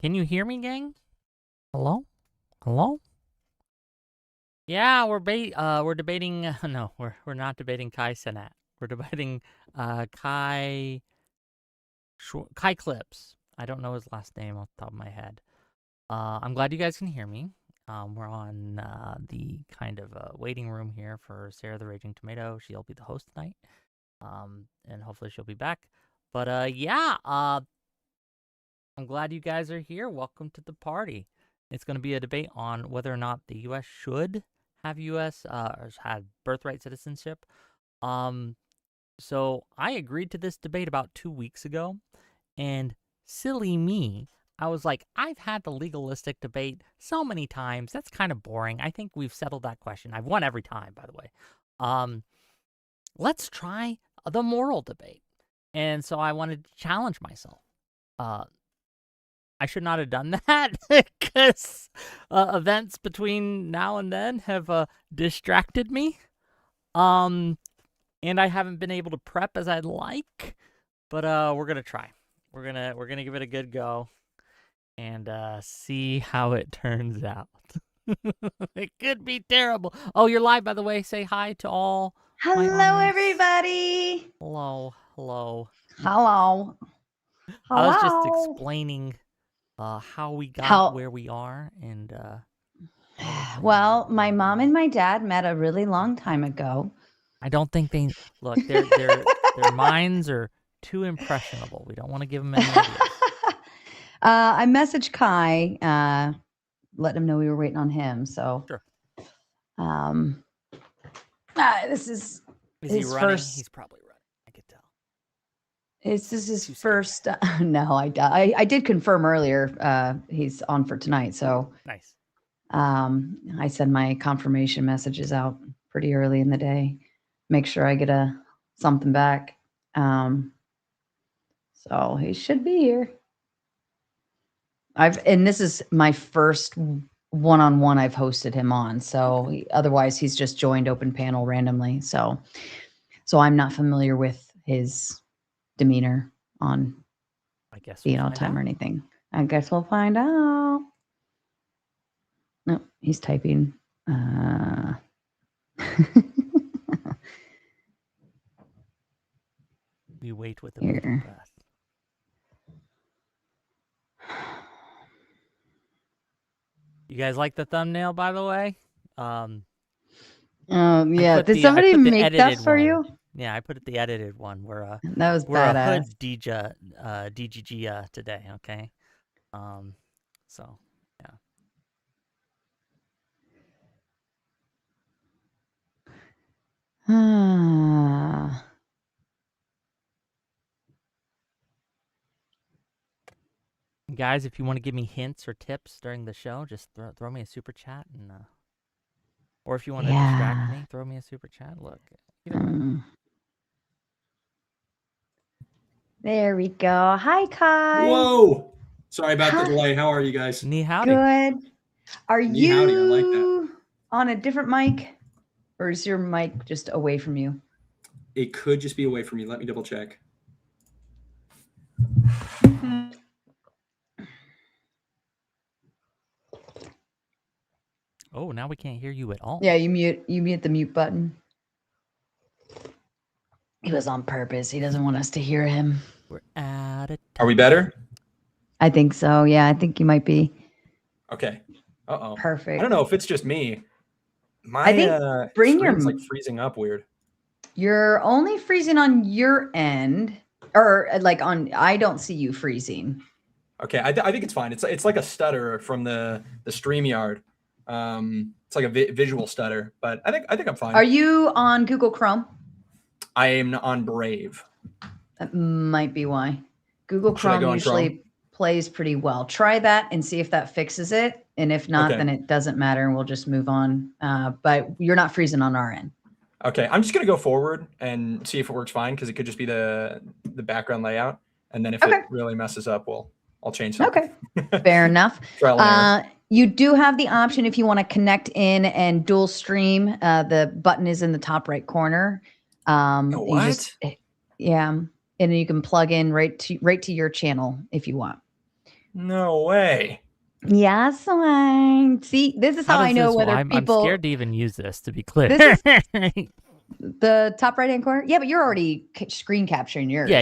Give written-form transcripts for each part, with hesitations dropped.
Can you hear me, gang? Hello? Hello? Yeah, we're debating. No, we're not debating Kai Cenat. We're debating Kai Clips. I don't know his last name off the top of my head. I'm glad you guys can hear me. We're on the kind of waiting room here for Sarah the Raging Tomato. She'll be the host tonight, and hopefully she'll be back. But yeah, I'm glad you guys are here. Welcome to the party. It's going to be a debate on whether or not the U.S. should have have birthright citizenship. So I agreed to this debate about 2 weeks ago, and silly me, I was like, I've had the legalistic debate so many times. That's kind of boring. I think we've settled that question. I've won every time, by the way. Let's try the moral debate. And so I wanted to challenge myself. I should not have done that because events between now and then have distracted me. And I haven't been able to prep as I'd like, but we're gonna try. We're gonna give it a good go and see how it turns out. It could be terrible. Oh, you're live, by the way. Say hi to all. Hello, everybody. Hello. Hello. I was just explaining how we got where we are, and well, my mom and my dad met a really long time ago. I don't think they look. Their minds are too impressionable. We don't want to give them any ideas. I messaged Kai, let him know we were waiting on him. So, sure. This is his he running? First. He's probably running. I could tell. This is his first. No, I did confirm earlier. He's on for tonight. So nice. I send my confirmation messages out pretty early in the day. Make sure I get something back. So he should be here. And this is my first one-on-one I've hosted him on. So otherwise he's just joined open panel randomly. So I'm not familiar with his demeanor on being on time or anything. I guess we'll find out. No, he's typing. We wait with a bated breath. You guys like the thumbnail, by the way? Yeah. Did somebody make that for you? Yeah, I put it the edited one. We're that was badass. A hood DGG today. Okay. So yeah. Guys, if you want to give me hints or tips during the show, just throw me a super chat, and or if you want to distract me, throw me a super chat. Look, there we go. Hi, Kai. Whoa! Sorry about the delay. How are you guys? Ni howdy. Good. Are you howdy. I like that. On a different mic, or is your mic just away from you? It could just be away from you. Let me double check. Oh, now we can't hear you at all. Yeah, you mute the mute button. It was on purpose. He doesn't want us to hear him. We're out of time. Are we better? I think so. Yeah, I think you might be. Okay. Uh-oh. Perfect. I don't know if it's just me. I think bring your like freezing up weird. You're only freezing on your end, or like on. I don't see you freezing. Okay, I think it's fine. It's like a stutter from the StreamYard. It's like a visual stutter, but I think I'm fine. Are you on Google Chrome? I am on Brave. That might be why. Google Chrome usually plays pretty well. Try that and see if that fixes it. And if not, then it doesn't matter and we'll just move on. But you're not freezing on our end. Okay, I'm just gonna go forward and see if it works fine, because it could just be the background layout. And then if it really messes up, I'll change something. Okay, fair enough. You do have the option if you want to connect in and dual stream. The button is in the top right corner. What? And you can plug in right to your channel if you want. No way. Yes, see, this is how I know whether people. I'm scared to even use this, to be clear. This is the top right-hand corner. Yeah, but you're already screen capturing yours. Yeah.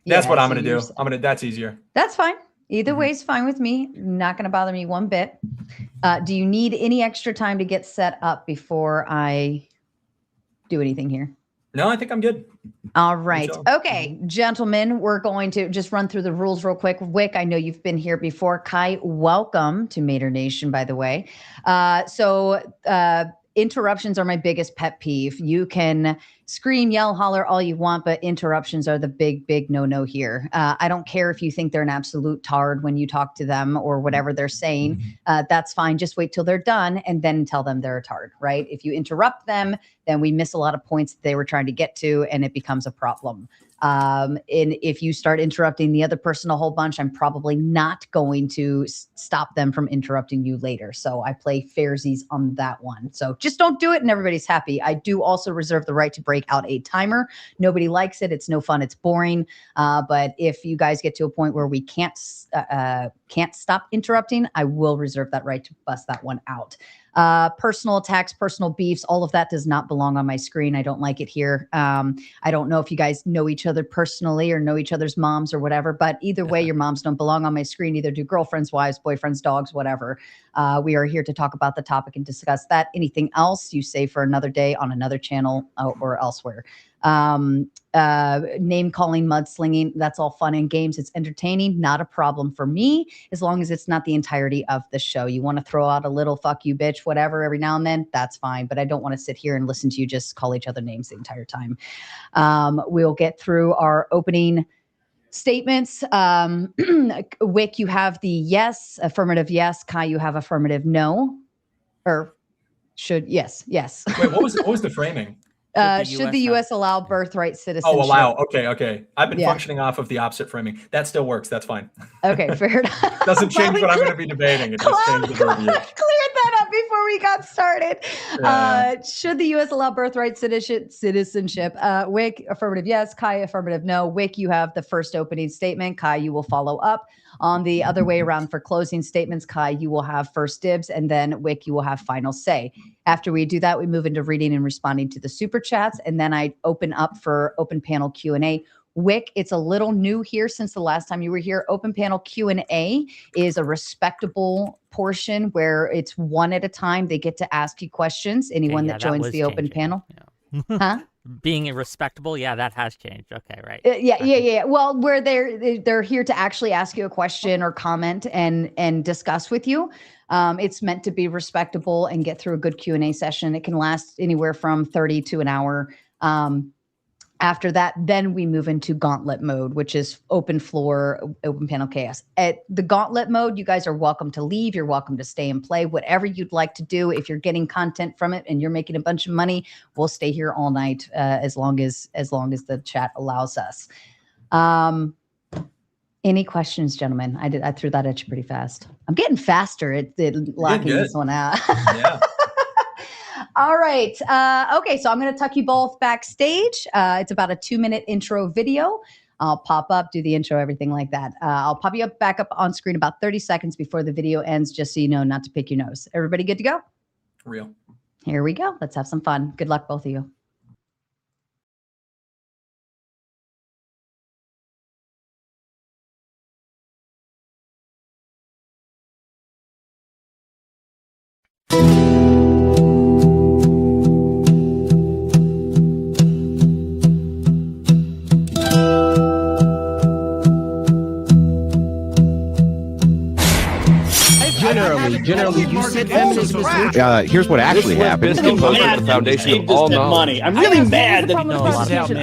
That's what I'm gonna do. That's easier. That's fine. Either way is fine with me. Not gonna bother me one bit. Do you need any extra time to get set up before I do anything here? No, I think I'm good. All right. Okay, gentlemen, we're going to just run through the rules real quick. Whick, I know you've been here before. Kai, welcome to Mater Nation, by the way. Interruptions are my biggest pet peeve. You can scream, yell, holler all you want, but interruptions are the big no-no here. I don't care if you think they're an absolute tard when you talk to them or whatever they're saying. That's fine. Just wait till they're done and then tell them they're a tard, right? If you interrupt them, then we miss a lot of points that they were trying to get to and it becomes a problem. And if you start interrupting the other person a whole bunch, I'm probably not going to stop them from interrupting you later. So I play fairsies on that one. So just don't do it and everybody's happy. I do also reserve the right to break out a timer. Nobody likes it. It's no fun. It's boring. But if you guys get to a point where we can't stop interrupting, I will reserve that right to bust that one out. Personal attacks, personal beefs, all of that does not belong on my screen. I don't like it here. I don't know if you guys know each other personally or know each other's moms or whatever, but either way, your moms don't belong on my screen. Either do girlfriends, wives, boyfriends, dogs, whatever. We are here to talk about the topic and discuss that. Anything else you say for another day on another channel or elsewhere. Name calling, mudslinging, that's all fun and games. It's entertaining, not a problem for me, as long as it's not the entirety of the show. You want to throw out a little fuck you bitch, whatever, every now and then, that's fine. But I don't want to sit here and listen to you just call each other names the entire time. We'll get through our opening statements. Whick, you have the yes, affirmative yes. Kai, you have affirmative no. Or should, yes. Wait, what was the framing? Should the U.S. allow birthright citizenship? Oh, allow. Okay. I've been functioning off of the opposite framing. That still works. That's fine. Okay, fair enough. Doesn't change what I'm going to be debating. It just changes the verbiage. Cleared that up before we got started. Yeah. Should the U.S. allow birthright citizenship? Whick, affirmative yes. Kai, affirmative no. Whick, you have the first opening statement. Kai, you will follow up. On the other way around for closing statements, Kai, you will have first dibs, and then Whick, you will have final say. After we do that, we move into reading and responding to the super chats, and then I open up for open panel Q&A. Whick, it's a little new here since the last time you were here. Open panel Q&A is a respectable portion where it's one at a time. They get to ask you questions. Anyone that joins the open panel. Yeah. Huh? Being irrespectable, yeah, that has changed. Okay, right. Yeah. Well, where they're here to actually ask you a question or comment and discuss with you. It's meant to be respectable and get through a good Q&A session. It can last anywhere from 30 to an hour. After that, then we move into gauntlet mode, which is open floor, open panel chaos. At the gauntlet mode, you guys are welcome to leave. You're welcome to stay and play, whatever you'd like to do. If you're getting content from it and you're making a bunch of money, we'll stay here all night as long as the chat allows us. Any questions, gentlemen? I threw that at you pretty fast. I'm getting faster at locking this one out. Yeah. All right. Okay, so I'm going to tuck you both backstage. It's about a 2-minute intro video. I'll pop up, do the intro, everything like that. I'll pop you back up on screen about 30 seconds before the video ends, just so you know not to pick your nose. Everybody good to go? Real. Here we go. Let's have some fun. Good luck, both of you. Generally, you said feminism is neutral. Here's what actually happened. The foundation of all money. I'm really mad that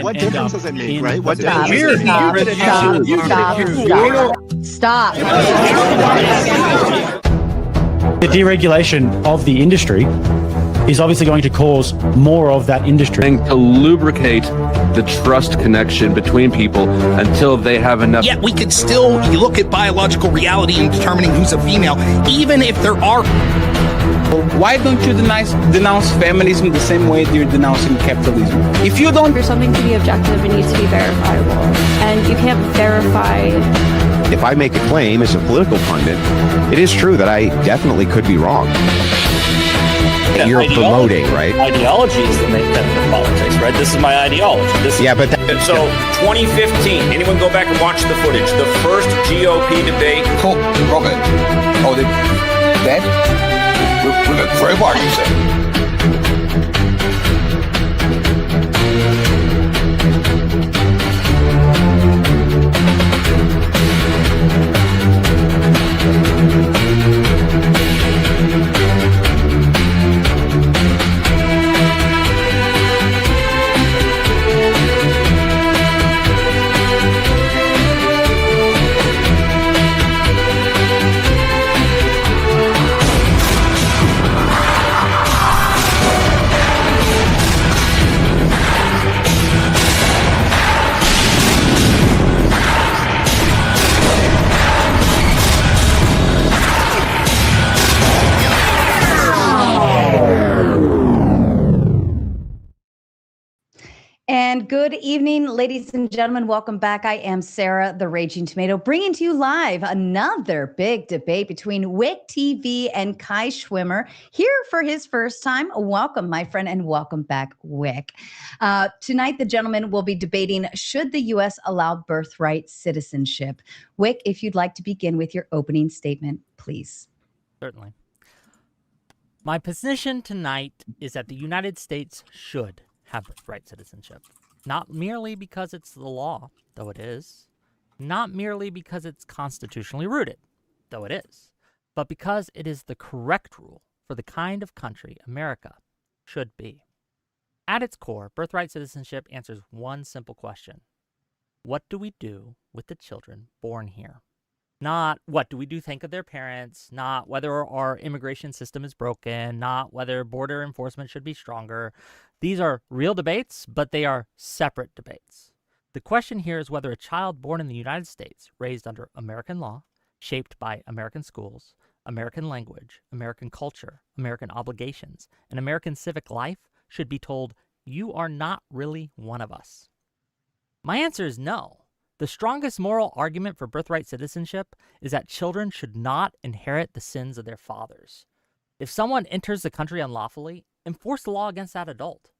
what difference does it make, right? What Stop. The deregulation of the industry is obviously going to cause more of that industry. And to lubricate the trust connection between people until they have enough. Yet we could still look at biological reality in determining who's a female, even if there are. Why don't you denounce feminism the same way you're denouncing capitalism? If you don't... For something to be objective, it needs to be verifiable. And you can't verify if I make a claim as a political pundit, it is true that I definitely could be wrong. Yeah, you're promoting, right? Ideology is the main thing of politics, right? This is my ideology. So 2015, anyone go back and watch the footage? The first GOP debate. Cool, Robert. Oh, they're dead? For a while, you said. And good evening, ladies and gentlemen. Welcome back. I am Sarah, the Raging Tomato, bringing to you live another big debate between Whick TV and Kai Schwimmer here for his first time. Welcome, my friend, and welcome back, Whick. Tonight, the gentlemen will be debating, should the U.S. allow birthright citizenship? Whick, if you'd like to begin with your opening statement, please. Certainly. My position tonight is that the United States should have birthright citizenship. Not merely because it's the law, though it is. Not merely because it's constitutionally rooted, though it is. But because it is the correct rule for the kind of country America should be. At its core, birthright citizenship answers one simple question. What do we do with the children born here? Not what do we do think of their parents, not whether our immigration system is broken, not whether border enforcement should be stronger. These are real debates, but they are separate debates. The question here is whether a child born in the United States, raised under American law, shaped by American schools, American language, American culture, American obligations, and American civic life should be told, you are not really one of us. My answer is no. The strongest moral argument for birthright citizenship is that children should not inherit the sins of their fathers. If someone enters the country unlawfully, enforce the law against that adult.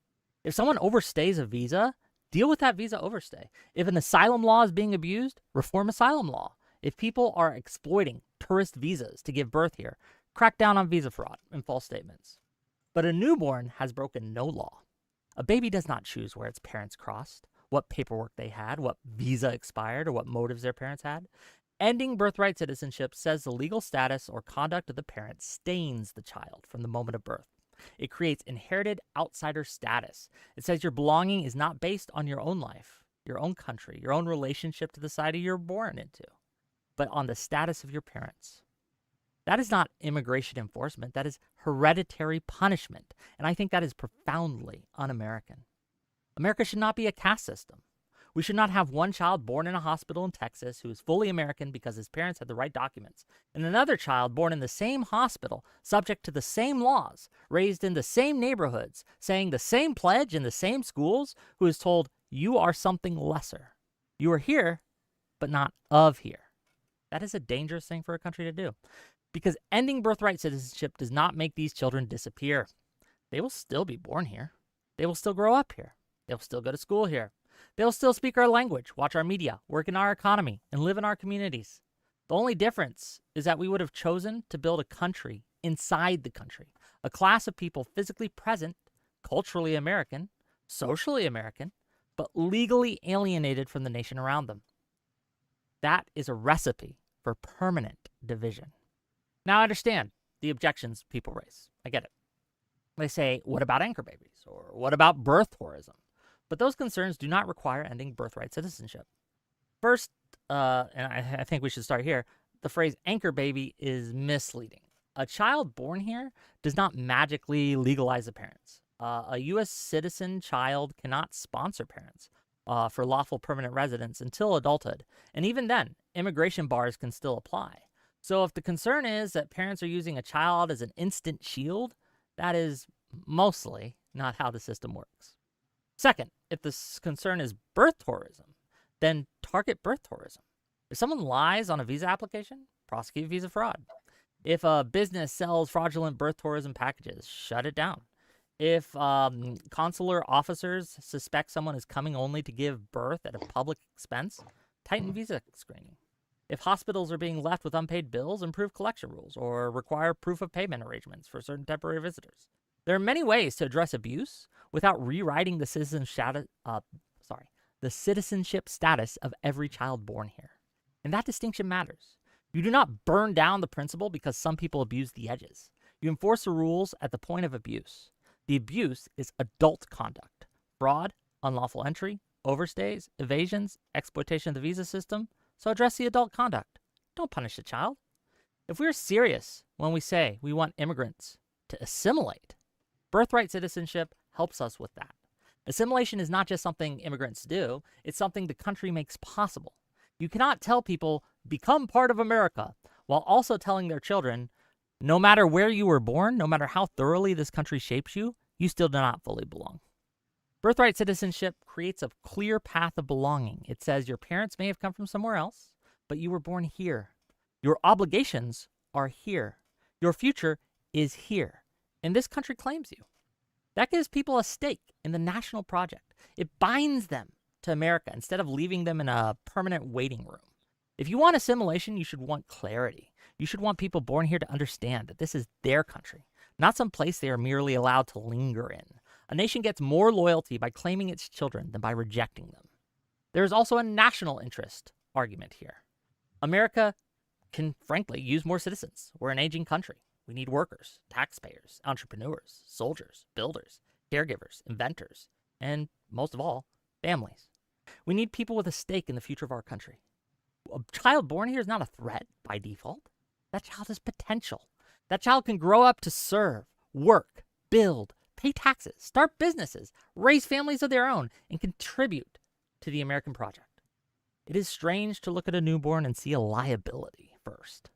If someone overstays a visa, deal with that visa overstay. If an asylum law is being abused, reform asylum law. If people are exploiting tourist visas to give birth here, crack down on visa fraud and false statements. But a newborn has broken no law. A baby does not choose where its parents crossed, what paperwork they had, what visa expired, or what motives their parents had. Ending birthright citizenship says the legal status or conduct of the parent stains the child from the moment of birth. It creates inherited outsider status. It says your belonging is not based on your own life, your own country, your own relationship to the society you're born into, but on the status of your parents. That is not immigration enforcement. That is hereditary punishment. And I think that is profoundly un-American. America should not be a caste system. We should not have one child born in a hospital in Texas who is fully American because his parents had the right documents, and another child born in the same hospital, subject to the same laws, raised in the same neighborhoods, saying the same pledge in the same schools, who is told, you are something lesser. You are here, but not of here. That is a dangerous thing for a country to do, because ending birthright citizenship does not make these children disappear. They will still be born here. They will still grow up here. They'll still go to school here. They'll still speak our language, watch our media, work in our economy, and live in our communities. The only difference is that we would have chosen to build a country inside the country, a class of people physically present, culturally American, socially American, but legally alienated from the nation around them. That is a recipe for permanent division. Now, I understand the objections people raise. I get it. They say, what about anchor babies? Or what about birth tourism? But those concerns do not require ending birthright citizenship. First, and I think we should start here, the phrase anchor baby is misleading. A child born here does not magically legalize the parents. A U.S. citizen child cannot sponsor parents for lawful permanent residence until adulthood. And even then, immigration bars can still apply. So if the concern is that parents are using a child as an instant shield, that is mostly not how the system works. Second, if the concern is birth tourism, then target birth tourism. If someone lies on a visa application, prosecute visa fraud. If a business sells fraudulent birth tourism packages, shut it down. If consular officers suspect someone is coming only to give birth at a public expense, tighten visa screening. If hospitals are being left with unpaid bills, improve collection rules or require proof of payment arrangements for certain temporary visitors. There are many ways to address abuse without rewriting the citizenship status of every child born here. And that distinction matters. You do not burn down the principle because some people abuse the edges. You enforce the rules at the point of abuse. The abuse is adult conduct: fraud, unlawful entry, overstays, evasions, exploitation of the visa system. So address the adult conduct. Don't punish the child. If we're serious when we say we want immigrants to assimilate, birthright citizenship helps us with that. Assimilation is not just something immigrants do, it's something the country makes possible. You cannot tell people, become part of America, while also telling their children, no matter where you were born, no matter how thoroughly this country shapes you, you still do not fully belong. Birthright citizenship creates a clear path of belonging. It says your parents may have come from somewhere else, but you were born here. Your obligations are here. Your future is here. And this country claims you. That gives people a stake in the national project. It binds them to America instead of leaving them in a permanent waiting room. If you want assimilation, you should want clarity. You should want people born here to understand that this is their country, not some place they are merely allowed to linger in. A nation gets more loyalty by claiming its children than by rejecting them. There is also a national interest argument here. America can, frankly, use more citizens. We're an aging country. We need workers, taxpayers, entrepreneurs, soldiers, builders, caregivers, inventors, and most of all, families. We need people with a stake in the future of our country. A child born here is not a threat by default. That child has potential. That child can grow up to serve, work, build, pay taxes, start businesses, raise families of their own, and contribute to the American project. It is strange to look at a newborn and see a liability first,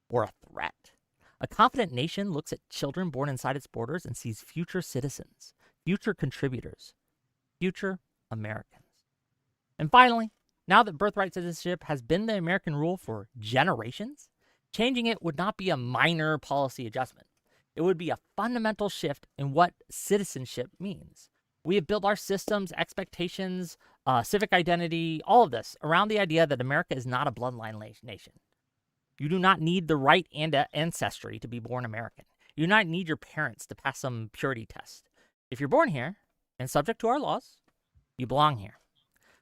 or a threat. A confident nation looks at children born inside its borders and sees future citizens, future contributors, future Americans. And finally, now that birthright citizenship has been the American rule for generations, changing it would not be a minor policy adjustment. It would be a fundamental shift in what citizenship means. We have built our systems, expectations, civic identity, all of this around the idea that America is not a bloodline nation. You do not need the right ancestry to be born American. You do not need your parents to pass some purity test. If you're born here and subject to our laws, you belong here.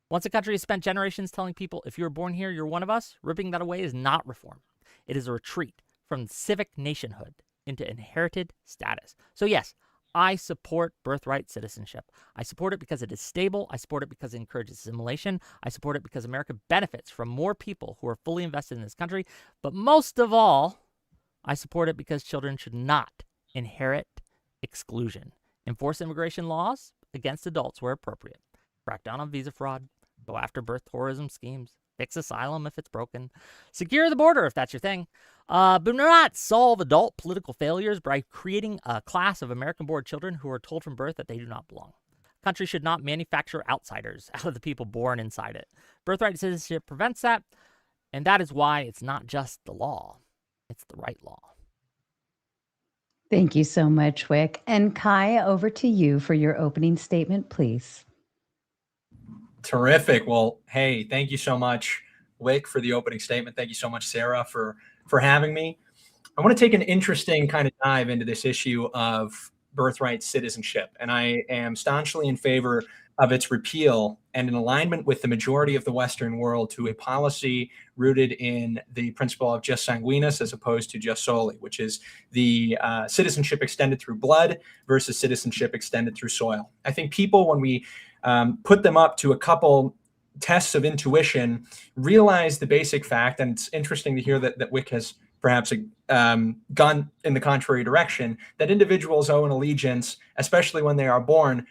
Once a country has spent generations telling people, if you were born here, you're one of us, ripping that away is not reform. It is a retreat from civic nationhood into inherited status. So yes, I support birthright citizenship. I support it because it is stable. I support it because it encourages assimilation. I support it because America benefits from more people who are fully invested in this country. But most of all, I support it because children should not inherit exclusion. Enforce immigration laws against adults where appropriate. Crack down on visa fraud. Go after birth tourism schemes. Fix asylum if it's broken. Secure the border if that's your thing. But do not solve adult political failures by creating a class of American-born children who are told from birth that they do not belong. Country should not manufacture outsiders out of the people born inside it. Birthright citizenship prevents that, and that is why it's not just the law, it's the right law. Thank you so much, Whick. And Kai, over to you for your opening statement, please. Terrific. Well, hey, thank you so much, Whick, for the opening statement. Thank you so much, Sarah, for having me. I want to take an interesting kind of dive into this issue of birthright citizenship, and I am staunchly in favor of its repeal and in alignment with the majority of the Western world to a policy rooted in the principle of jus sanguinis as opposed to jus soli, which is the citizenship extended through blood versus citizenship extended through soil. I think people, when we put them up to a couple tests of intuition, realize the basic fact, and it's interesting to hear that Whick has perhaps gone in the contrary direction, that individuals owe an allegiance, especially when they are born,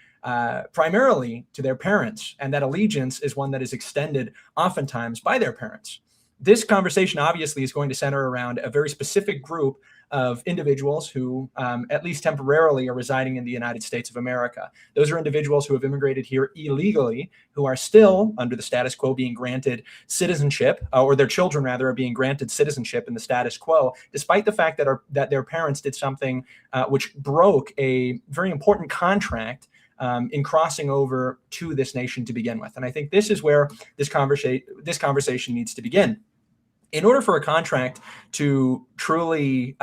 primarily to their parents, and that allegiance is one that is extended oftentimes by their parents. This conversation obviously is going to center around a very specific group of individuals who, at least temporarily, are residing in the United States of America. Those are individuals who have immigrated here illegally, who are still, under the status quo, being granted citizenship, or their children, rather, are being granted citizenship in the status quo, despite the fact that their parents did something which broke a very important contract in crossing over to this nation to begin with. And I think this is where this conversation needs to begin. In order for a contract to truly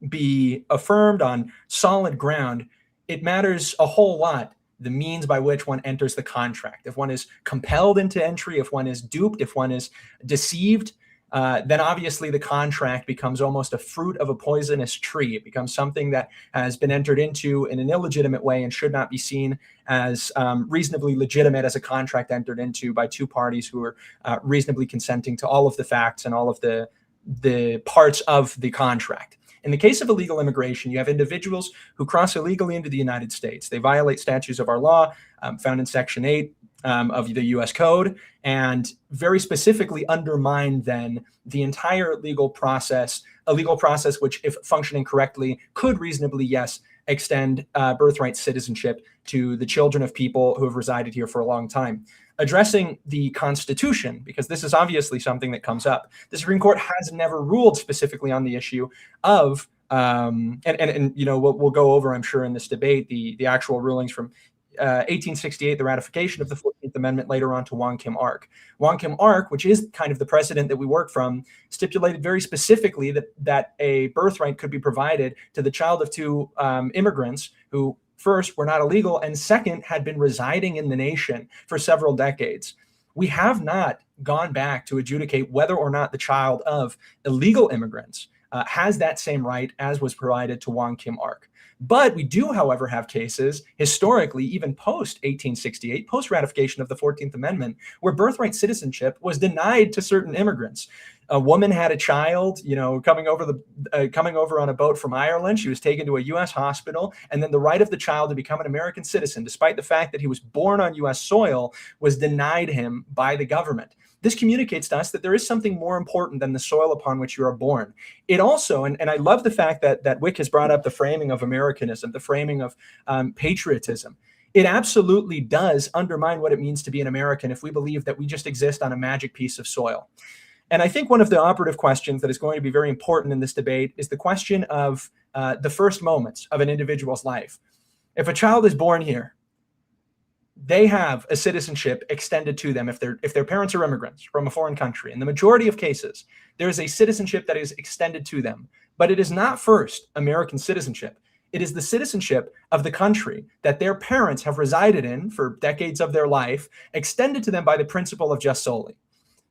be affirmed on solid ground, it matters a whole lot the means by which one enters the contract. If one is compelled into entry, if one is duped, if one is deceived, then obviously the contract becomes almost a fruit of a poisonous tree. It becomes something that has been entered into in an illegitimate way and should not be seen as reasonably legitimate as a contract entered into by two parties who are reasonably consenting to all of the facts and all of the parts of the contract. In the case of illegal immigration, you have individuals who cross illegally into the United States. They violate statutes of our law found in Section 8 of the U.S. Code, and very specifically undermine then the entire legal process, a legal process which, if functioning correctly, could reasonably, yes, extend birthright citizenship to the children of people who have resided here for a long time. Addressing the Constitution, because this is obviously something that comes up. The Supreme Court has never ruled specifically on the issue of, and you know, we'll go over, I'm sure, in this debate, the actual rulings from 1868, the ratification of the 14th Amendment, later on to Wong Kim Ark. Wong Kim Ark, which is kind of the precedent that we work from, stipulated very specifically that a birthright could be provided to the child of two immigrants who, first, were not illegal, and second, had been residing in the nation for several decades. We have not gone back to adjudicate whether or not the child of illegal immigrants has that same right as was provided to Wong Kim Ark. But we do, however, have cases historically, even post-1868, post-ratification of the 14th Amendment, where birthright citizenship was denied to certain immigrants. A woman had a child, you know, coming over on a boat from Ireland. She was taken to a U.S. hospital, and then the right of the child to become an American citizen, despite the fact that he was born on U.S. soil, was denied him by the government. This communicates to us that there is something more important than the soil upon which you are born. It also, and I love the fact that Whick has brought up the framing of Americanism, the framing of patriotism. It absolutely does undermine what it means to be an American if we believe that we just exist on a magic piece of soil. And I think one of the operative questions that is going to be very important in this debate is the question of the first moments of an individual's life. If a child is born here, they have a citizenship extended to them if their parents are immigrants from a foreign country. In the majority of cases, there is a citizenship that is extended to them. But it is not first American citizenship. It is the citizenship of the country that their parents have resided in for decades of their life, extended to them by the principle of jus soli.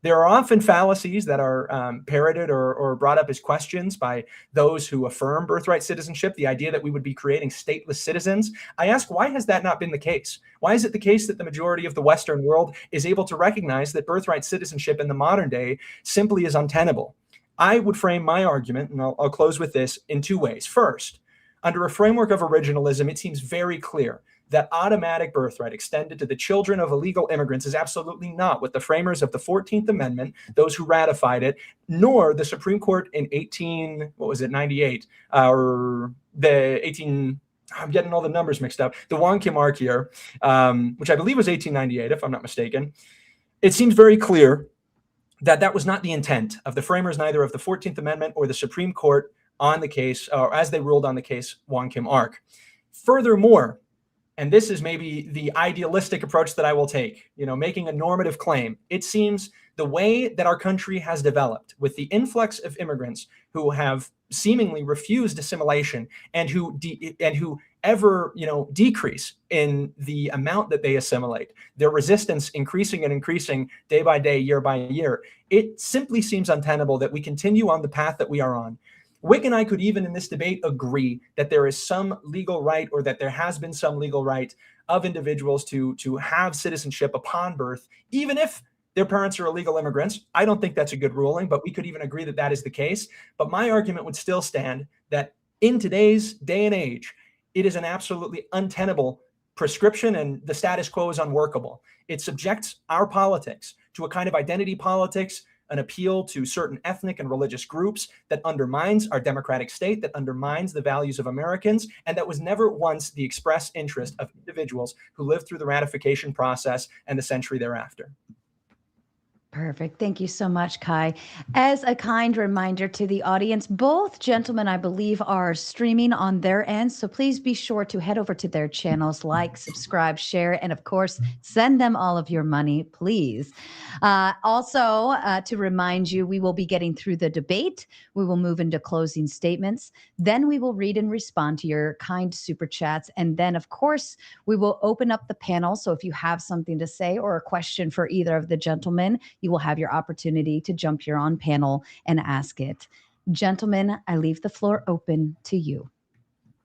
There are often fallacies that are parroted or brought up as questions by those who affirm birthright citizenship, the idea that we would be creating stateless citizens. I ask, why has that not been the case? Why is it the case that the majority of the Western world is able to recognize that birthright citizenship in the modern day simply is untenable? I would frame my argument, and I'll close with this, in two ways. First, under a framework of originalism, it seems very clear that automatic birthright extended to the children of illegal immigrants is absolutely not what the framers of the 14th Amendment, those who ratified it, nor the Supreme Court in 98, or the 18, I'm getting all the numbers mixed up, the Wong Kim Ark year, which I believe was 1898, if I'm not mistaken. It seems very clear that that was not the intent of the framers, neither of the 14th Amendment or the Supreme Court on the case, or as they ruled on the case Wong Kim Ark. Furthermore, and this is maybe the idealistic approach that I will take, you know, making a normative claim. It seems the way that our country has developed with the influx of immigrants who have seemingly refused assimilation and who ever, you know, decrease in the amount that they assimilate, their resistance increasing and increasing day by day, year by year, it simply seems untenable that we continue on the path that we are on. Whick and I could even in this debate agree that there is some legal right, or that there has been some legal right of individuals to have citizenship upon birth, even if their parents are illegal immigrants. I don't think that's a good ruling, but we could even agree that that is the case. But my argument would still stand that in today's day and age, it is an absolutely untenable prescription, and the status quo is unworkable. It subjects our politics to a kind of identity politics an appeal to certain ethnic and religious groups that undermines our democratic state, that undermines the values of Americans, and that was never once the express interest of individuals who lived through the ratification process and the century thereafter. Perfect. Thank you so much, Kai. As a kind reminder to the audience, both gentlemen, I believe, are streaming on their end. So please be sure to head over to their channels, like, subscribe, share, and of course, send them all of your money, please. Also, to remind you, we will be getting through the debate. We will move into closing statements. Then we will read and respond to your kind super chats. And then, of course, we will open up the panel. So if you have something to say or a question for either of the gentlemen, you will have your opportunity to jump here on panel and ask it. Gentlemen, I leave the floor open to you.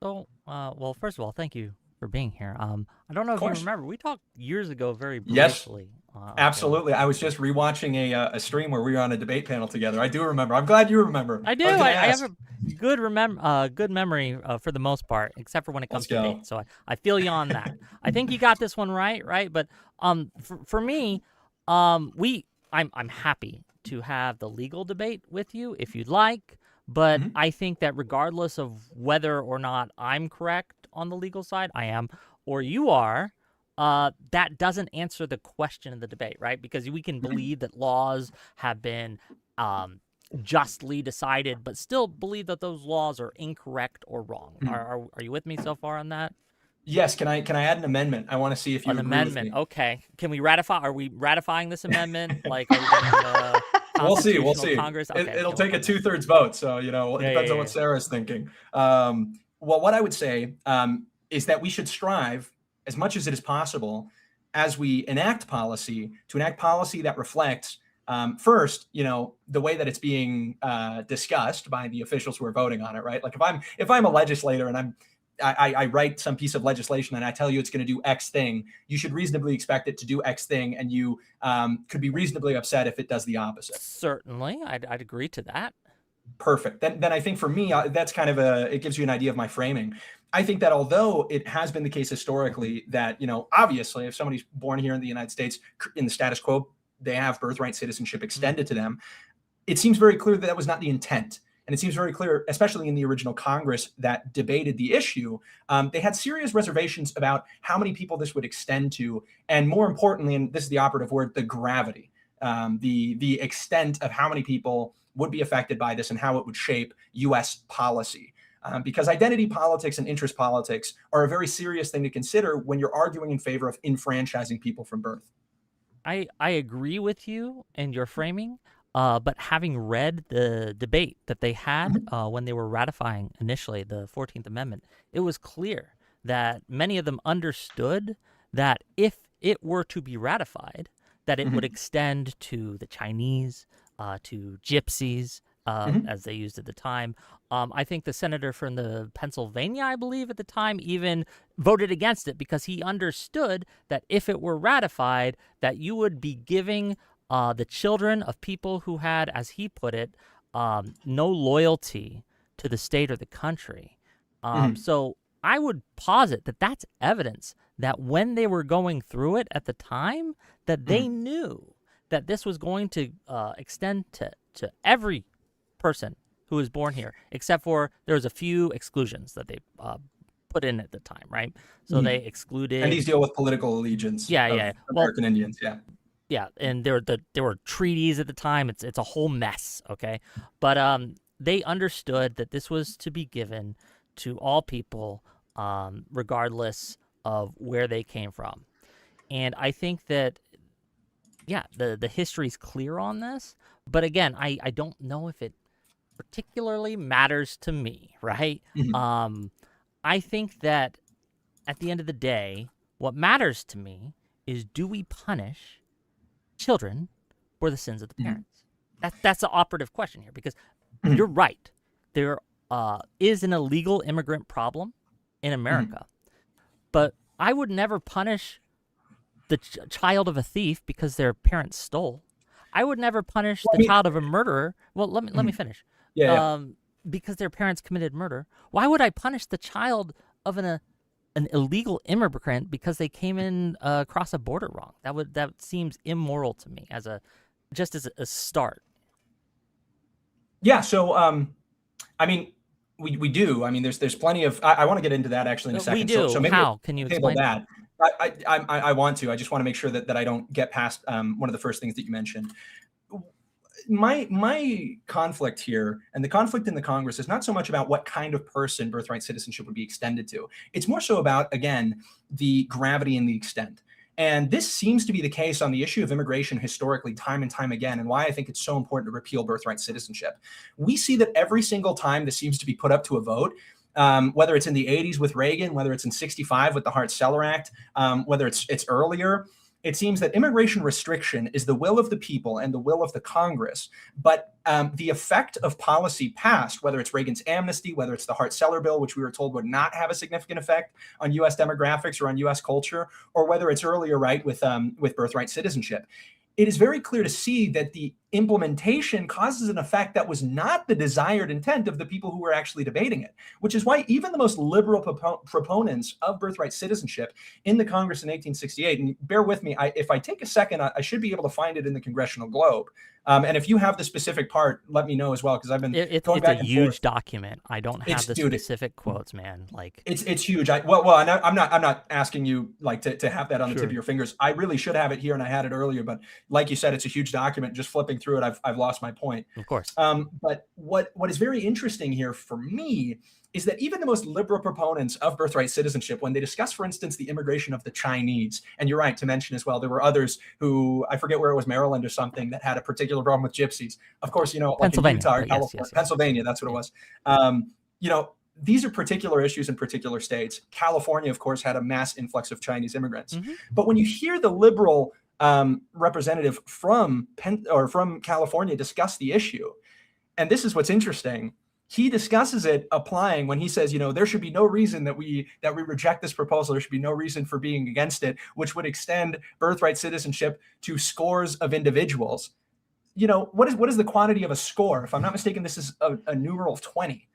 So, well, first of all, thank you for being here. I don't know if you remember, we talked years ago very briefly. Yes, absolutely. I was just rewatching a stream where we were on a debate panel together. I do remember. I'm glad you remember. I do. I have a good memory for the most part, except for when it comes to debate. So I feel you on that. I think you got this one right? But for me, I'm happy to have the legal debate with you if you'd like, but I think that regardless of whether or not I'm correct on the legal side, I am, or you are, that doesn't answer the question of the debate, right? Because we can believe that laws have been justly decided, but still believe that those laws are incorrect or wrong. Are you with me so far on that? Yes. Can I add an amendment? I want to see if you agree amendment. with me. Okay. Can we ratify? Are we ratifying this amendment? Like, are we getting, we'll see. Congress? Okay, it'll take a 2/3 vote. So, it depends on what Sarah's thinking. Well, what I would say is that we should strive as much as it is possible as we enact policy to enact policy that reflects first, the way that it's being discussed by the officials who are voting on it, right? Like if I'm a legislator and I write some piece of legislation and I tell you it's going to do X thing, you should reasonably expect it to do X thing, and you could be reasonably upset if it does the opposite. Certainly, I'd agree to that. Perfect. Then I think for me, that's kind of it gives you an idea of my framing. I think that although it has been the case historically that, obviously if somebody's born here in the United States in the status quo, they have birthright citizenship extended to them. It seems very clear that was not the intent. And it seems very clear, especially in the original Congress that debated the issue, they had serious reservations about how many people this would extend to. And more importantly, and this is the operative word, the gravity, the extent of how many people would be affected by this and how it would shape U.S. policy. Because identity politics and interest politics are a very serious thing to consider when you're arguing in favor of enfranchising people from birth. I agree with you and your framing. But having read the debate that they had when they were ratifying initially the 14th Amendment, it was clear that many of them understood that if it were to be ratified, that it would extend to the Chinese, to gypsies, as they used at the time. I think the senator from the Pennsylvania, I believe at the time, even voted against it because he understood that if it were ratified, that you would be giving the children of people who had, as he put it, no loyalty to the state or the country. So I would posit that that's evidence that when they were going through it at the time, that they knew that this was going to extend to every person who was born here, except for there was a few exclusions that they put in at the time, right? So they excluded... And these deal with political allegiance of American Indians, Yeah, and there were treaties at the time. It's a whole mess, okay? But they understood that this was to be given to all people, regardless of where they came from. And I think that, the history's clear on this. But again, I don't know if it particularly matters to me, right? I think that at the end of the day, what matters to me is, do we punish children for the sins of the parents? That's the operative question here, because you're right. There is an illegal immigrant problem in America, but I would never punish the child of a thief because their parents stole. I would never punish the child of a murderer. Well, let me finish. Because their parents committed murder. Why would I punish the child of an illegal immigrant because they came in across a border wrong? That seems immoral to me as a start Yeah. So, I mean, we do. I mean, there's plenty of. I want to get into that actually in a second. We do. So maybe How can you explain that? I want to. I just want to make sure that I don't get past one of the first things that you mentioned. My conflict here, and the conflict in the Congress, is not so much about what kind of person birthright citizenship would be extended to. It's more so about, again, the gravity and the extent. And this seems to be the case on the issue of immigration historically, time and time again, and why I think it's so important to repeal birthright citizenship. We see that every single time this seems to be put up to a vote, whether it's in the 80s with Reagan, whether it's in 65 with the Hart-Celler Act, whether it's earlier, it seems that immigration restriction is the will of the people and the will of the Congress. But the effect of policy passed, whether it's Reagan's amnesty, whether it's the Hart-Celler bill, which we were told would not have a significant effect on U.S. demographics or on U.S. culture, or whether it's earlier, right, with birthright citizenship, it is very clear to see that the implementation causes an effect that was not the desired intent of the people who were actually debating it, which is why even the most liberal proponents of birthright citizenship in the Congress in 1868, and bear with me, if I take a second, I should be able to find it in the Congressional Globe. And if you have the specific part, let me know as well, because I've been going back and forth. It's a huge document. I don't have the specific quotes, man. Like it's huge. Well, I'm not asking you like to have that on the tip of your fingers. I really should have it here, and I had it earlier, but like you said, it's a huge document. Just flipping through it, I've lost my point. Of course. But what is very interesting here for me is that even the most liberal proponents of birthright citizenship, when they discuss, for instance, the immigration of the Chinese, and you're right to mention as well, there were others who, I forget where it was, Maryland or something, that had a particular problem with gypsies. Of course, like in Utah or California, yes. Pennsylvania, that's what it was. These are particular issues in particular states. California, of course, had a mass influx of Chinese immigrants. Mm-hmm. But when you hear the liberal representative from California discuss the issue, and this is what's interesting, he discusses it applying when he says, there should be no reason that we reject this proposal. There should be no reason for being against it, which would extend birthright citizenship to scores of individuals. What is the quantity of a score? If I'm not mistaken, this is a numeral of 20.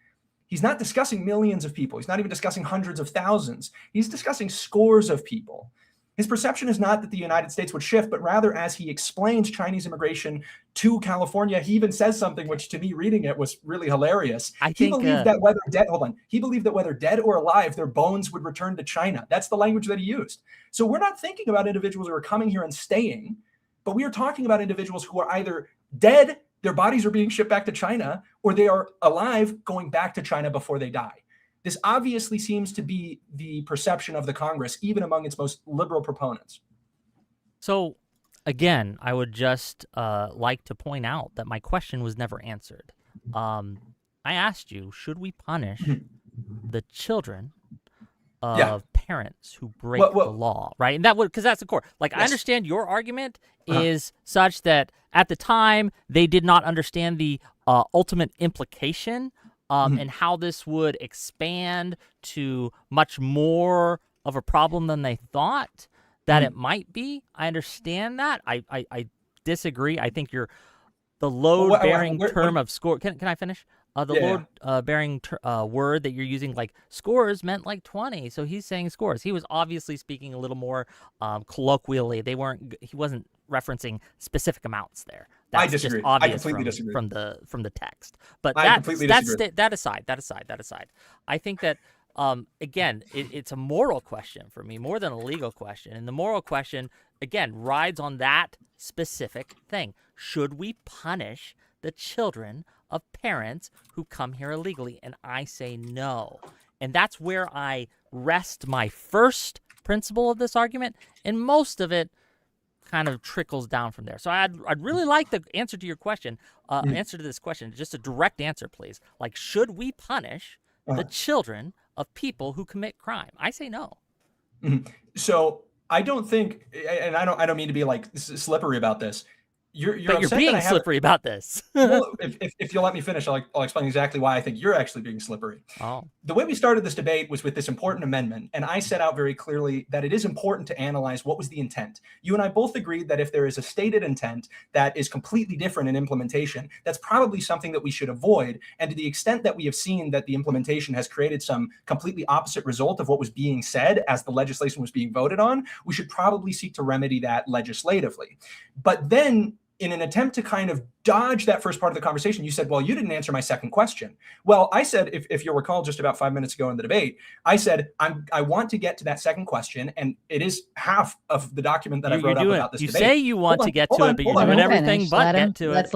He's not discussing millions of people. He's not even discussing hundreds of thousands. He's discussing scores of people. His perception is not that the United States would shift, but rather as he explains Chinese immigration to California, he even says something which, to me, reading it was really hilarious. He believed that whether dead or alive, their bones would return to China. That's the language that he used. So we're not thinking about individuals who are coming here and staying, but we are talking about individuals who are either dead, their bodies are being shipped back to China, or they are alive going back to China before they die. This obviously seems to be the perception of the Congress, even among its most liberal proponents. So, again, I would just like to point out that my question was never answered. I asked you, should we punish the children of parents who break the law, right? And because that's the core. Like, yes. I understand your argument is such that at the time they did not understand the ultimate implication and how this would expand to much more of a problem than they thought that it might be. I understand that. I disagree. I think the load-bearing term of score. Can I finish? Load-bearing word that you're using, like scores, meant like 20. So he's saying scores. He was obviously speaking a little more colloquially. He wasn't referencing specific amounts there. That's I disagree. Just obvious I completely disagree from the text. But that aside. I think that again, it's a moral question for me more than a legal question, and the moral question again rides on that specific thing. Should we punish the children of parents who come here illegally? And I say no. And that's where I rest my first principle of this argument, and most of it kind of trickles down from there. So I'd really like the answer to your question, answer to this question, just a direct answer, please. Like, should we punish the children of people who commit crime? I say no. So I don't think, and I don't mean to be like slippery about this. You're being slippery about this. Well, if you'll let me finish, I'll explain exactly why I think you're actually being slippery. The way we started this debate was with this important amendment, and I set out very clearly that it is important to analyze what was the intent. You and I both agreed that if there is a stated intent that is completely different in implementation, that's probably something that we should avoid. And to the extent that we have seen that the implementation has created some completely opposite result of what was being said as the legislation was being voted on, we should probably seek to remedy that legislatively. But then, in an attempt to kind of dodged that first part of the conversation. You said, well, you didn't answer my second question. Well, I said, if you'll recall, just about 5 minutes ago in the debate, I said, I want to get to that second question, and it is half of the document that I wrote up about this you debate. say you want to get to it, but you're doing everything but get to it.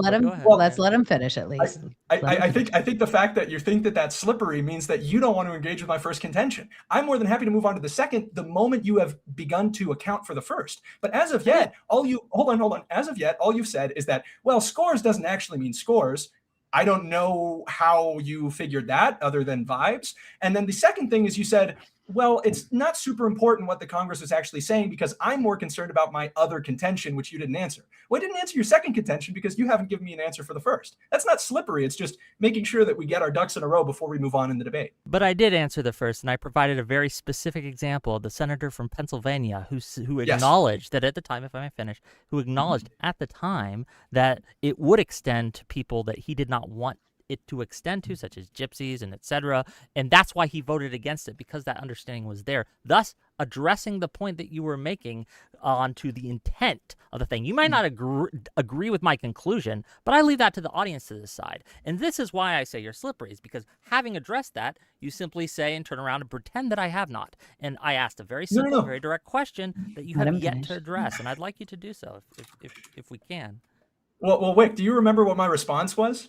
Let's let him finish at least. I think the fact that you think that that's slippery means that you don't want to engage with my first contention. I'm more than happy to move on to the second the moment you have begun to account for the first. But as of yet, hold on. As of yet, all you've said is that, well, scores doesn't actually mean scores. I don't know how you figured that other than vibes. And then the second thing is you said, well, it's not super important what the Congress is actually saying because I'm more concerned about my other contention, which you didn't answer. Well, I didn't answer your second contention because you haven't given me an answer for the first. That's not slippery. It's just making sure that we get our ducks in a row before we move on in the debate. But I did answer the first, and I provided a very specific example of the senator from Pennsylvania who acknowledged that at the time, if I may finish, who acknowledged at the time that it would extend to people that he did not want it to extend to, such as gypsies and etc. And that's why he voted against it, because that understanding was there, thus addressing the point that you were making onto the intent of the thing. You might not agree with my conclusion, but I leave that to the audience to decide. And this is why I say you're slippery, is because having addressed that, you simply say and turn around and pretend that I have not. And I asked a very simple, very direct question that you have yet to address, and I'd like you to do so if we can. Well, Whick, do you remember what my response was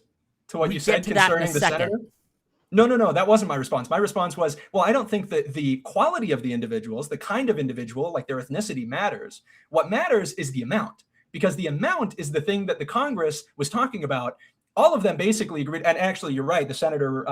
to what you said concerning the senator? No, that wasn't my response. My response was, well, I don't think that the quality of the individuals, the kind of individual, like their ethnicity, matters. What matters is the amount, because the amount is the thing that the Congress was talking about. All of them basically agreed, and actually, you're right, the senator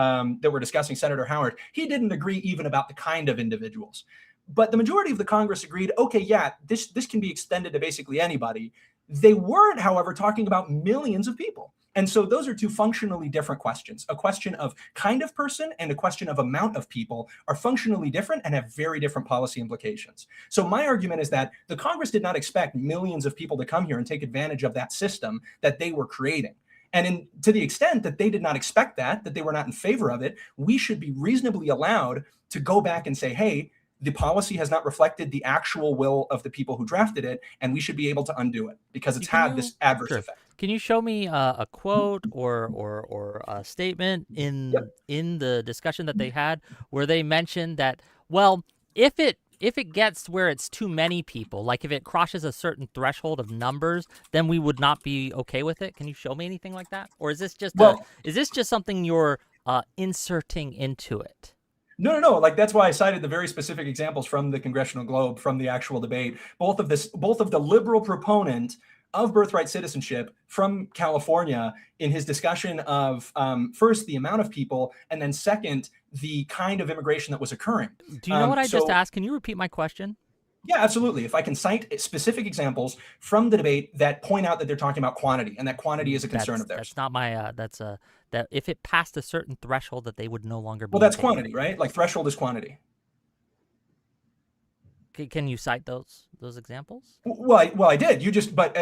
that we're discussing, Senator Howard, he didn't agree even about the kind of individuals. But the majority of the Congress agreed, okay, yeah, this can be extended to basically anybody. They weren't, however, talking about millions of people. And so those are two functionally different questions. A question of kind of person and a question of amount of people are functionally different and have very different policy implications. So my argument is that the Congress did not expect millions of people to come here and take advantage of that system that they were creating. And to the extent that they did not expect that they were not in favor of it, we should be reasonably allowed to go back and say, hey, the policy has not reflected the actual will of the people who drafted it, and we should be able to undo it because it's had this adverse effect. Can you show me a quote or a statement in the discussion that they had where they mentioned that, well, if it gets where it's too many people, like if it crosses a certain threshold of numbers, then we would not be okay with it? Can you show me anything like that? Or is this just something you're inserting into it? No. Like, that's why I cited the very specific examples from the Congressional Globe, from the actual debate, both of the liberal proponent of birthright citizenship from California in his discussion of first the amount of people, and then second the kind of immigration that was occurring. Do you know what I just asked? Can you repeat my question? Yeah, absolutely. If I can cite specific examples from the debate that point out that they're talking about quantity, and that quantity is a concern of theirs. That's not my. That if it passed a certain threshold, that they would no longer be. Well, that's quantity, right? Like threshold is quantity. Can you cite those examples? Well, I did. You just but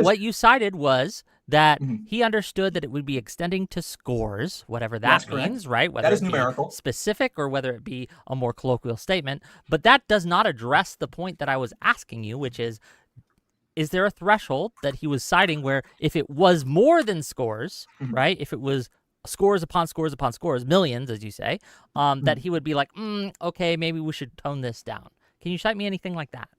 what you cited was that he understood that it would be extending to scores, whatever that means, right? Whether that is it be numerical, specific, or whether it be a more colloquial statement. But that does not address the point that I was asking you, which is there a threshold that he was citing where if it was more than scores, right? If it was scores upon scores upon scores, millions, as you say, that he would be like, okay, maybe we should tone this down. Can you cite me anything like that?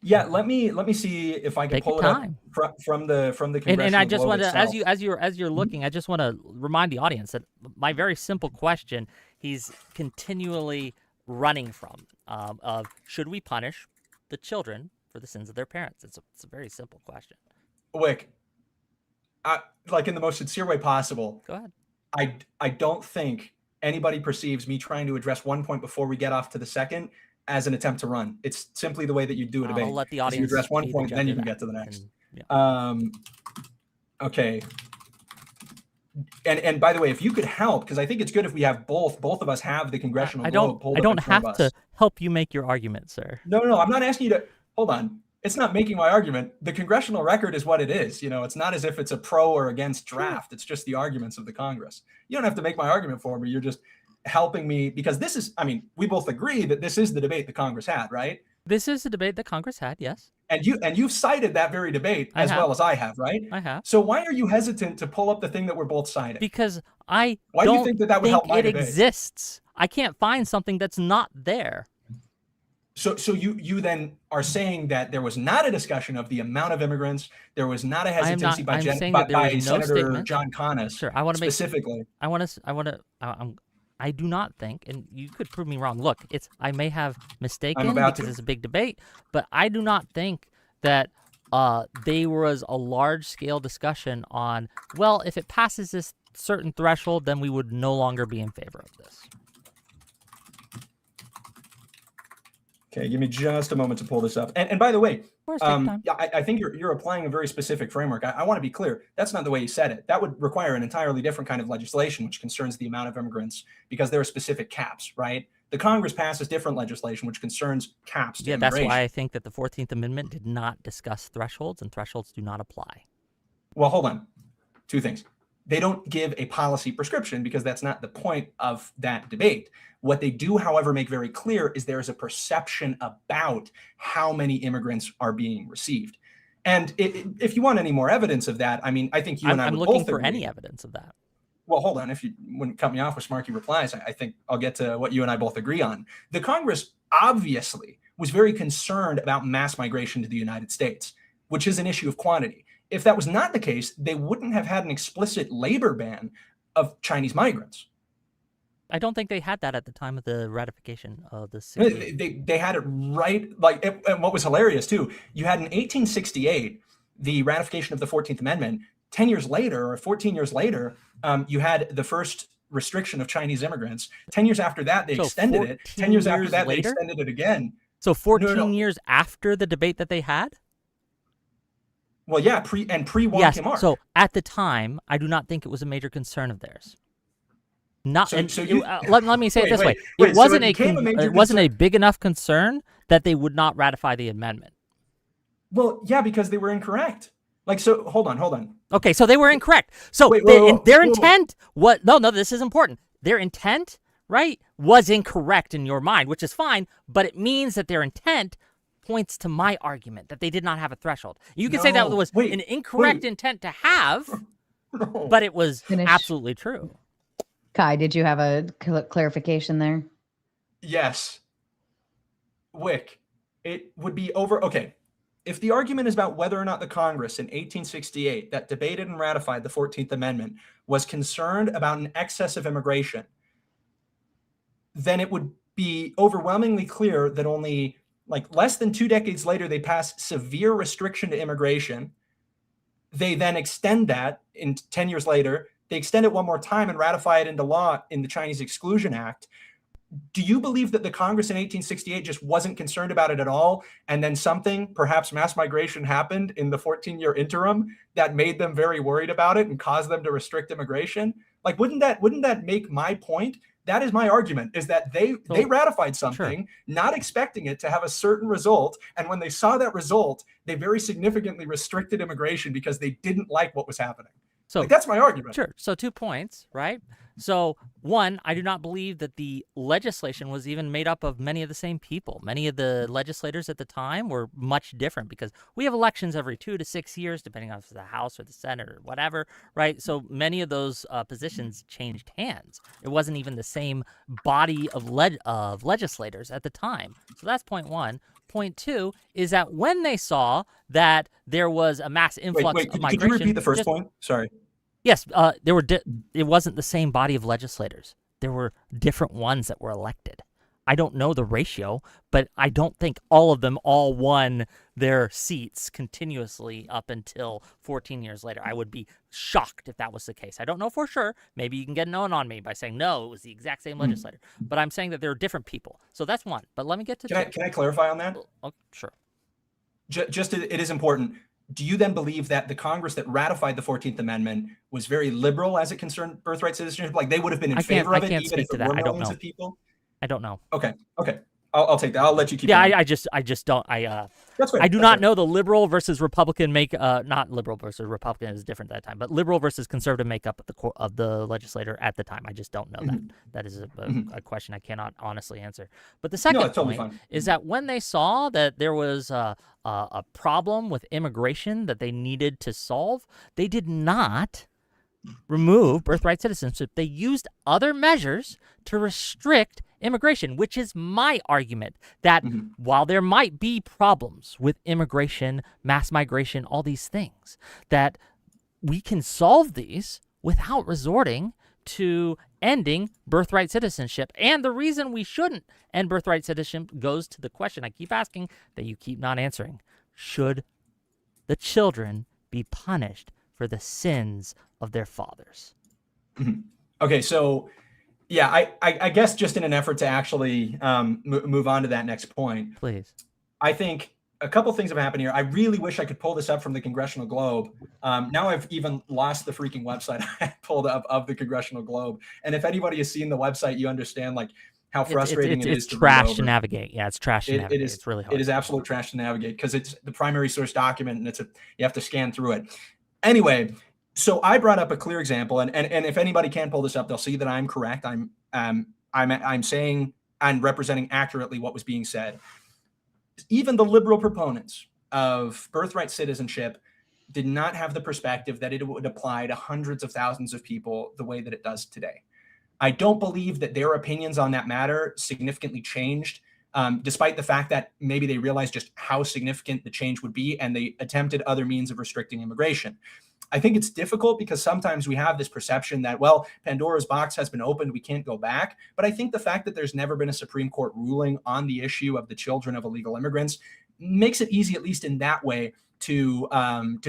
Yeah, let me see if I can pull it up from the Congressional and I just Globe want to, itself. as you're looking, I just want to remind the audience that my very simple question he's continually running from of should we punish the children for the sins of their parents? It's a very simple question. Whick, like in the most sincere way possible. Go ahead. I don't think anybody perceives me trying to address one point before we get off to the second as an attempt to run. It's simply the way that you do a debate. I'll let the audience you address one point, then you can get to the next. Okay. And by the way, if you could help, because I think it's good if we have both of us have the Congressional Globe pulled up. I don't have to help you make your argument, sir. No, I'm not asking you to. Hold on. It's not making my argument. The congressional record is what it is. You know, it's not as if it's a pro or against draft. It's just the arguments of the Congress. You don't have to make my argument for me. You're just helping me, because this is, I mean, we both agree that this is the debate the Congress had, right? This is a debate that Congress had, yes. And you've cited that very debate as well as I have, right? I have. So why are you hesitant to pull up the thing that we're both citing? Because why do you think that would help my it debate? exists. I can't find something that's not there. So you then are saying that there was not a discussion of the amount of immigrants. There was not a hesitancy by Senator John Conness. Sure, I want to specifically. I do not think, and you could prove me wrong. Look, I may have mistaken because it's a big debate, but I do not think that there was a large-scale discussion on, well, if it passes this certain threshold, then we would no longer be in favor of this. Okay, give me just a moment to pull this up. And by the way, I think you're applying a very specific framework. I want to be clear. That's not the way you said it. That would require an entirely different kind of legislation, which concerns the amount of immigrants, because there are specific caps, right? The Congress passes different legislation, which concerns caps to immigration. That's why I think that the 14th Amendment did not discuss thresholds, and thresholds do not apply. Well, hold on. Two things. They don't give a policy prescription because that's not the point of that debate. What they do, however, make very clear is there is a perception about how many immigrants are being received. And if you want any more evidence of that, I mean, I think you and I would both agree. I'm looking for any evidence of that. Well, hold on. If you wouldn't cut me off with snarky replies, I think I'll get to what you and I both agree on. The Congress obviously was very concerned about mass migration to the United States, which is an issue of quantity. If that was not the case, they wouldn't have had an explicit labor ban of Chinese migrants. I don't think they had that at the time of the ratification of the city. They had it right. And what was hilarious too, you had in 1868 the ratification of the 14th Amendment. 10 years later, or 14 years later, you had the first restriction of Chinese immigrants. 10 years after that, they extended it. 10 years after that, they extended it again. So 14 years after the debate that they had? Well, yeah, pre-Wong yes, Kim Ark. So at the time, I do not think it was a major concern of theirs. Let me say it this way: it wasn't a big enough concern that they would not ratify the amendment. Well, yeah, because they were incorrect. So hold on. Okay, so they were incorrect. So their intent was no. This is important. Their intent, right, was incorrect in your mind, which is fine. But it means that their intent points to my argument that they did not have a threshold. You can say that was an incorrect intent to have, but it was absolutely true. Kai, did you have a clarification there? Yes. Whick, it would be over. Okay. If the argument is about whether or not the Congress in 1868 that debated and ratified the 14th Amendment was concerned about an excess of immigration, then it would be overwhelmingly clear that only less than 2 decades later, they pass severe restriction to immigration. They then extend that in 10 years later. They extend it one more time and ratify it into law in the Chinese Exclusion Act. Do you believe that the Congress in 1868 just wasn't concerned about it at all? And then something, perhaps mass migration, happened in the 14-year interim that made them very worried about it and caused them to restrict immigration? Wouldn't that make my point? That is my argument, is that they ratified something, not expecting it to have a certain result. And when they saw that result, they very significantly restricted immigration because they didn't like what was happening. So that's my argument. Sure. So 2 points, right? So 1, I do not believe that the legislation was even made up of many of the same people. Many of the legislators at the time were much different because we have elections every 2 to 6 years, depending on if it's the House or the Senate or whatever, right? So many of those positions changed hands. It wasn't even the same body of legislators at the time. So that's point 1. Point 2 is that when they saw that there was a mass influx of migration. Could you repeat the first point? Sorry. Yes, it wasn't the same body of legislators. There were different ones that were elected. I don't know the ratio, but I don't think all of them all won their seats continuously up until 14 years later. I would be shocked if that was the case. I don't know for sure. Maybe you can get an on me by saying, no, it was the exact same legislator. But I'm saying that there are different people. So that's 1. But let me get to Can I clarify on that? Oh, sure. It is important. Do you then believe that the Congress that ratified the 14th Amendment was very liberal as it concerned birthright citizenship? They would have been in favor of it, even if there were millions of people? I don't know. Okay. I'll take that. I'll let you keep. Yeah, going. I just don't. That's fair. I do That's not fair. know the liberal versus Republican not liberal versus Republican is different at that time, but liberal versus conservative makeup of the legislator at the time. I just don't know that. That is a question I cannot honestly answer. But the second totally point fine. is that when they saw that there was a problem with immigration that they needed to solve, they did not remove birthright citizenship. They used other measures to restrict immigration, which is my argument that while there might be problems with immigration, mass migration, all these things, that we can solve these without resorting to ending birthright citizenship. And the reason we shouldn't end birthright citizenship goes to the question I keep asking that you keep not answering. Should the children be punished for the sins of their fathers? Okay, so yeah, I guess just in an effort to actually move on to that next point, please. I think a couple things have happened here. I really wish I could pull this up from the Congressional Globe. Now I've even lost the freaking website I pulled up of the Congressional Globe. And if anybody has seen the website, you understand like how frustrating it is. It's trash to navigate. Yeah, it's trash to navigate. It's really hard. It is absolute trash to navigate because it's the primary source document and you have to scan through it. Anyway, so I brought up a clear example, and if anybody can pull this up, they'll see that I'm correct. I'm saying and representing accurately what was being said. Even the liberal proponents of birthright citizenship did not have the perspective that it would apply to hundreds of thousands of people the way that it does today. I don't believe that their opinions on that matter significantly changed, despite the fact that maybe they realized just how significant the change would be, and they attempted other means of restricting immigration. I think it's difficult because sometimes we have this perception that, well, Pandora's box has been opened, we can't go back. But I think the fact that there's never been a Supreme Court ruling on the issue of the children of illegal immigrants makes it easy, at least in that way, to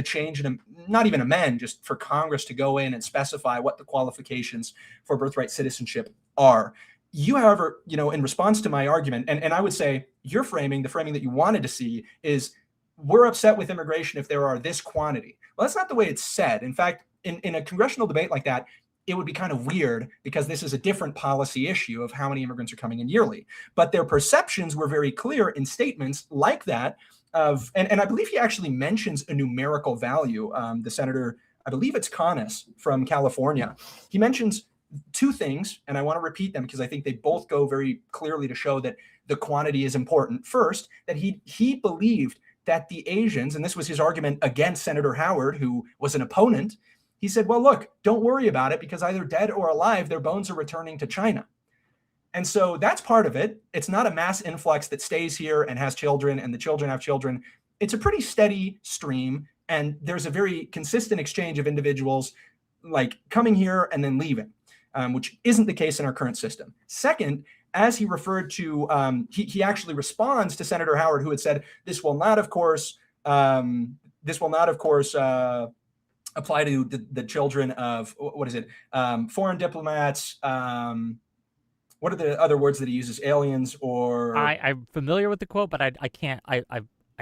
change and not even amend, just for Congress to go in and specify what the qualifications for birthright citizenship are. You, however, in response to my argument, and I would say your framing, the framing that you wanted to see is, we're upset with immigration if there are this quantity. Well, that's not the way it's said. In fact, in a congressional debate like that, it would be kind of weird because this is a different policy issue of how many immigrants are coming in yearly. But their perceptions were very clear in statements like that of, and I believe he actually mentions a numerical value. The senator, I believe it's Conness from California, he mentions two things, and I want to repeat them because I think they both go very clearly to show that the quantity is important. First, that he believed that the Asians, and this was his argument against Senator Howard, who was an opponent, he said, well, look, don't worry about it because either dead or alive, their bones are returning to China. And so that's part of it. It's not a mass influx that stays here and has children and the children have children. It's a pretty steady stream. And there's a very consistent exchange of individuals like coming here and then leaving, which isn't the case in our current system. Second, as he referred to, he actually responds to Senator Howard, who had said, this will not, of course, apply to the children of, what is it, foreign diplomats. What are the other words that he uses? Aliens or... I'm familiar with the quote, but I can't, I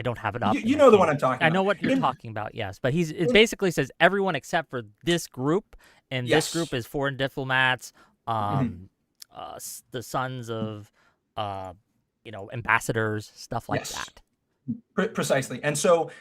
don't have it up. You know the one I'm talking about. I know what you're talking about, yes. But it basically says everyone except for this group, and this group is foreign diplomats, the sons of, ambassadors, stuff like that. Precisely. And so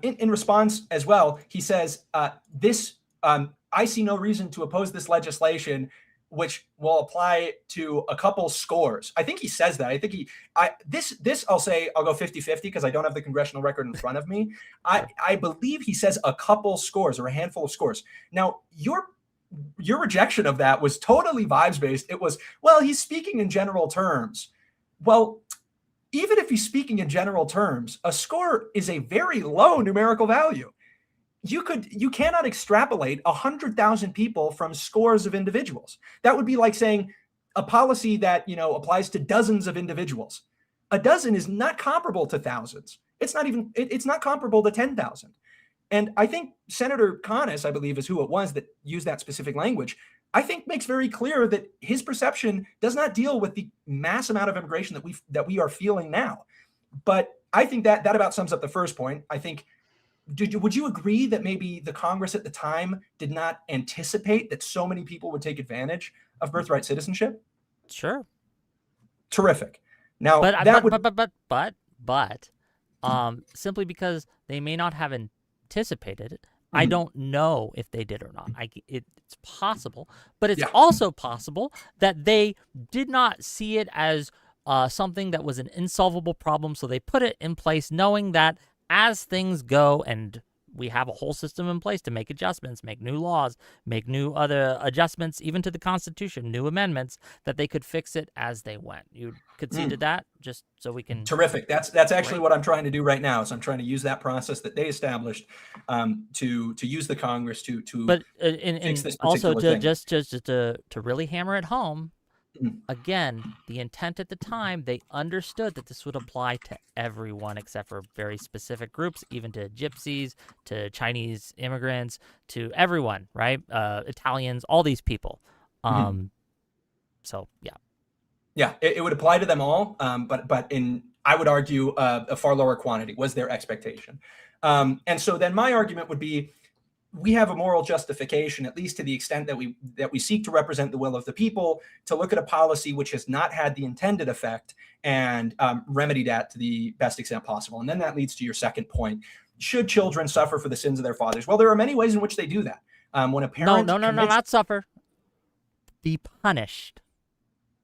in response as well, he says, I see no reason to oppose this legislation, which will apply to a couple scores. I think he says that. I think I'll go 50-50 because I don't have the congressional record in front of me. I believe he says a couple scores or a handful of scores. Now, your rejection of that was totally vibes-based. It was, well, he's speaking in general terms. Well, even if he's speaking in general terms, a score is a very low numerical value. You cannot extrapolate 100,000 people from scores of individuals. That would be like saying a policy that, applies to dozens of individuals. A dozen is not comparable to thousands. It's not comparable to 10,000. And I think Senator Conness, I believe, is who it was that used that specific language, I think makes very clear that his perception does not deal with the mass amount of immigration that we are feeling now. But I think that about sums up the first point. I think, would you agree that maybe the Congress at the time did not anticipate that so many people would take advantage of birthright citizenship? Sure. Terrific. Now, but simply because they may not have anticipated it, Mm-hmm. I don't know if they did or not. It's possible, but it's also possible that they did not see it as something that was an insolvable problem, so they put it in place knowing that as things go and we have a whole system in place to make adjustments, make new laws, make new other adjustments, even to the Constitution, new amendments, that they could fix it as they went. You concede to that, just so we can. Terrific. That's actually what I'm trying to do right now. Is I'm trying to use that process that they established to use the Congress to But fix this also particular thing. just to really hammer it home. Again, the intent at the time, they understood that this would apply to everyone except for very specific groups, even to gypsies, to Chinese immigrants, to everyone, right? Italians, all these people. So, yeah. Yeah, it would apply to them all, but I would argue a far lower quantity was their expectation. And so then my argument would be, we have a moral justification, at least to the extent that we seek to represent the will of the people, to look at a policy which has not had the intended effect and remedy that to the best extent possible. And then that leads to your second point. Should children suffer for the sins of their fathers? Well, there are many ways in which they do that. When a parent No, not suffer. Be punished.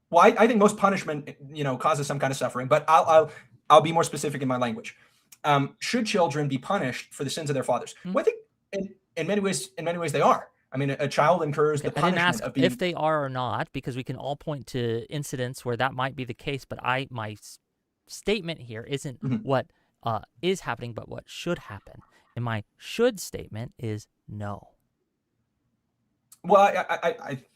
Well, I think most punishment, causes some kind of suffering, but I'll be more specific in my language. Should children be punished for the sins of their fathers? Well, I think in many ways they are. I mean, a child incurs the punishment of being. If they are or not, because we can all point to incidents where that might be the case. But my statement here isn't what is happening, but what should happen. And my should statement is no. Well,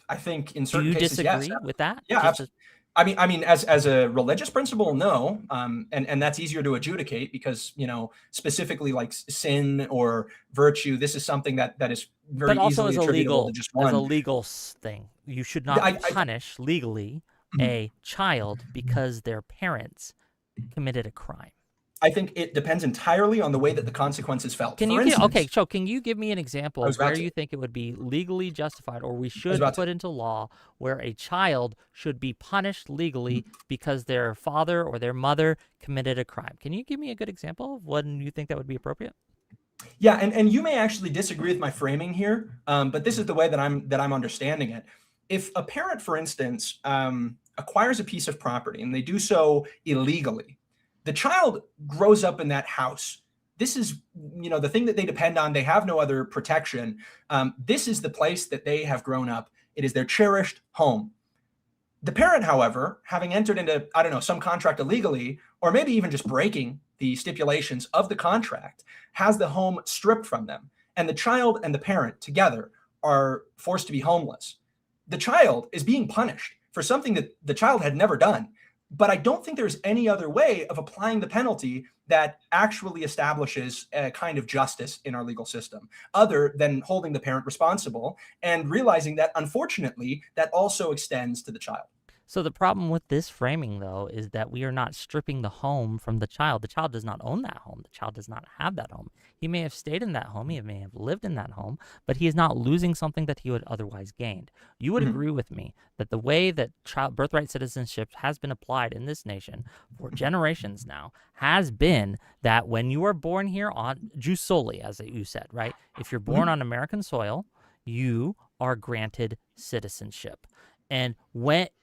I think in certain cases, do you disagree with that? Yeah, absolutely. I mean, as a religious principle, no, and that's easier to adjudicate because specifically like sin or virtue, this is something that is very easily attributable to just one. As a legal thing, you should not punish legally a child because their parents committed a crime. I think it depends entirely on the way that the consequences felt. Can you give me an example of where you think it would be legally justified, or we should put into law where a child should be punished legally because their father or their mother committed a crime? Can you give me a good example of when you think that would be appropriate? Yeah, and you may actually disagree with my framing here, but this is the way that I'm understanding it. If a parent, for instance, acquires a piece of property and they do so illegally, the child grows up in that house. This is, the thing that they depend on. They have no other protection. This is the place that they have grown up. It is their cherished home. The parent, however, having entered into, some contract illegally, or maybe even just breaking the stipulations of the contract, has the home stripped from them. And the child and the parent together are forced to be homeless. The child is being punished for something that the child had never done. But I don't think there's any other way of applying the penalty that actually establishes a kind of justice in our legal system, other than holding the parent responsible and realizing that, unfortunately, that also extends to the child. So the problem with this framing, though, is that we are not stripping the home from the child. The child does not own that home. The child does not have that home. He may have stayed in that home. He may have lived in that home, but he is not losing something that he would otherwise gained. You would agree with me that the way that birthright citizenship has been applied in this nation for generations now has been that when you are born here on jus soli, as you said, right? If you're born on American soil, you are granted citizenship. And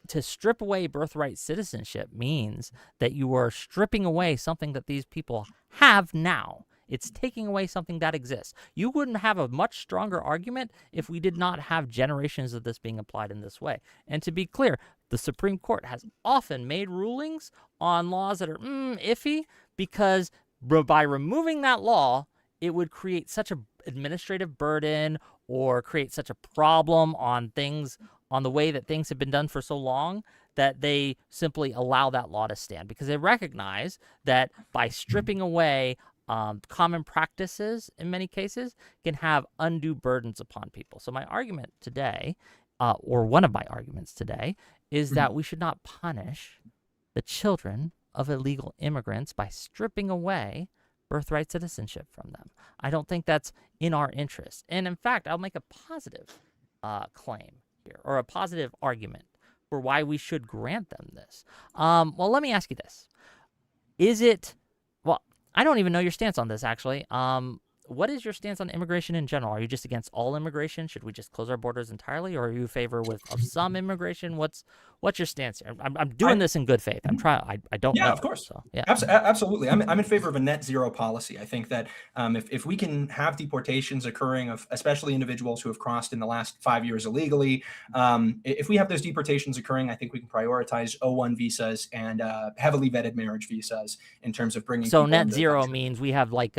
to strip away birthright citizenship means that you are stripping away something that these people have now. It's taking away something that exists. You wouldn't have a much stronger argument if we did not have generations of this being applied in this way. And to be clear, the Supreme Court has often made rulings on laws that are iffy because by removing that law, it would create such an administrative burden or create such a problem on things, on the way that things have been done for so long, that they simply allow that law to stand because they recognize that by stripping away common practices in many cases can have undue burdens upon people. So my argument today, or one of my arguments today, is that we should not punish the children of illegal immigrants by stripping away birthright citizenship from them. I don't think that's in our interest. And in fact, I'll make a positive claim here, or a positive argument for why we should grant them this. Well, let me ask you this. Is it, well, I don't even know your stance on this, actually. What is your stance on immigration in general? Are you just against all immigration? Should we just close our borders entirely, or are you in favor of some immigration? What's your stance here? I'm doing this in good faith. I'm trying. I don't know. Yeah, of course. So, yeah. Absolutely. I'm in favor of a net zero policy. I think that if we can have deportations occurring of especially individuals who have crossed in the last 5 years illegally, if we have those deportations occurring, I think we can prioritize O1 visas and heavily vetted marriage visas in terms of bringing. So net zero means we have like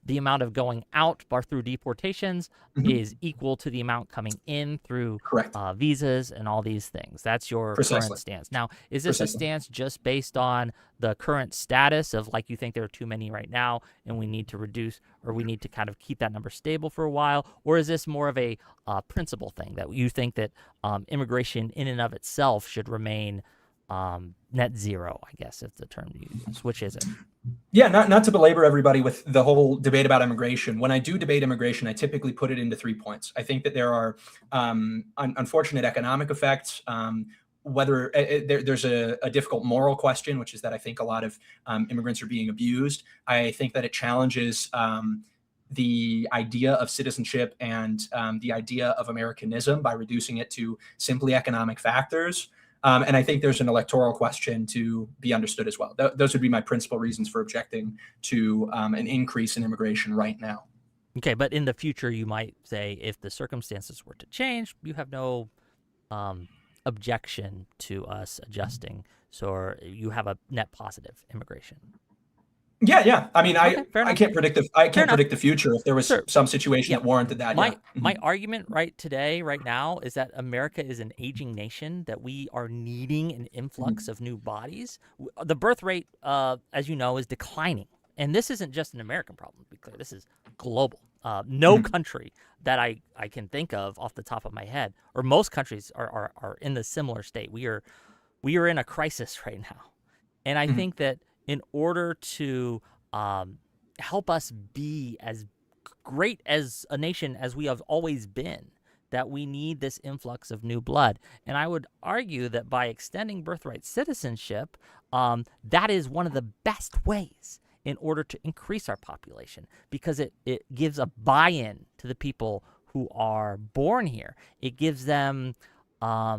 the amount of going out through deportations is equal to the amount coming in through visas and all these things. That's your current stance. Now, is this a stance just based on the current status of, like, you think there are too many right now and we need to reduce, or we need to kind of keep that number stable for a while? Or is this more of a principle thing that you think that immigration in and of itself should remain net zero, I guess, is the term you use? Which is it? Yeah, not to belabor everybody with the whole debate about immigration. When I do debate immigration, I typically put it into 3 points. I think that there are unfortunate economic effects, whether there's a difficult moral question, which is that I think a lot of immigrants are being abused. I think that it challenges the idea of citizenship and the idea of Americanism by reducing it to simply economic factors. And I think there's an electoral question to be understood as well. Those would be my principal reasons for objecting to an increase in immigration right now. Okay, but in the future, you might say if the circumstances were to change, you have no objection to us adjusting, so you have a net positive immigration. Yeah. I mean, Okay, I can't predict the future. If there was some situation that warranted that. My argument right now is that America is an aging nation, that we are needing an influx of new bodies. The birth rate, as you know, is declining, and this isn't just an American problem. To be clear, this is global. No country that I can think of off the top of my head, or most countries are in the similar state. We are in a crisis right now, and I think that in order to help us be as great as a nation as we have always been, that we need this influx of new blood. And I would argue that by extending birthright citizenship, that is one of the best ways in order to increase our population, because it gives a buy-in to the people who are born here. It gives them a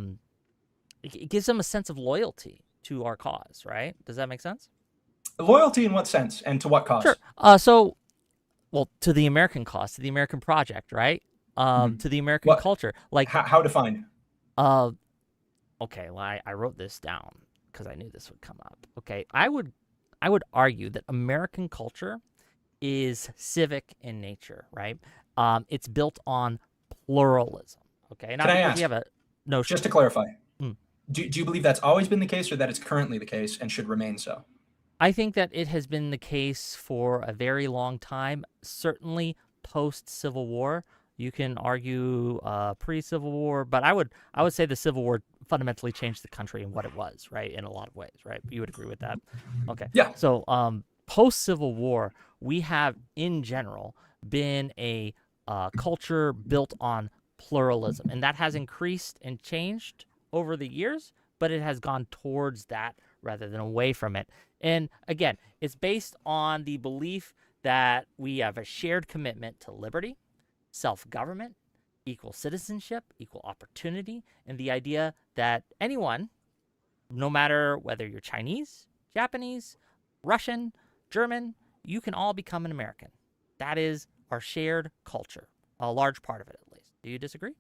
sense of loyalty to our cause, right? Does that make sense? Loyalty in what sense, and to what cause? Sure. To the American cause, to the American project, right? To the American culture. Like how defined? Okay. Well, I wrote this down because I knew this would come up. Okay, I would argue that American culture is civic in nature, right? It's built on pluralism. Okay. Can I ask? We have a notion. Just to clarify, do you believe that's always been the case, or that it's currently the case and should remain so? I think that it has been the case for a very long time, certainly post-Civil War. You can argue pre-Civil War, but I would say the Civil War fundamentally changed the country and what it was, right, in a lot of ways, right? You would agree with that? Okay. Yeah. So post-Civil War, we have, in general, been a culture built on pluralism, and that has increased and changed over the years, but it has gone towards that rather than away from it. And again, it's based on the belief that we have a shared commitment to liberty, self-government, equal citizenship, equal opportunity, and the idea that anyone, no matter whether you're Chinese, Japanese, Russian, German, you can all become an American. That is our shared culture, a large part of it at least. Do you disagree?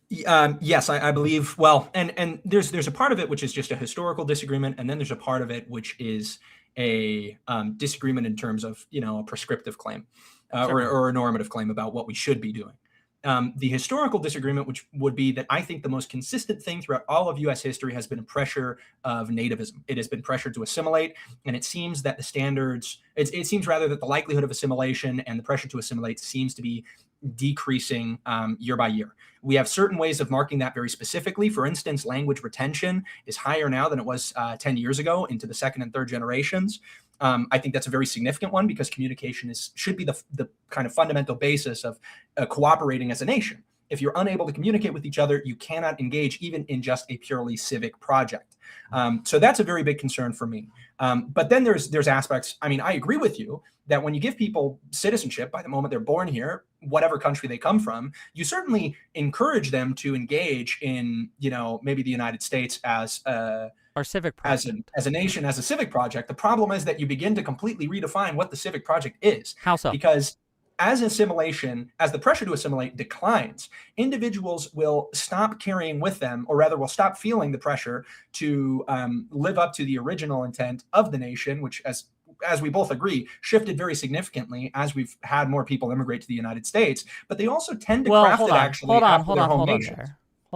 Yes, I believe. Well, and there's a part of it which is just a historical disagreement, and then there's a part of it which is a disagreement in terms of a prescriptive claim or a normative claim about what we should be doing. The historical disagreement, which would be that I think the most consistent thing throughout all of U.S. history has been a pressure of nativism. It has been pressure to assimilate, and it seems that the standards, it seems rather that the likelihood of assimilation and the pressure to assimilate seems to be decreasing year by year. We have certain ways of marking that very specifically. For instance, language retention is higher now than it was 10 years ago into the second and third generations. I think that's a very significant one, because communication should be the kind of fundamental basis of cooperating as a nation. If you're unable to communicate with each other, you cannot engage even in just a purely civic project. So that's a very big concern for me. But then there's aspects. I mean, I agree with you that when you give people citizenship by the moment they're born here, whatever country they come from, you certainly encourage them to engage in, maybe the United States as our civic project, as a nation, as a civic project. The problem is that you begin to completely redefine what the civic project is. How so? Because as the pressure to assimilate declines, individuals will stop carrying with them, or rather will stop feeling the pressure to live up to the original intent of the nation, which, as we both agree, shifted very significantly as we've had more people immigrate to the United States. But they also tend to craft it actually hold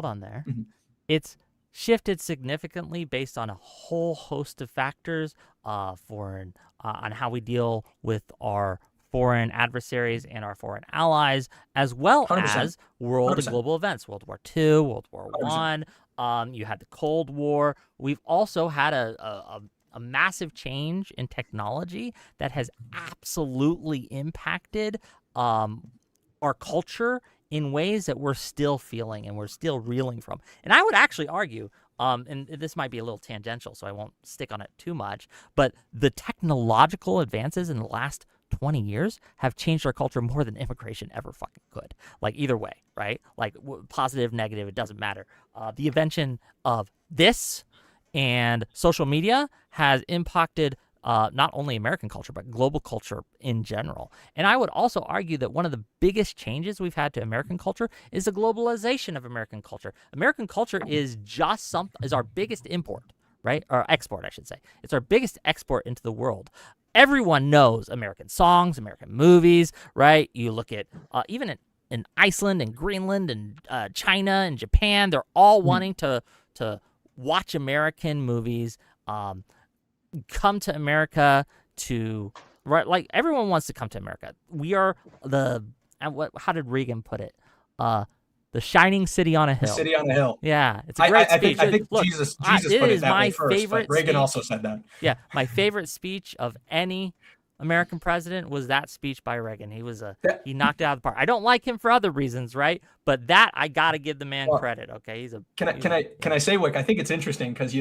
on there. Mm-hmm. It's shifted significantly based on a whole host of factors, on how we deal with our foreign adversaries and our foreign allies, as well 100%. as world 100%. and global events, World War II, World War I. You had the Cold War. We've also had a massive change in technology that has absolutely impacted our culture in ways that we're still feeling and we're still reeling from. And I would actually argue, and this might be a little tangential, so I won't stick on it too much, but the technological advances in the last 20 years have changed our culture more than immigration ever fucking could. Like, either way, right? Like, positive, negative, it doesn't matter. The invention of this and social media has impacted not only American culture, but global culture in general. And I would also argue that one of the biggest changes we've had to American culture is the globalization of American culture. American culture is our biggest import, right? Or export, I should say. It's our biggest export into the world. Everyone knows American songs, American movies, right? You look at even in Iceland and Greenland and China and Japan, they're all wanting to watch American movies, come to America right? Like, everyone wants to come to America. We are how did Reagan put it? The shining city on a hill. The city on a hill. Yeah, it's a great speech. I think look, Jesus put it that way first, favorite but Reagan speech. also said that. Yeah, my favorite speech of any American president was that speech by Reagan. He knocked it out of the park. I don't like him for other reasons, right? But that, I got to give the man credit. Okay, Can I say, Whick? I think it's interesting because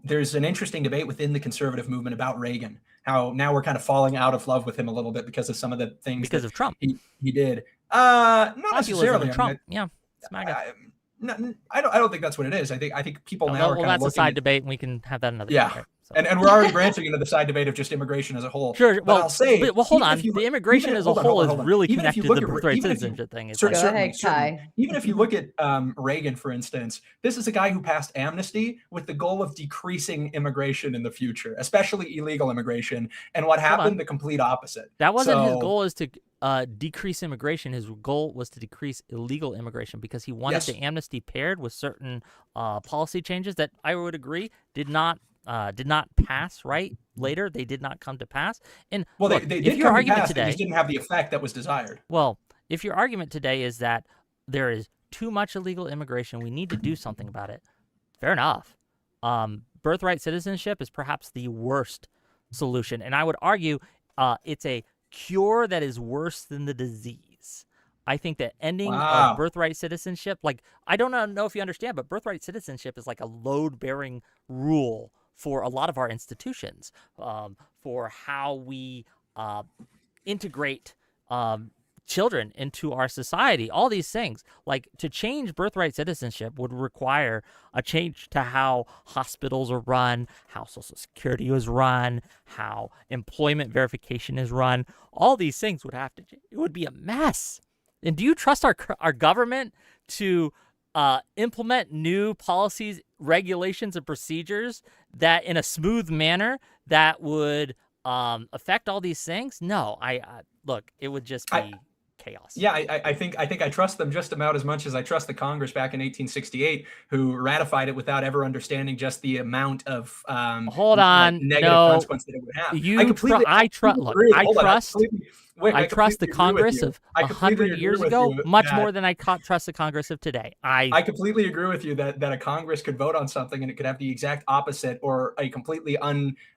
there's an interesting debate within the conservative movement about Reagan. How now we're kind of falling out of love with him a little bit because of some of the things of Trump he did. Not necessarily. Trump. Yeah, I don't think that's what it is. I think people now are kind of that's looking a side debate, and we can have that another. Yeah. Day, right? So. And we're already branching into the side debate of just immigration as a whole. Sure. But I'll say, hold on. The immigration as a whole is really connected to the birthright citizenship thing. Go ahead, Kai. Even if you look at Reagan, for instance, this is a guy who passed amnesty with the goal of decreasing immigration in the future, especially illegal immigration. And what happened? The complete opposite. That wasn't his goal, is to decrease immigration. His goal was to decrease illegal immigration because he wanted the amnesty paired with certain policy changes that I would agree did not pass right later. They did not come to pass. And they did come to pass, they just didn't have the effect that was desired. Well, if your argument today is that there is too much illegal immigration, we need to do something about it, fair enough. Birthright citizenship is perhaps the worst solution, and I would argue it's a cure that is worse than the disease. I think that ending birthright citizenship, like, I don't know if you understand, but birthright citizenship is like a load-bearing rule for a lot of our institutions, for how we integrate children into our society. All these things, like, to change birthright citizenship would require a change to how hospitals are run, how Social Security is run, how employment verification is run. All these things would have to change. It would be a mess. And do you trust our government to implement new policies, regulations, and procedures that, in a smooth manner, that would affect all these things? No, look, it would just be chaos. Yeah, I think I trust them just about as much as I trust the Congress back in 1868, who ratified it without ever understanding just the amount of negative consequence that it would have. I trust the Congress of 100 years ago much more than I trust the Congress of today. I completely agree with you that a Congress could vote on something and it could have the exact opposite or a completely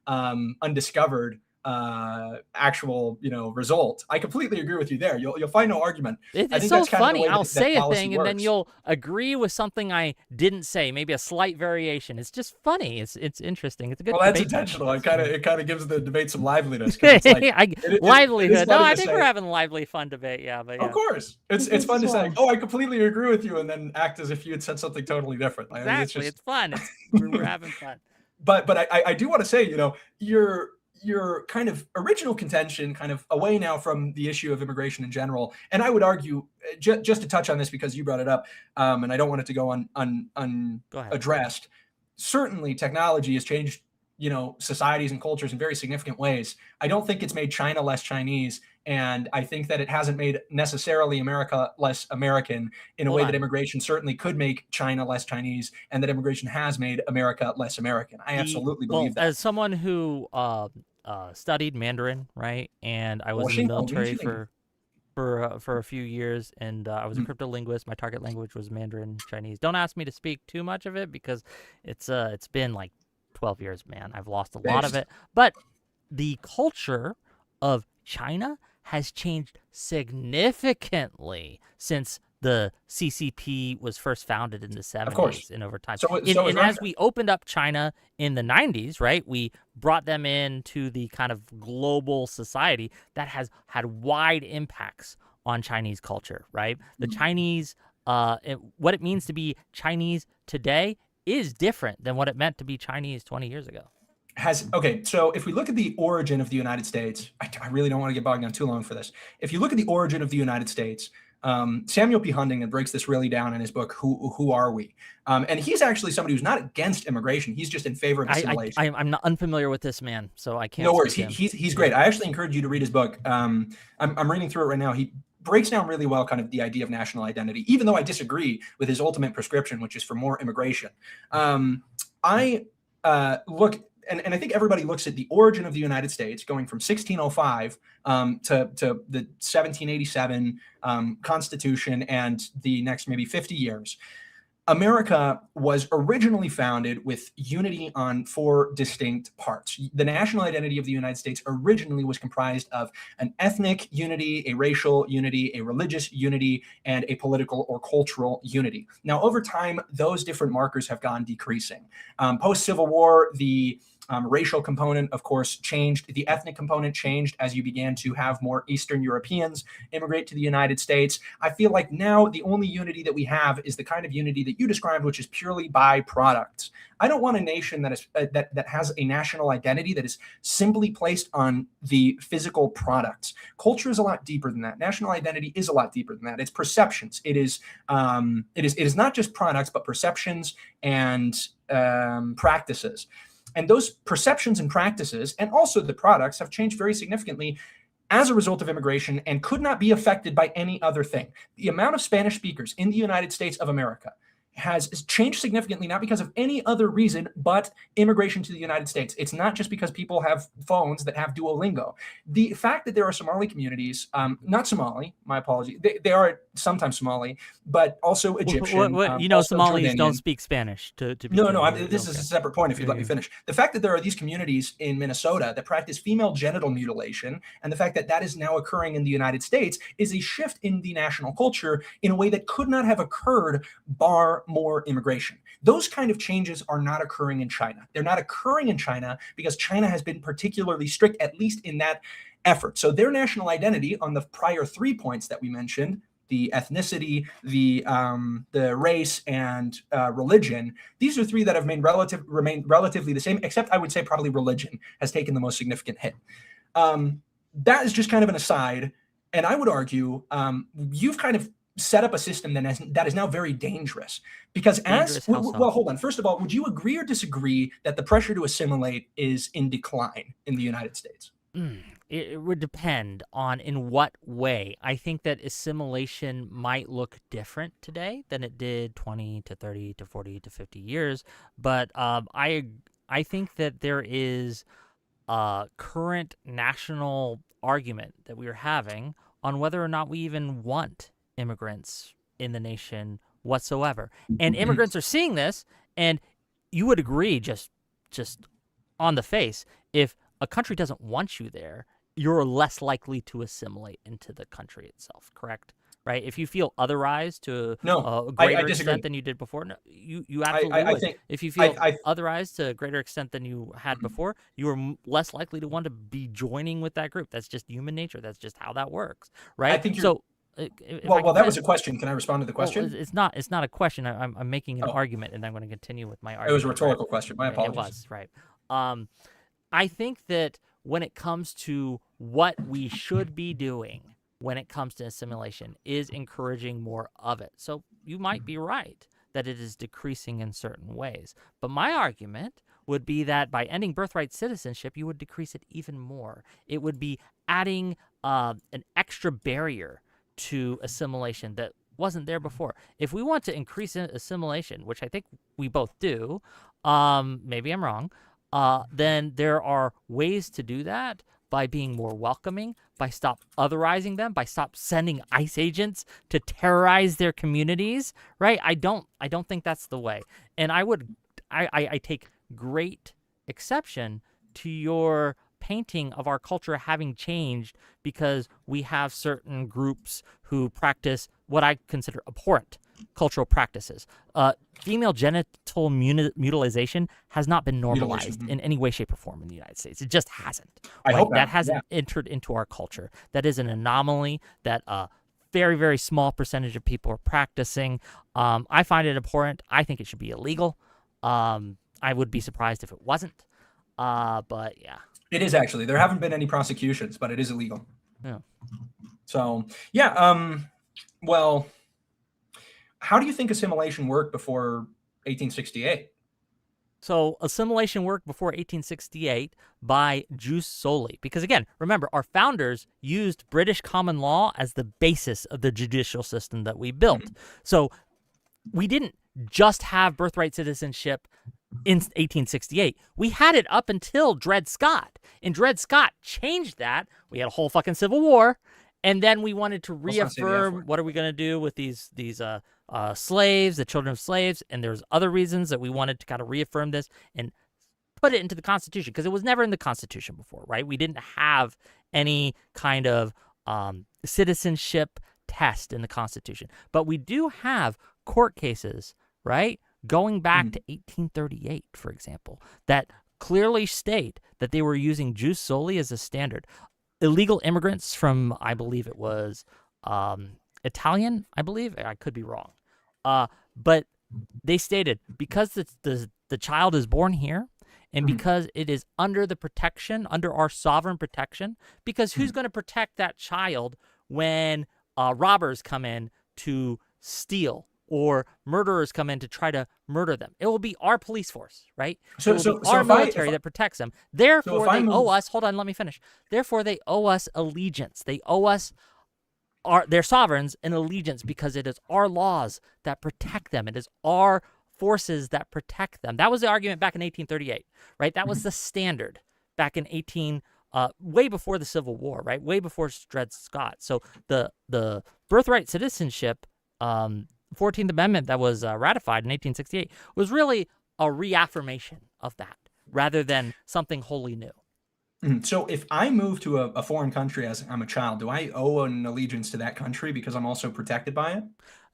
undiscovered actual, result. I completely agree with you there. You'll find no argument. I It's think so that's kind of the funny. way I'll that say a policy thing and then works. you'll agree with something I didn't say, maybe a slight variation. It's just funny. It's interesting. It's a good. Well, that's debate. intentional. It kind of gives the debate some liveliness. It's like livelihood. No, I to think say, we're having a lively, fun debate. Yeah, but yeah. Of course, it's fun to say, "Oh, I completely agree with you," and then act as if you had said something totally different. Exactly. I mean, it's fun. We're having fun. But I do want to say, your kind of original contention, kind of away now from the issue of immigration in general, and I would argue, just to touch on this because you brought it up, and I don't want it to go unaddressed. Certainly, technology has changed, societies and cultures in very significant ways. I don't think it's made China less Chinese, and I think that it hasn't made necessarily America less American in a way that immigration certainly could make China less Chinese, and that immigration has made America less American. I absolutely believe that. As someone who studied Mandarin, right, and I was in the military for a few years, and I was a cryptolinguist. My target language was Mandarin Chinese. Don't ask me to speak too much of it because it's been like 12 years, man. I've lost a lot of it. But the culture of China has changed significantly since the CCP was first founded in the 70s and over time. And as we opened up China in the 90s, right, we brought them into the kind of global society that has had wide impacts on Chinese culture, right? The Chinese, what it means to be Chinese today is different than what it meant to be Chinese 20 years ago. So if we look at the origin of the United States, I really don't want to get bogged down too long for this. If you look at the origin of the United States, Samuel P. Huntington breaks this really down in his book, Who Are We? And he's actually somebody who's not against immigration. He's just in favor of assimilation. I'm not unfamiliar with this man, so I can't. No worries. He's great. I actually encourage you to read his book. I'm reading through it right now. He breaks down really well kind of the idea of national identity, even though I disagree with his ultimate prescription, which is for more immigration. I look, and I think everybody looks at the origin of the United States going from 1605 to the 1787 Constitution and the next maybe 50 years. America was originally founded with unity on 4 distinct parts. The national identity of the United States originally was comprised of an ethnic unity, a racial unity, a religious unity, and a political or cultural unity. Now, over time, those different markers have gone decreasing. Post-Civil War, the racial component, of course, changed. The ethnic component changed as you began to have more Eastern Europeans immigrate to the United States. I feel like now the only unity that we have is the kind of unity that you described, which is purely by products. I don't want a nation that is that has a national identity that is simply placed on the physical products. Culture is a lot deeper than that. National identity is a lot deeper than that. It's perceptions. It is not just products, but perceptions and practices. And those perceptions and practices, and also the products, have changed very significantly as a result of immigration and could not be affected by any other thing. The amount of Spanish speakers in the United States of America has changed significantly, not because of any other reason, but immigration to the United States. It's not just because people have phones that have Duolingo. The fact that there are Somali communities, not Somali, my apology, they are sometimes Somali, but also Egyptian. Somalis don't speak Spanish. This is a separate point if you'd let me finish. The fact that there are these communities in Minnesota that practice female genital mutilation, and the fact that that is now occurring in the United States, is a shift in the national culture in a way that could not have occurred bar more immigration. Those kind of changes are not occurring in China. They're not occurring in China because China has been particularly strict, at least in that effort. So their national identity on the prior 3 points that we mentioned, the ethnicity, the race, and religion, these are 3 that have remained relatively the same, except I would say probably religion has taken the most significant hit. That is just kind of an aside. And I would argue you've kind of set up a system that is now very dangerous because hold on. First of all, would you agree or disagree that the pressure to assimilate is in decline in the United States? It would depend on in what way. I think that assimilation might look different today than it did 20 to 30 to 40 to 50 years. But I think that there is a current national argument that we are having on whether or not we even want immigrants in the nation whatsoever. And immigrants are seeing this, and you would agree just on the face, if a country doesn't want you there, you're less likely to assimilate into the country itself, correct? Right? If you feel otherized to a greater extent than you did before, no, you absolutely would. think, if you feel otherized to a greater extent than you had before, you are less likely to want to be joining with that group. That's just human nature. That's just how that works, right? I think you're, so. Well, that was a question. Can I respond to the question? Well, it's not a question. I'm making an argument, and I'm going to continue with my argument. It was a rhetorical question. My apologies. It was, right. I think that when it comes to what we should be doing when it comes to assimilation is encouraging more of it. So you might be right that it is decreasing in certain ways. But my argument would be that by ending birthright citizenship, you would decrease it even more. It would be adding an extra barrier to assimilation that wasn't there before. If we want to increase assimilation, which I think we both do, maybe I'm wrong, then there are ways to do that by being more welcoming, by stop otherizing them, by stop sending ICE agents to terrorize their communities, right? I don't think that's the way. And I take great exception to your painting of our culture having changed because we have certain groups who practice what I consider abhorrent cultural practices. Female genital mutilization has not been normalized in any way, shape, or form in the United States. It just hasn't. I hope that hasn't entered into our culture. That is an anomaly that a very, very small percentage of people are practicing. I find it abhorrent. I think it should be illegal. I would be surprised if it wasn't. But yeah. It is actually. There haven't been any prosecutions, but it is illegal. Yeah. So, yeah. Well, how do you think assimilation worked before 1868? So assimilation worked before 1868 by jus soli. Because again, remember, our founders used British common law as the basis of the judicial system that we built. So we didn't just have birthright citizenship in 1868. We had it up until Dred Scott. And Dred Scott changed that. We had a whole fucking civil war. And then we wanted to reaffirm what are we going to do with these slaves, the children of slaves. And there's other reasons that we wanted to kind of reaffirm this and put it into the Constitution because it was never in the Constitution before, right? We didn't have any kind of citizenship test in the Constitution. But we do have court cases, right, going back to 1838, for example, that clearly state that they were using jus soli as a standard. Illegal immigrants from, I believe it was Italian, I believe. I could be wrong. But they stated because the child is born here and because it is under the protection, under our sovereign protection, because who's going to protect that child when robbers come in to steal or murderers come in to try to murder them? It will be our police force, right? So our military that protects them. Therefore, they owe us. Hold on, let me finish. Therefore, they owe us allegiance. They owe us their sovereigns an allegiance because it is our laws that protect them. It is our forces that protect them. That was the argument back in 1838, right? That was the standard back in way before the Civil War, right? Way before Dred Scott. So the birthright citizenship 14th Amendment that was ratified in 1868 was really a reaffirmation of that rather than something wholly new. So if I move to a foreign country as I'm a child, do I owe an allegiance to that country because I'm also protected by it?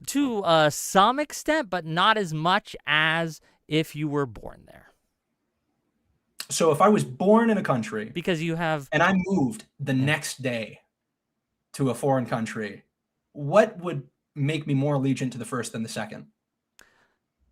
To some extent, but not as much as if you were born there. So if I was born in a country because you have and I moved the next day to a foreign country, what would make me more allegiant to the first than the second?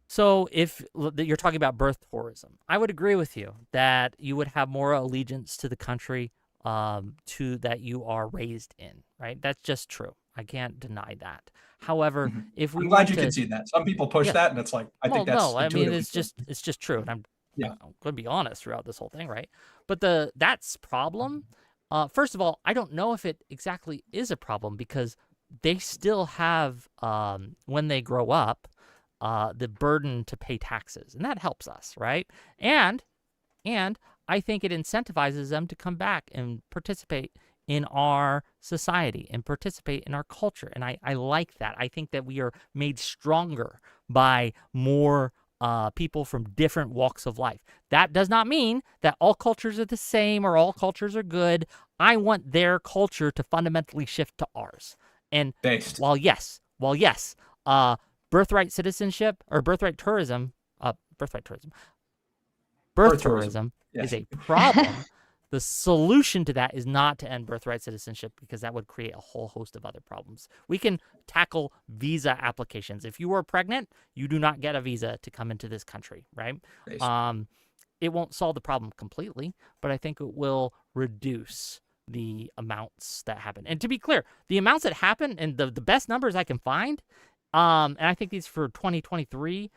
So if you're talking about birth tourism, I would agree with you that you would have more allegiance to the country that you are raised in, right? That's just true. I can't deny that. However, if we I'm glad you can see that. Some people push that, and it's like I think that's no. I mean, it's just true, and I'm going to be honest throughout this whole thing, right? But that's problem. First of all, I don't know if it exactly is a problem because they still have, when they grow up, the burden to pay taxes, and that helps us, right? And I think it incentivizes them to come back and participate in our society and participate in our culture, and I like that. I think that we are made stronger by more people from different walks of life. That does not mean that all cultures are the same or all cultures are good. I want their culture to fundamentally shift to ours. And while yes, birthright citizenship or birthright tourism is a problem. The solution to that is not to end birthright citizenship, because that would create a whole host of other problems. We can tackle visa applications. If you are pregnant, you do not get a visa to come into this country, right? It won't solve the problem completely, but I think it will reduce the amounts that happen. And to be clear, the amounts that happen, and the best numbers I can find, and I think these for 2023,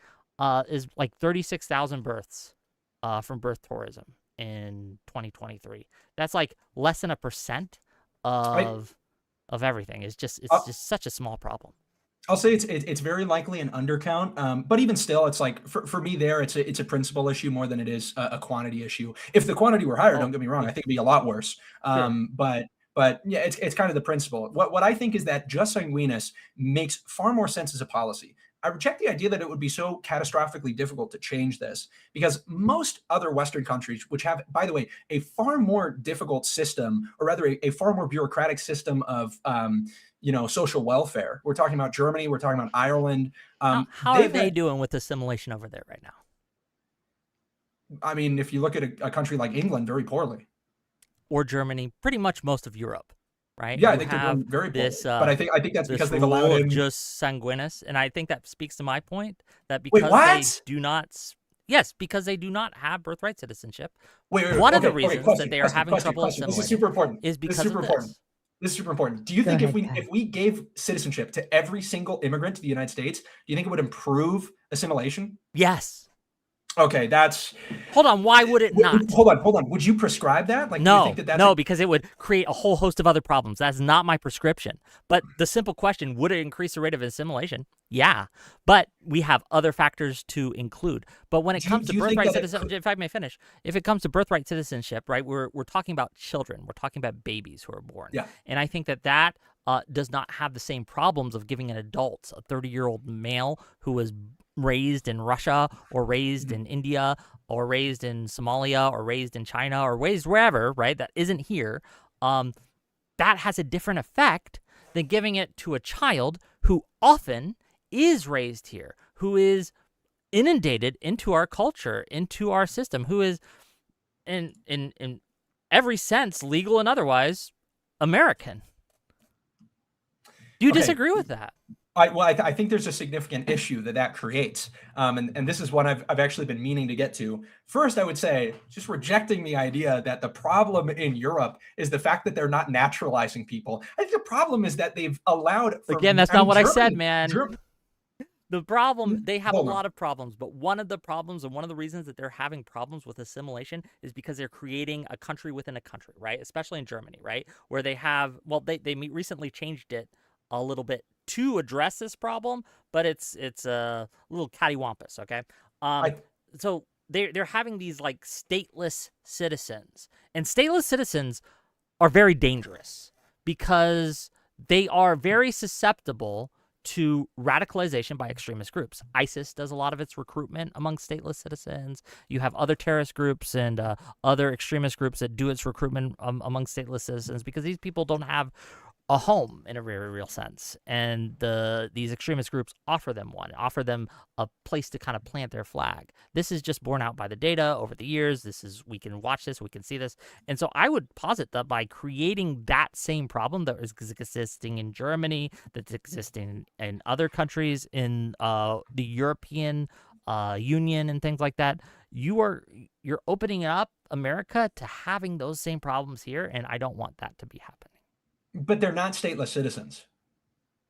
is like 36,000 births from birth tourism in 2023. That's like less than 1% of everything. It's just such a small problem. I'll say it's very likely an undercount, but even still, it's like for me there, it's a principle issue more than it is a quantity issue. If the quantity were higher, don't get me wrong, I think it'd be a lot worse. But yeah, it's kind of the principle. What I think is that jus sanguinis makes far more sense as a policy. I reject the idea that it would be so catastrophically difficult to change this, because most other Western countries, which have, by the way, a far more difficult system, or rather a far more bureaucratic system of social welfare. We're talking about Germany. We're talking about Ireland. How are they doing with assimilation over there right now? I mean, if you look at a country like England, very poorly. Or Germany, pretty much most of Europe, right? Yeah, I think they're doing very poorly. But I think that's because they've allowed in jus sanguinis, and I think that speaks to my point that because they do not. Yes, because they do not have birthright citizenship. One of the reasons that they are having trouble assimilating. This is super important. Is because of this. This is super important. Do you think if we gave citizenship to every single immigrant to the United States, do you think it would improve assimilation? Yes. Okay, that's... Hold on, why would it not? Hold on. Would you prescribe that? Like, no, do you think that's no, because it would create a whole host of other problems. That's not my prescription. But the simple question, would it increase the rate of assimilation? Yeah, but we have other factors to include. But when it comes to birthright citizenship, if I may finish, if it comes to birthright citizenship, right, we're talking about children. We're talking about babies who are born. Yeah. And I think that does not have the same problems of giving an adult, a 30-year-old male who was raised in Russia or raised in India or raised in Somalia or raised in China or raised wherever, right, that isn't here, that has a different effect than giving it to a child who often is raised here, who is inundated into our culture, into our system, who is in every sense, legal and otherwise, American. Do you disagree with that? I think there's a significant issue that creates. And this is what I've actually been meaning to get to. First, I would say just rejecting the idea that the problem in Europe is the fact that they're not naturalizing people. I think the problem is that they've allowed... Again, that's not what I said, man. The problem, they have a lot of problems, but one of the problems and one of the reasons that they're having problems with assimilation is because they're creating a country within a country, right? Especially in Germany, right? Where they have, well, they recently changed it a little bit to address this problem, but it's a little cattywampus, okay? So they're having these like stateless citizens, and stateless citizens are very dangerous because they are very susceptible to radicalization by extremist groups. ISIS does a lot of its recruitment among stateless citizens. You have other terrorist groups and other extremist groups that do its recruitment among stateless citizens because these people don't have a home in a very real sense. And these extremist groups offer them a place to kind of plant their flag. This is just borne out by the data over the years. We can watch this, we can see this. And so I would posit that by creating that same problem that is existing in Germany, that's existing in other countries in the European Union and things like that, you're opening up America to having those same problems here, and I don't want that to be happening. But they're not stateless citizens.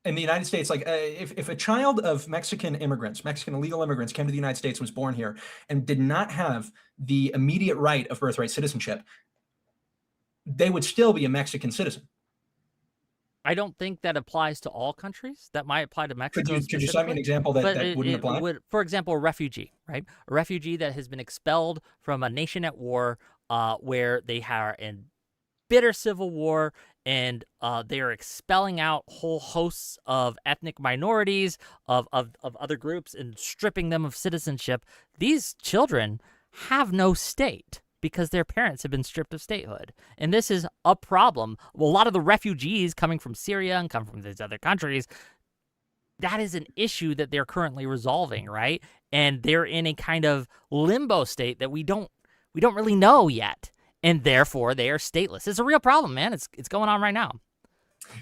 In the United States, like if a child of Mexican illegal immigrants came to the United States, was born here, and did not have the immediate right of birthright citizenship, they would still be a Mexican citizen. I don't think that applies to all countries. That might apply to Mexico. Could you cite me an example that wouldn't apply? For example, a refugee, right? A refugee that has been expelled from a nation at war where they are in bitter civil war, and they are expelling out whole hosts of ethnic minorities, of other groups, and stripping them of citizenship. These children have no state because their parents have been stripped of statehood. And this is a problem. Well, a lot of the refugees coming from Syria and come from these other countries, that is an issue that they're currently resolving, right? And they're in a kind of limbo state that we don't really know yet. And therefore, they are stateless. It's a real problem, man. It's going on right now.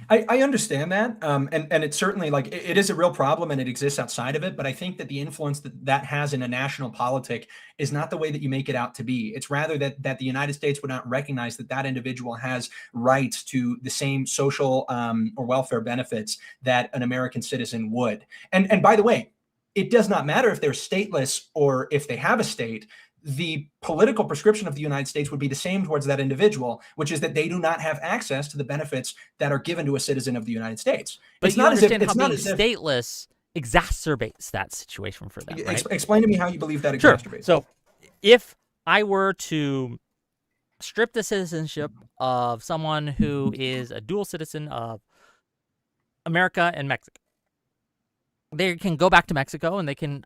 I understand that. And it's certainly like it is a real problem and it exists outside of it. But I think that the influence that has in a national politic is not the way that you make it out to be. It's rather that the United States would not recognize that individual has rights to the same social or welfare benefits that an American citizen would. And by the way, it does not matter if they're stateless or if they have a state. The political prescription of the United States would be the same towards that individual, which is that they do not have access to the benefits that are given to a citizen of the United States. But it's you not as if understand it's how not being as if, stateless exacerbates that situation for them, right? Explain to me how you believe that Sure. exacerbates. So if I were to strip the citizenship of someone who is a dual citizen of America and Mexico, they can go back to Mexico and they can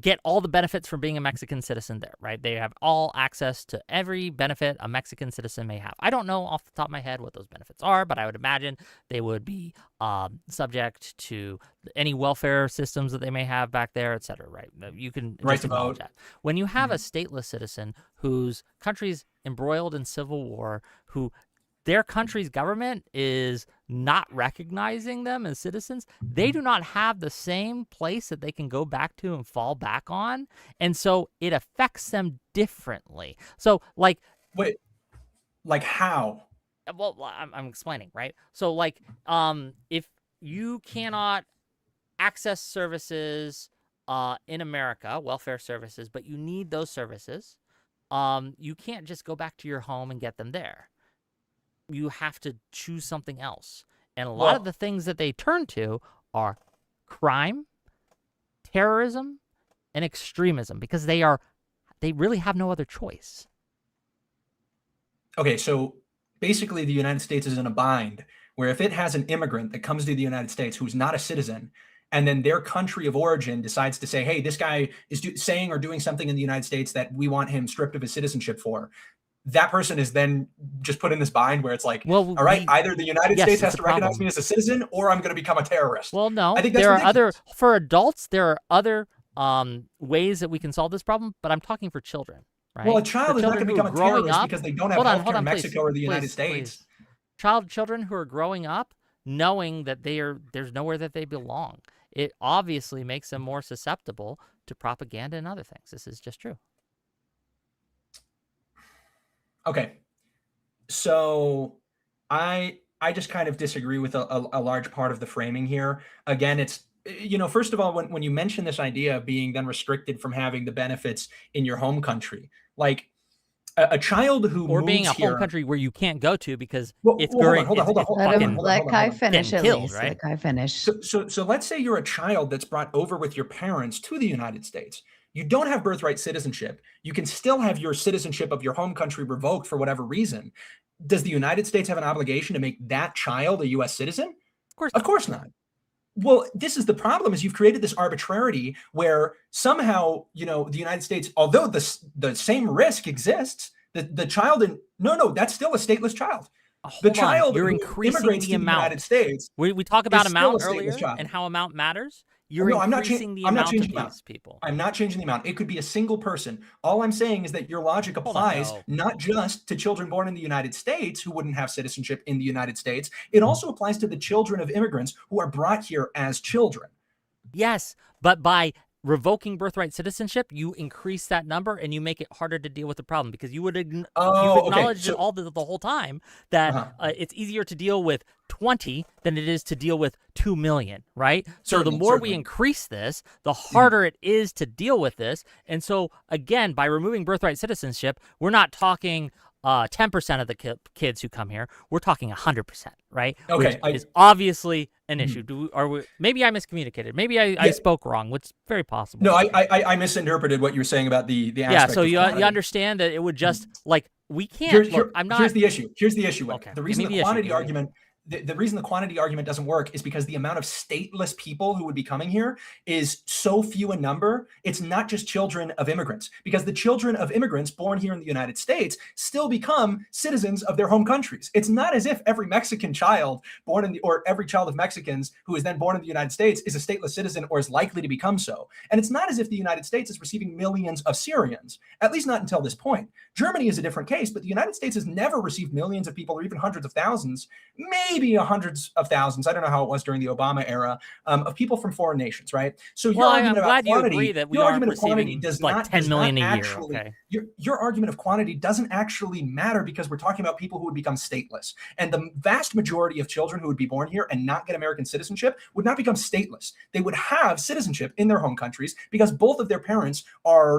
get all the benefits from being a Mexican citizen there, right? They have all access to every benefit a Mexican citizen may have. I don't know off the top of my head what those benefits are, but I would imagine they would be subject to any welfare systems that they may have back there, et cetera, right? You can Right just to acknowledge vote. that. When you have a stateless citizen whose country's embroiled in civil war, who their country's government is not recognizing them as citizens, they do not have the same place that they can go back to and fall back on. And so it affects them differently. So like, wait, like how? well, I'm explaining, right? So like, if you cannot access services in America, welfare services, but you need those services, you can't just go back to your home and get them there. You have to choose something else. And a lot of the things that they turn to are crime, terrorism, and extremism because they really have no other choice. Okay, so basically the United States is in a bind where if it has an immigrant that comes to the United States who's not a citizen, and then their country of origin decides to say, hey, this guy is saying or doing something in the United States that we want him stripped of his citizenship for, that person is then just put in this bind where it's like, all right, either the United States has to recognize me as a citizen or I'm going to become a terrorist. Well, no, I think that's there are ridiculous. for adults, there are other ways that we can solve this problem, but I'm talking for children, right? Well, a child is not going to become a terrorist up, because they don't have healthcare in Mexico please, or the United please, States. Please. Children who are growing up knowing that there's nowhere that they belong. It obviously makes them more susceptible to propaganda and other things. This is just true. Okay, so I just kind of disagree with a large part of the framing here. Again, it's, first of all, when you mention this idea of being then restricted from having the benefits in your home country, like a child who or moves being a here, home country where you can't go to because it's Let Kai finish at killed, least. right? Let Kai finish. So let's say you're a child that's brought over with your parents to the United States. You don't have birthright citizenship. You can still have your citizenship of your home country revoked for whatever reason. Does the United States have an obligation to make that child a U.S. citizen? Of course not. Well, this is the problem: is you've created this arbitrarity where somehow, the United States, although the same risk exists, the child that's still a stateless child. The child you're who increasing immigrates the to the amount. United States. We talk about is amount still a earlier stateless child. and how amount matters. You're No, increasing the amount of these people. I'm not changing the amount. It could be a single person. All I'm saying is that your logic applies not just to children born in the United States who wouldn't have citizenship in the United States. It also applies to the children of immigrants who are brought here as children. Yes, but by revoking birthright citizenship, you increase that number and you make it harder to deal with the problem because you've acknowledged it all the whole time that it's easier to deal with 20 than it is to deal with 2 million, right? So the more we increase this, the harder it is to deal with this. And so again, by removing birthright citizenship, we're not talking 10% of the kids who come here. We're talking 100%, right? Okay, Which is obviously an issue. Maybe I miscommunicated. Maybe I spoke wrong, which is very possible. No, I misinterpreted what you were saying about the aspect. Yeah, so of you quantity. understand that it would just like we can't. Look, I'm not. Here's the issue. Wick. Okay, The reason give me the quantity issue. argument. The reason the quantity argument doesn't work is because the amount of stateless people who would be coming here is so few in number. It's not just children of immigrants, because the children of immigrants born here in the United States still become citizens of their home countries. It's not as if every Mexican child or every child of Mexicans who is then born in the United States is a stateless citizen or is likely to become so. And it's not as if the United States is receiving millions of Syrians, at least not until this point. Germany is a different case, but the United States has never received millions of people or even hundreds of thousands, maybe hundreds of thousands, I don't know how it was during the Obama era, of people from foreign nations, right? So your argument about quantity, your argument of quantity does like not 10 million does not a year. Actually, Okay. Your argument of quantity doesn't actually matter, because we're talking about people who would become stateless. And the vast majority of children who would be born here and not get American citizenship would not become stateless. They would have citizenship in their home countries because both of their parents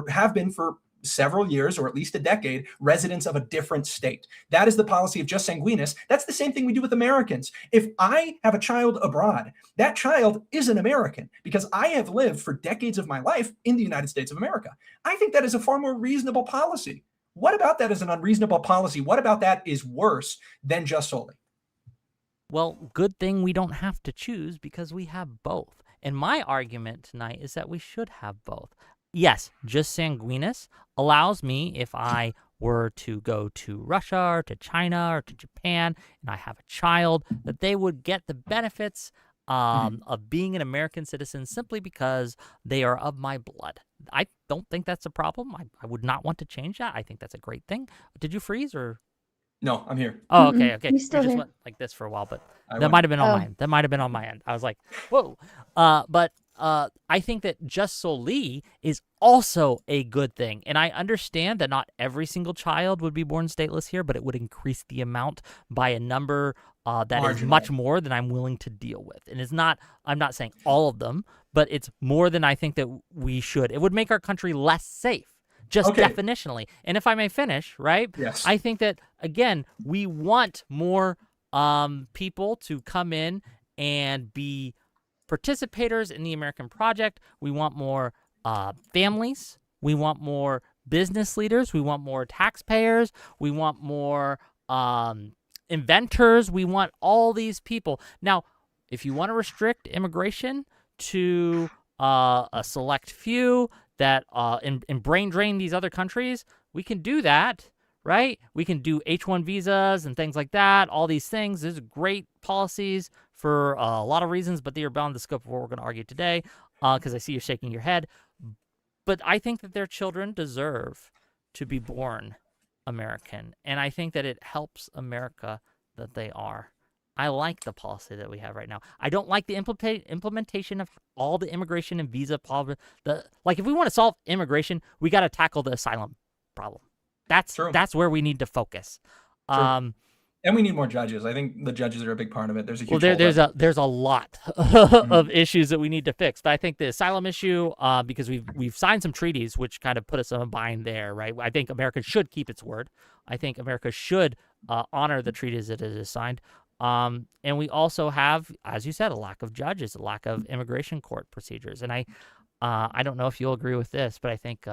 have been for several years, or at least a decade, residents of a different state. That is the policy of jus sanguinis. That's the same thing we do with Americans. If I have a child abroad, that child is an American because I have lived for decades of my life in the United States of America. I think that is a far more reasonable policy. What about that is an unreasonable policy? What about that is worse than jus soli? Well, good thing we don't have to choose, because we have both. And my argument tonight is that we should have both. Yes, jus sanguinis allows me, if I were to go to Russia or to China or to Japan and I have a child, that they would get the benefits of being an American citizen simply because they are of my blood. I don't think that's a problem. I would not want to change that. I think that's a great thing. Did you freeze or? No, I'm here. Oh, okay, okay. He's still you just here. went like this for a while, but I that might have been on Oh. mine. That might have been on my end. I was like, whoa. But I think that jus soli is also a good thing. And I understand that not every single child would be born stateless here, but it would increase the amount by a number that is much more than I'm willing to deal with. And I'm not saying all of them, but it's more than I think that we should. It would make our country less safe, just definitionally. And if I may finish, right? Yes. I think that, again, we want more people to come in and be participators in the American project. We want more families. We want more business leaders. We want more taxpayers. We want more inventors. We want all these people. Now, if you want to restrict immigration to a select few that and brain drain these other countries, we can do that, right? We can do H-1 visas and things like that, all these things. These are great policies for a lot of reasons, but they are beyond the scope of what we're going to argue today, because I see you're shaking your head. But I think that their children deserve to be born American, and I think that it helps America that they are. I like the policy that we have right now. I don't like the implementation of all the immigration and visa problems. Like, if we want to solve immigration, we got to tackle the asylum problem. That's where we need to focus. And we need more judges. I think the judges are a big part of it. There's a huge there's a lot of issues that we need to fix. But I think the asylum issue, because we've signed some treaties which kind of put us in a bind there, right? I think America should keep its word. I think America should honor the treaties that it has signed. And we also have, as you said, a lack of judges, a lack of immigration court procedures. And I don't know if you'll agree with this, but I think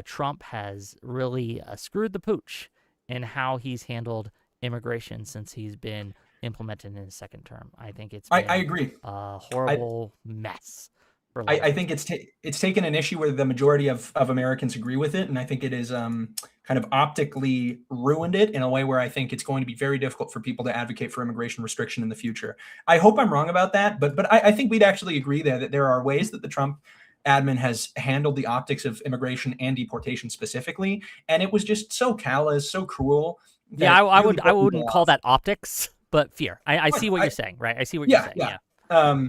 Trump has really screwed the pooch in how he's handled immigration since he's been implemented in his second term. I think it's been I agree. A horrible mess. I think it's taken an issue where the majority of Americans agree with it, and I think it is kind of optically ruined it in a way where I think it's going to be very difficult for people to advocate for immigration restriction in the future. I hope I'm wrong about that, but I think we'd actually agree there that there are ways that the Trump admin has handled the optics of immigration and deportation specifically, and it was just so callous, so cruel. Yeah, I wouldn't call that optics, but fear. I see what you're saying, right? I see what you're saying. Yeah.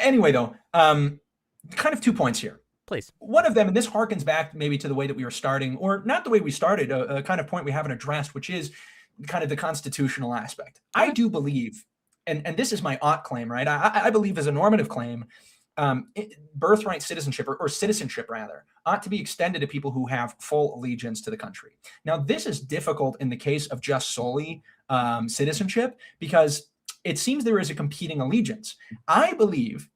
Anyway, though, kind of 2 points here. Please. One of them, and this harkens back maybe to the way that we were starting, or not the way we started, a kind of point we haven't addressed, which is kind of the constitutional aspect. I do believe, and this is my ought claim, right? I believe as a normative claim, birthright citizenship, or citizenship rather, ought to be extended to people who have full allegiance to the country. Now, this is difficult in the case of jus soli citizenship, because it seems there is a competing allegiance. I believe,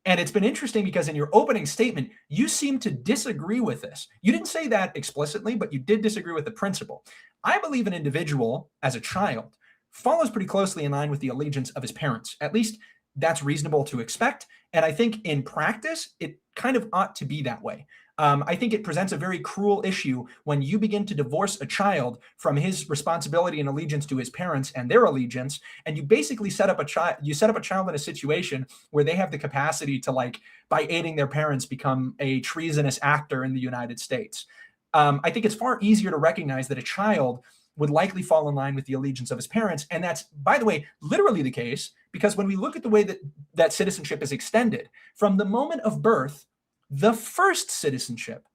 And it's been interesting because in your opening statement, you seem to disagree with this. You didn't say that explicitly, but you did disagree with the principle. I believe an individual as a child follows pretty closely in line with the allegiance of his parents. At least that's reasonable to expect. And I think in practice, it kind of ought to be that way. I think it presents a very cruel issue when you begin to divorce a child from his responsibility and allegiance to his parents and their allegiance, and you basically set up a child. You set up a child in a situation where they have the capacity to, like, by aiding their parents, become a treasonous actor in the United States. I think it's far easier to recognize that a child would likely fall in line with the allegiance of his parents, and that's, by the way, literally the case, because when we look at the way that citizenship is extended from the moment of birth. The first citizenship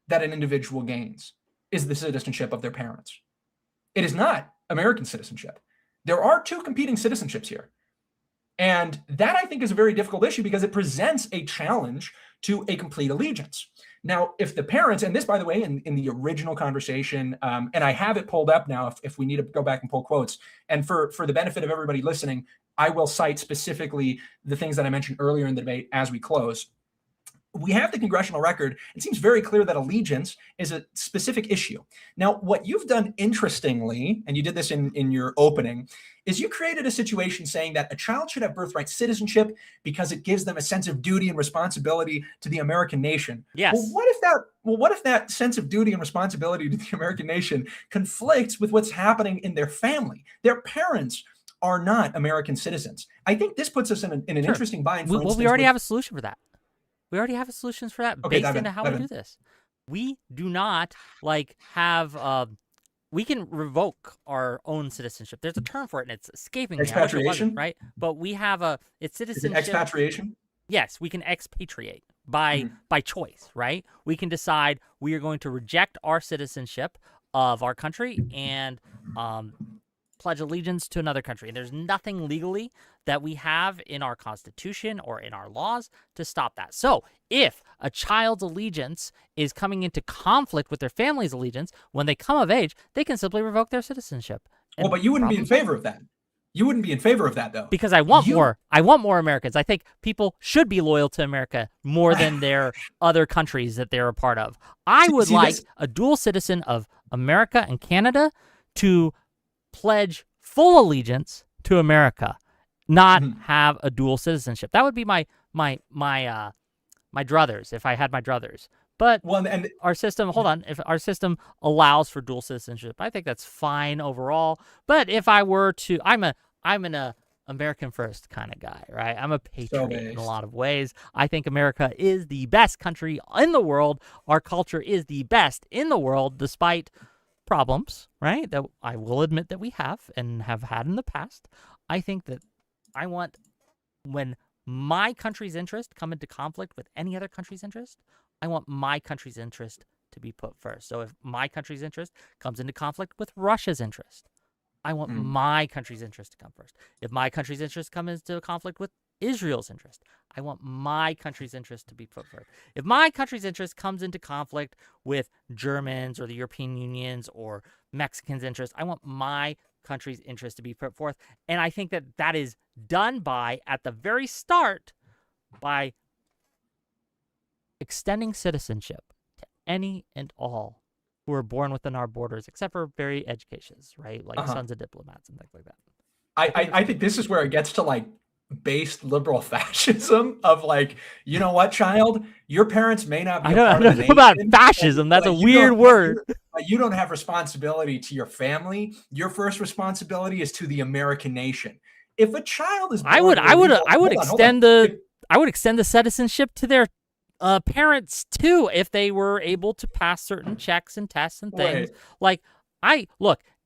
that an individual gains is the citizenship of their parents. It is not American citizenship. There are two competing citizenships here. And that, I think, is a very difficult issue because it presents a challenge to a complete allegiance. Now, if the parents, and this, by the way, in the original conversation, and I have it pulled up now if we need to go back and pull quotes, and for the benefit of everybody listening, I will cite specifically the things that I mentioned earlier in the debate as we close. We have the congressional record. It seems very clear that allegiance is a specific issue. Now, what you've done interestingly, and you did this in your opening, is you created a situation saying that a child should have birthright citizenship because it gives them a sense of duty and responsibility to the American nation. Yes. Well, what if that sense of duty and responsibility to the American nation conflicts with what's happening in their family? Their parents are not American citizens. I think this puts us in an interesting bind. We already have a solution for that. We already have solutions for that based into how we do this. We do not have. We can revoke our own citizenship. There's a term for it, and it's escaping me. Expatriation, right? But we have it's citizenship. Is it expatriation? Yes, we can expatriate by choice, right? We can decide we are going to reject our citizenship of our country and pledge allegiance to another country. And there's nothing legally that we have in our Constitution or in our laws to stop that. So if a child's allegiance is coming into conflict with their family's allegiance, when they come of age, they can simply revoke their citizenship. Well, but you wouldn't be in favor of that. You wouldn't be in favor of that, though. Because I want more. I want more Americans. I think people should be loyal to America more than their other countries that they're a part of. I would like a dual citizen of America and Canada to pledge full allegiance to America, not have a dual citizenship. That would be my druthers if I had my druthers. But our system, if our system allows for dual citizenship, I think that's fine overall. But if I were to, I'm an American first kind of guy, right? I'm a patriot in a lot of ways. I think America is the best country in the world. Our culture is the best in the world, despite problems, right? That I will admit that we have and have had in the past. I think that I want, when my country's interests come into conflict with any other country's interest, I want my country's interest to be put first. So if my country's interest comes into conflict with Russia's interest, I want my country's interest to come first. If my country's interest comes into conflict with Israel's interest, I want my country's interest to be put first. If my country's interest comes into conflict with Germans or the European Union's or Mexicans' interest, I want my country's interest to be put forth. And I think that that is done by, at the very start, by extending citizenship to any and all who are born within our borders, except for very edge cases, right? Like sons of diplomats and things like that. I think this is where it gets to like based liberal fascism of like, you know what, child, your parents may not be I don't know about fascism. That's a weird word. But you don't have responsibility to your family. Your first responsibility is to the American nation. If a child is born I would extend the citizenship to their parents too, if they were able to pass certain checks and tests and things.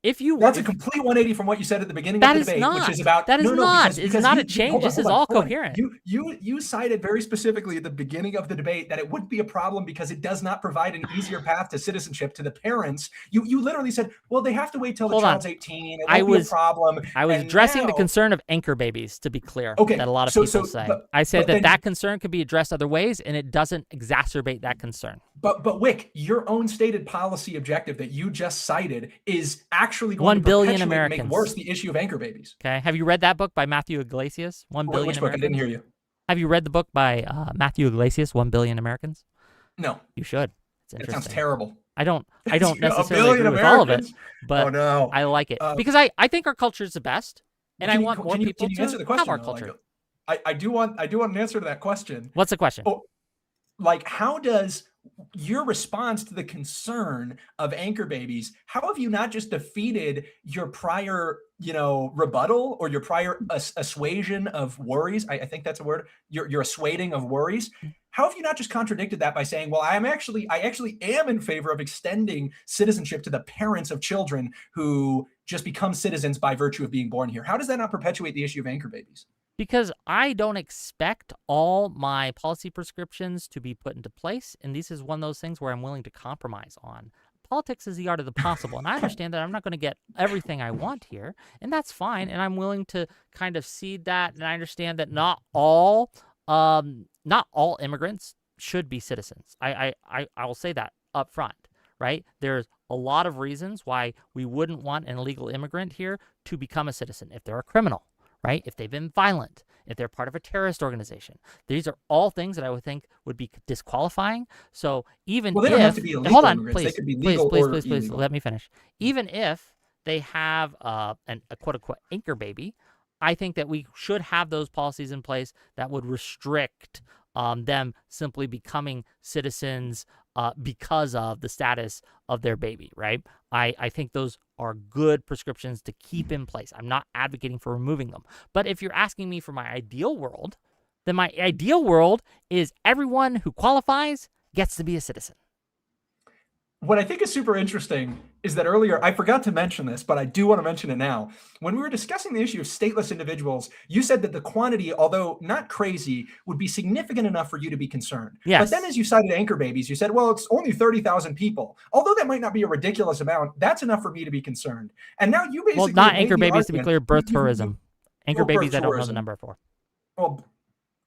That's a complete 180 from what you said at the beginning of the debate, which is about it's not a change. This is all coherent. You cited very specifically at the beginning of the debate that it wouldn't be a problem because it does not provide an easier path to citizenship to the parents. You literally said, well, they have to wait till the child's 18. It won't be a problem. I was addressing the concern of anchor babies, to be clear. Okay, that a lot of people say. I said that concern could be addressed other ways, and it doesn't exacerbate that concern. But Whick, your own stated policy objective that you just cited is actually going 1 to billion Americans make worse the issue of anchor babies. Okay, have you read that book by Matthew Iglesias? 1 billion Which book? Americans? I didn't hear you. Have you read the book by Matthew Iglesias, 1 Billion Americans? No. You should. It's It interesting. sounds terrible. I don't A necessarily billion agree with all of it, Americans? but Oh, no. I like it because I think our culture is the best, and I want more people can you answer to the question, have our though? culture. I do want an answer to that question. What's the question? Oh, like, how does your response to the concern of anchor babies, how have you not just defeated your prior, rebuttal or your prior assuasion of worries? I think that's a word. Your assuading of worries. How have you not just contradicted that by saying, well, I actually am in favor of extending citizenship to the parents of children who just become citizens by virtue of being born here? How does that not perpetuate the issue of anchor babies? Because I don't expect all my policy prescriptions to be put into place, and this is one of those things where I'm willing to compromise on. Politics is the art of the possible, and I understand that I'm not going to get everything I want here, and that's fine, and I'm willing to kind of cede that, and I understand that not all immigrants should be citizens. I will say that up front, right? There's a lot of reasons why we wouldn't want an illegal immigrant here to become a citizen if they're a criminal. Right? If they've been violent, if they're part of a terrorist organization. These are all things that I would think would be disqualifying. So even they if... don't have to be illegal hold on, immigrants. please, They could be legal please, let me finish. Even if they have a quote-unquote anchor baby, I think that we should have those policies in place that would restrict them simply becoming citizens because of the status of their baby, right? I think those are good prescriptions to keep in place. I'm not advocating for removing them. But if you're asking me for my ideal world, then my ideal world is everyone who qualifies gets to be a citizen. What I think is super interesting is that earlier, I forgot to mention this, but I do want to mention it now. When we were discussing the issue of stateless individuals, you said that the quantity, although not crazy, would be significant enough for you to be concerned. Yes. But then as you cited anchor babies, you said, well, it's only 30,000 people. Although that might not be a ridiculous amount, that's enough for me to be concerned. And now you basically... Well, not anchor babies, to be clear, birth tourism. Anchor babies, I don't know the number for. Well,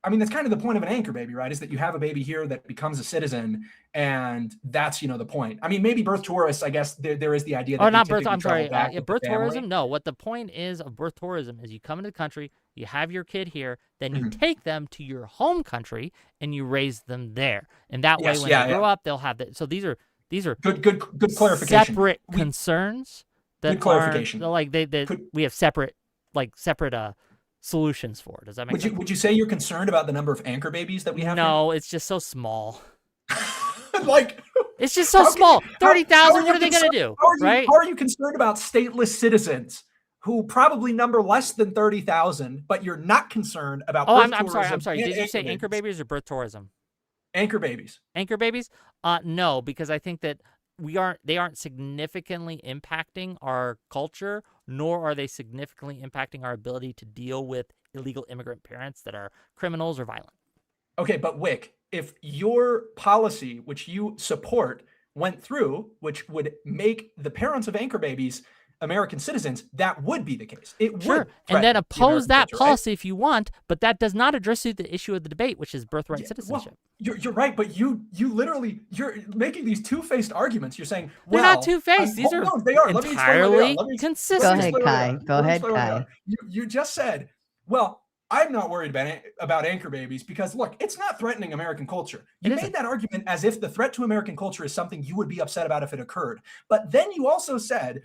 I mean, that's kind of the point of an anchor baby, right? Is that you have a baby here that becomes a citizen, and that's, the point. I mean, maybe birth tourists, I guess there is the idea that not birth, I'm sorry, birth tourism, no. What the point is of birth tourism is you come into the country, you have your kid here, then you take them to your home country and you raise them there. And that way, when they grow up, they'll have that. So these are good clarification. Separate concerns that good clarification. We have separate solutions for it. Does that make sense? Would you say you're concerned about the number of anchor babies that we have? No, it's just so small. It's just so small. 30,000. What are they going to do? Right? How are you concerned about stateless citizens who probably number less than 30,000, but you're not concerned about? I'm sorry. Did you say anchor babies or birth tourism? Anchor babies. Anchor babies? No, because I think that they aren't significantly impacting our culture, nor are they significantly impacting our ability to deal with illegal immigrant parents that are criminals or violent. Okay, but Whick, if your policy, which you support, went through, which would make the parents of anchor babies American citizens, that would be the case. It would. And then oppose that policy if you want, but that does not address the issue of the debate, which is birthright citizenship. Well, you're right, but you're making these two-faced arguments. You're saying, they're not two-faced. These are they are entirely consistent. Go ahead, Kai. You just said, well, I'm not worried about anchor babies because, look, it's not threatening American culture. You made that argument as if the threat to American culture is something you would be upset about if it occurred. But then you also said,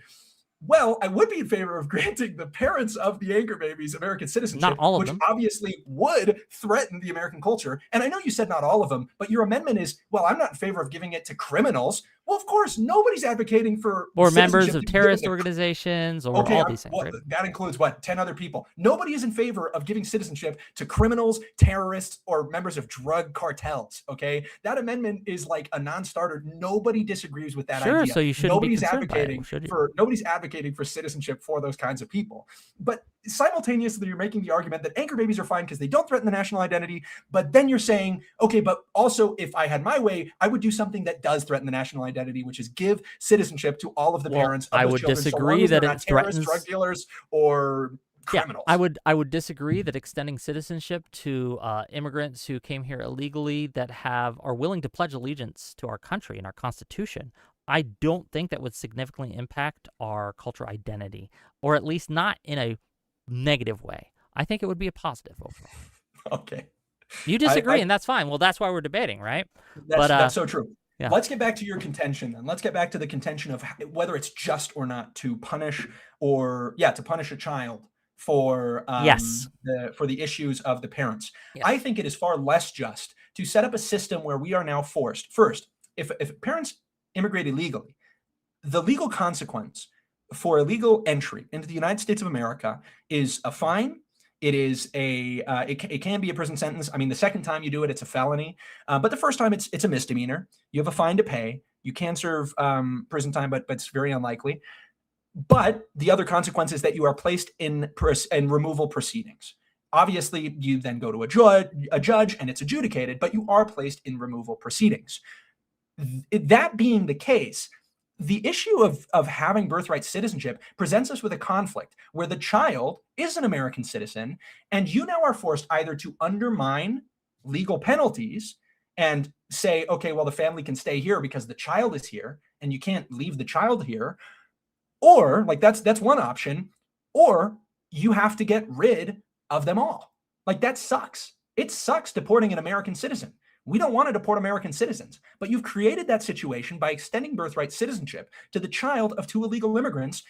well, I would be in favor of granting the parents of the anchor babies American citizenship, which obviously would threaten the American culture. And I know you said not all of them, but your amendment is, well, I'm not in favor of giving it to criminals. Well, of course, nobody's advocating for or members of terrorist organizations or all these things. Well, that includes 10 other people. Nobody is in favor of giving citizenship to criminals, terrorists, or members of drug cartels. Okay, that amendment is like a non-starter. Nobody disagrees with that idea. So you shouldn't be concerned by it, nobody's advocating for citizenship for those kinds of people. But simultaneously, you're making the argument that anchor babies are fine because they don't threaten the national identity. But then you're saying, okay, but also if I had my way, I would do something that does threaten the national identity, which is give citizenship to all of the parents. Of I would disagree that it threatens drug dealers or criminals. Yeah, I would disagree that extending citizenship to immigrants who came here illegally that are willing to pledge allegiance to our country and our Constitution. I don't think that would significantly impact our cultural identity, or at least not in a negative way. I think it would be a positive overall. Okay. You disagree, and that's fine. Well, that's why we're debating, right? That's so true. Yeah. Let's get back to your contention then. Let's get back to the contention of whether it's just or not to punish a child for for the issues of the parents. Yes. I think it is far less just to set up a system where we are now forced. First, if parents immigrate illegally, the legal consequence for illegal entry into the United States of America is a fine. It is it can be a prison sentence. I mean, the second time you do it, it's a felony. But the first time it's a misdemeanor. You have a fine to pay. You can serve prison time, but it's very unlikely. But the other consequence is that you are placed in removal proceedings. Obviously, you then go to a judge and it's adjudicated, but you are placed in removal proceedings. That being the case, the issue of having birthright citizenship presents us with a conflict where the child is an American citizen, and you now are forced either to undermine legal penalties and say, okay, well, the family can stay here because the child is here, and you can't leave the child here, or like that's one option, or you have to get rid of them all. Like, that sucks. It sucks deporting an American citizen. We don't want to deport American citizens, but you've created that situation by extending birthright citizenship to the child of 2 illegal immigrants,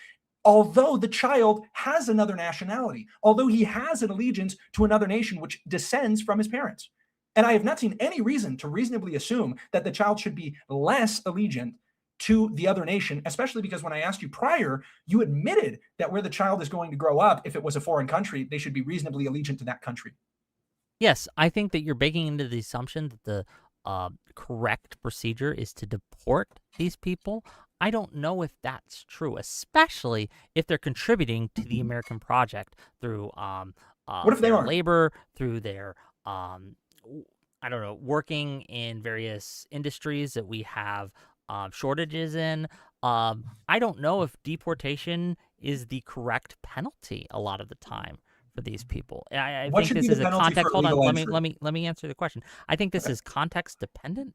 although the child has another nationality, although he has an allegiance to another nation which descends from his parents. And I have not seen any reason to reasonably assume that the child should be less allegiant to the other nation, especially because when I asked you prior, you admitted that where the child is going to grow up, if it was a foreign country, they should be reasonably allegiant to that country. Yes, I think that you're baking into the assumption that the correct procedure is to deport these people. I don't know if that's true, especially if they're contributing to the American project through what if they their aren't? labor, through their working in various industries that we have shortages in. I don't know if deportation is the correct penalty a lot of the time for these people. I think this is a context. Hold on, let me answer the question. I think this is context dependent,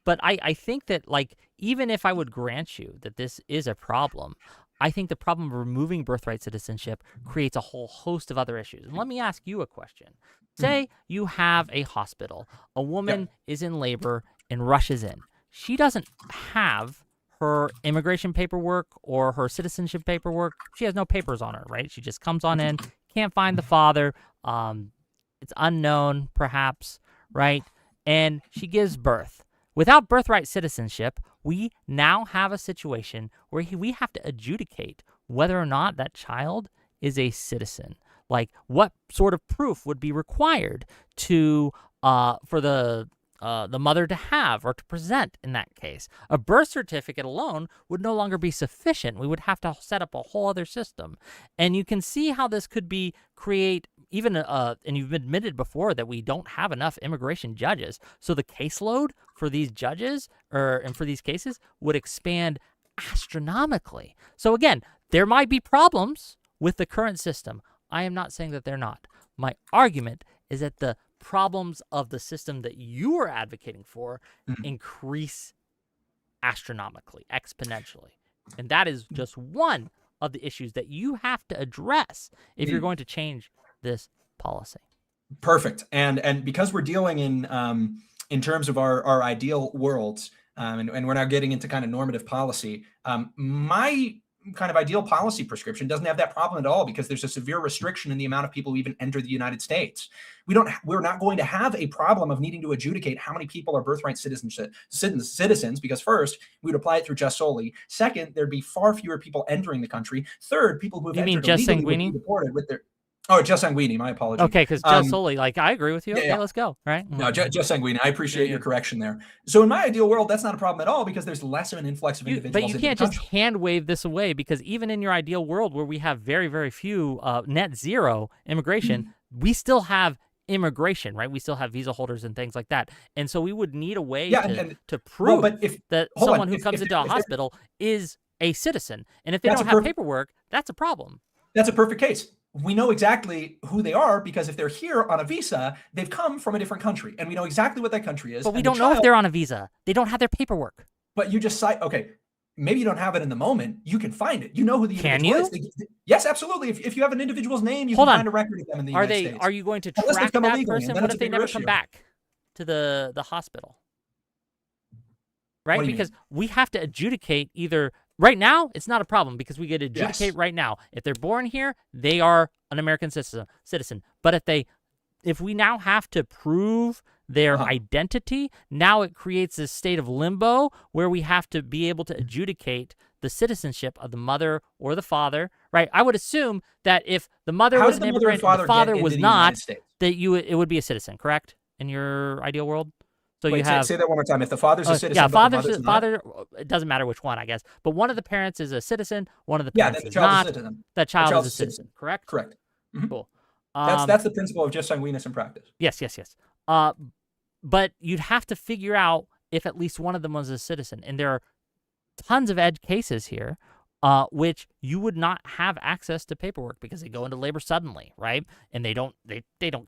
but I think that, like, even if I would grant you that this is a problem, I think the problem of removing birthright citizenship creates a whole host of other issues. And let me ask you a question. Say you have a hospital, a woman is in labor and rushes in. She doesn't have her immigration paperwork or her citizenship paperwork. She has no papers on her, right? She just comes on in, can't find the father. It's unknown, perhaps, right? And she gives birth. Without birthright citizenship, we now have a situation where we have to adjudicate whether or not that child is a citizen. Like, what sort of proof would be required to for the mother to have or to present in that case? A birth certificate alone would no longer be sufficient. We would have to set up a whole other system. And you can see how this could create even, and you've admitted before that we don't have enough immigration judges. So the caseload for these judges and for these cases would expand astronomically. So again, there might be problems with the current system. I am not saying that they're not. My argument is that the problems of the system that you are advocating for increase astronomically, exponentially. And that is just one of the issues that you have to address if you're going to change this policy. Perfect. And because we're dealing in terms of our ideal worlds, and we're now getting into kind of normative policy, my kind of ideal policy prescription doesn't have that problem at all, because there's a severe restriction in the amount of people who even enter the United States. We're not going to have a problem of needing to adjudicate how many people are birthright citizens, because first, we would apply it through just solely. Second, there'd be far fewer people entering the country. Third, people who have entered illegally would be deported with their... Oh, just sanguini. My apologies. Okay, because just solely, like, I agree with you. Okay, let's go. Right? No, just sanguini. I appreciate your correction there. So in my ideal world, that's not a problem at all, because there's less of an influx of individuals. But you can't just hand wave this away, because even in your ideal world where we have very, very few net zero immigration, we still have immigration, right? We still have visa holders and things like that. And so we would need a way to prove that someone who comes into a hospital is a citizen. And if they don't have paperwork, that's a problem. That's a perfect case. We know exactly who they are, because if they're here on a visa, they've come from a different country, and we know exactly what that country is. But we don't know if they're on a visa. They don't have their paperwork. But you just cite, okay, maybe you don't have it in the moment. You can find it. You know who the individual is. Yes, absolutely. If you have an individual's name, you can find a record of them in the United States. Are you going to track that person? What if they never come back? to the hospital, right? Because we have to adjudicate either. Right now, it's not a problem because we get to adjudicate right now. If they're born here, they are an American citizen. But if we now have to prove their identity, now it creates this state of limbo where we have to be able to adjudicate the citizenship of the mother or the father, right? I would assume that if the mother was an immigrant and the father was not, that it would be a citizen, correct? In your ideal world? So Wait, you have say that one more time. If the father's a citizen, yeah, but the mother's father. It doesn't matter which one, I guess. But one of the parents is a citizen. One of the then parents the is child not. is a citizen. That child is a citizen. Correct. Correct. Cool. That's the principle of jus sanguinis in practice. Yes. But you'd have to figure out if at least one of them was a citizen, and there are tons of edge cases here. Which you would not have access to paperwork because they go into labor suddenly, right? And they don't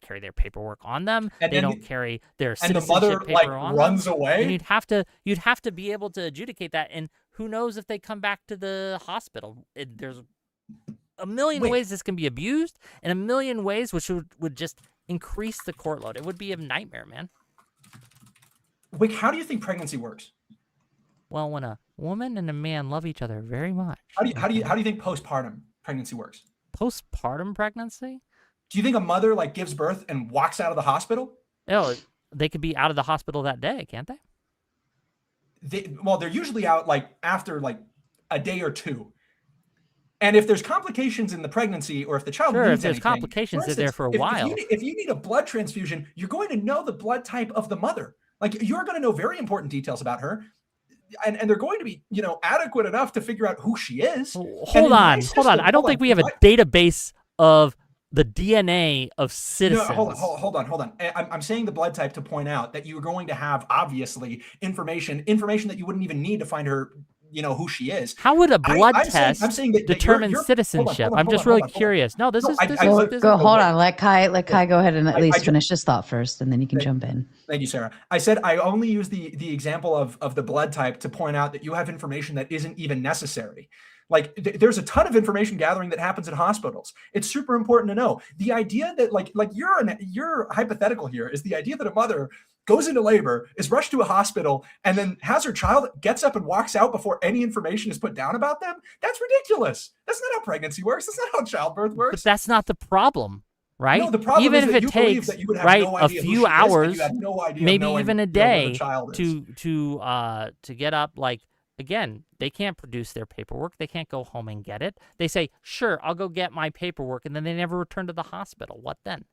carry their paperwork on them. And they don't carry their and the citizenship mother paper on runs them. away. And you'd have to be able to adjudicate that. And who knows if they come back to the hospital? There's a million ways this can be abused, and a million ways which would just increase the court load. It would be a nightmare, man. Wick, how do you think pregnancy works? Well, when a woman and a man love each other very much. How do you think postpartum pregnancy works? Postpartum pregnancy? Do you think a mother gives birth and walks out of the hospital? Oh, they could be out of the hospital that day, can't they? They're usually out after a day or two. And if there's complications in the pregnancy, or if the child needs if there's anything, complications, they're there for a while. If you need a blood transfusion, you're going to know the blood type of the mother. You're going to know very important details about her. And they're going to be, adequate enough to figure out who she is. Hold on. I don't think we have a database of the DNA of citizens. No, hold on. I'm saying the blood type to point out that you're going to have, obviously, information that you wouldn't even need to find her, who she is. How would a blood test determine you're, citizenship? I'm just really curious. No, this is. Hold on. Let Kai go ahead and at least finish his thought first, and then you can jump in. Thank you, Sarah. I said I only use the example of the blood type to point out that you have information that isn't even necessary. There's a ton of information gathering that happens in hospitals. It's super important to know. The idea that your hypothetical here is the idea that a mother goes into labor, is rushed to a hospital, and then has her child, gets up and walks out before any information is put down about them. That's ridiculous. That's not how pregnancy works. That's not how childbirth works. But that's not the problem, right? No, the problem even is if that it takes a few hours, maybe even a day to get up. Again, they can't produce their paperwork. They can't go home and get it. They say, "Sure, I'll go get my paperwork," and then they never return to the hospital. What then?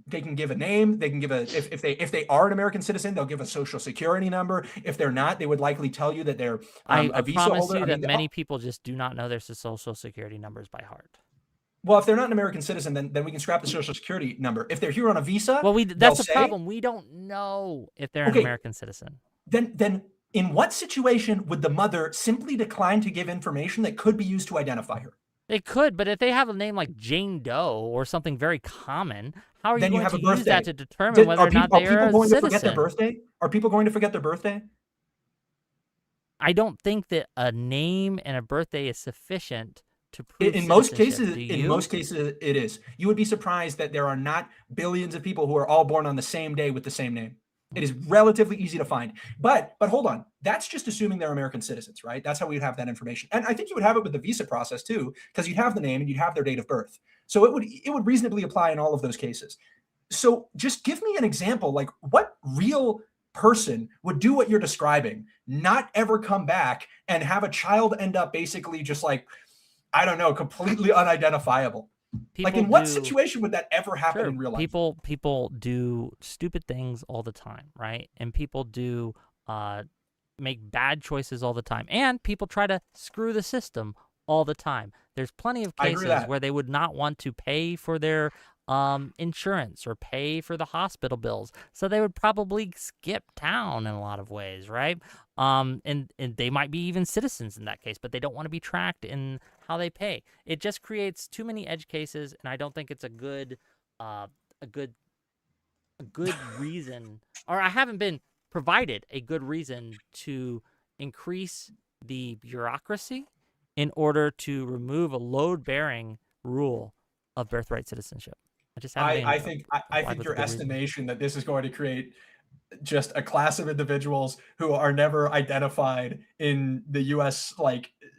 They can give a name. They can give if they are an American citizen, they'll give a social security number. If they're not, they would likely tell you that they're a visa promise holder. You that many people just do not know their social security numbers by heart. Well, if they're not an American citizen, then we can scrap the social security number. If they're here on a visa, that's the problem. We don't know if they're an American citizen. Then in what situation would the mother simply decline to give information that could be used to identify her? They could, but if they have a name like Jane Doe or something very common, how are you going to use that to determine whether or not they are a citizen? Are people going to forget their birthday? Are people going to forget their birthday? I don't think that a name and a birthday is sufficient to prove in most cases. Do you? In most cases, it is. You would be surprised that there are not billions of people who are all born on the same day with the same name. It is relatively easy to find. But hold on. That's just assuming they're American citizens, right? That's how we'd have that information. And I think you would have it with the visa process too, because you'd have the name and you'd have their date of birth. So it would reasonably apply in all of those cases. So just give me an example, what real person would do what you're describing, not ever come back and have a child end up basically just I don't know, completely unidentifiable. In what situation would that ever happen in real life? People do stupid things all the time, right? And people do make bad choices all the time. And people try to screw the system all the time. There's plenty of cases where they would not want to pay for their insurance or pay for the hospital bills. So they would probably skip town in a lot of ways, right? And they might be even citizens in that case, but they don't want to be tracked in how they pay. It just creates too many edge cases, and I don't think it's a good reason, or I haven't been provided a good reason to increase the bureaucracy in order to remove a load-bearing rule of birthright citizenship. just haven't. I think your estimation that this is going to create just a class of individuals who are never identified in the U.S.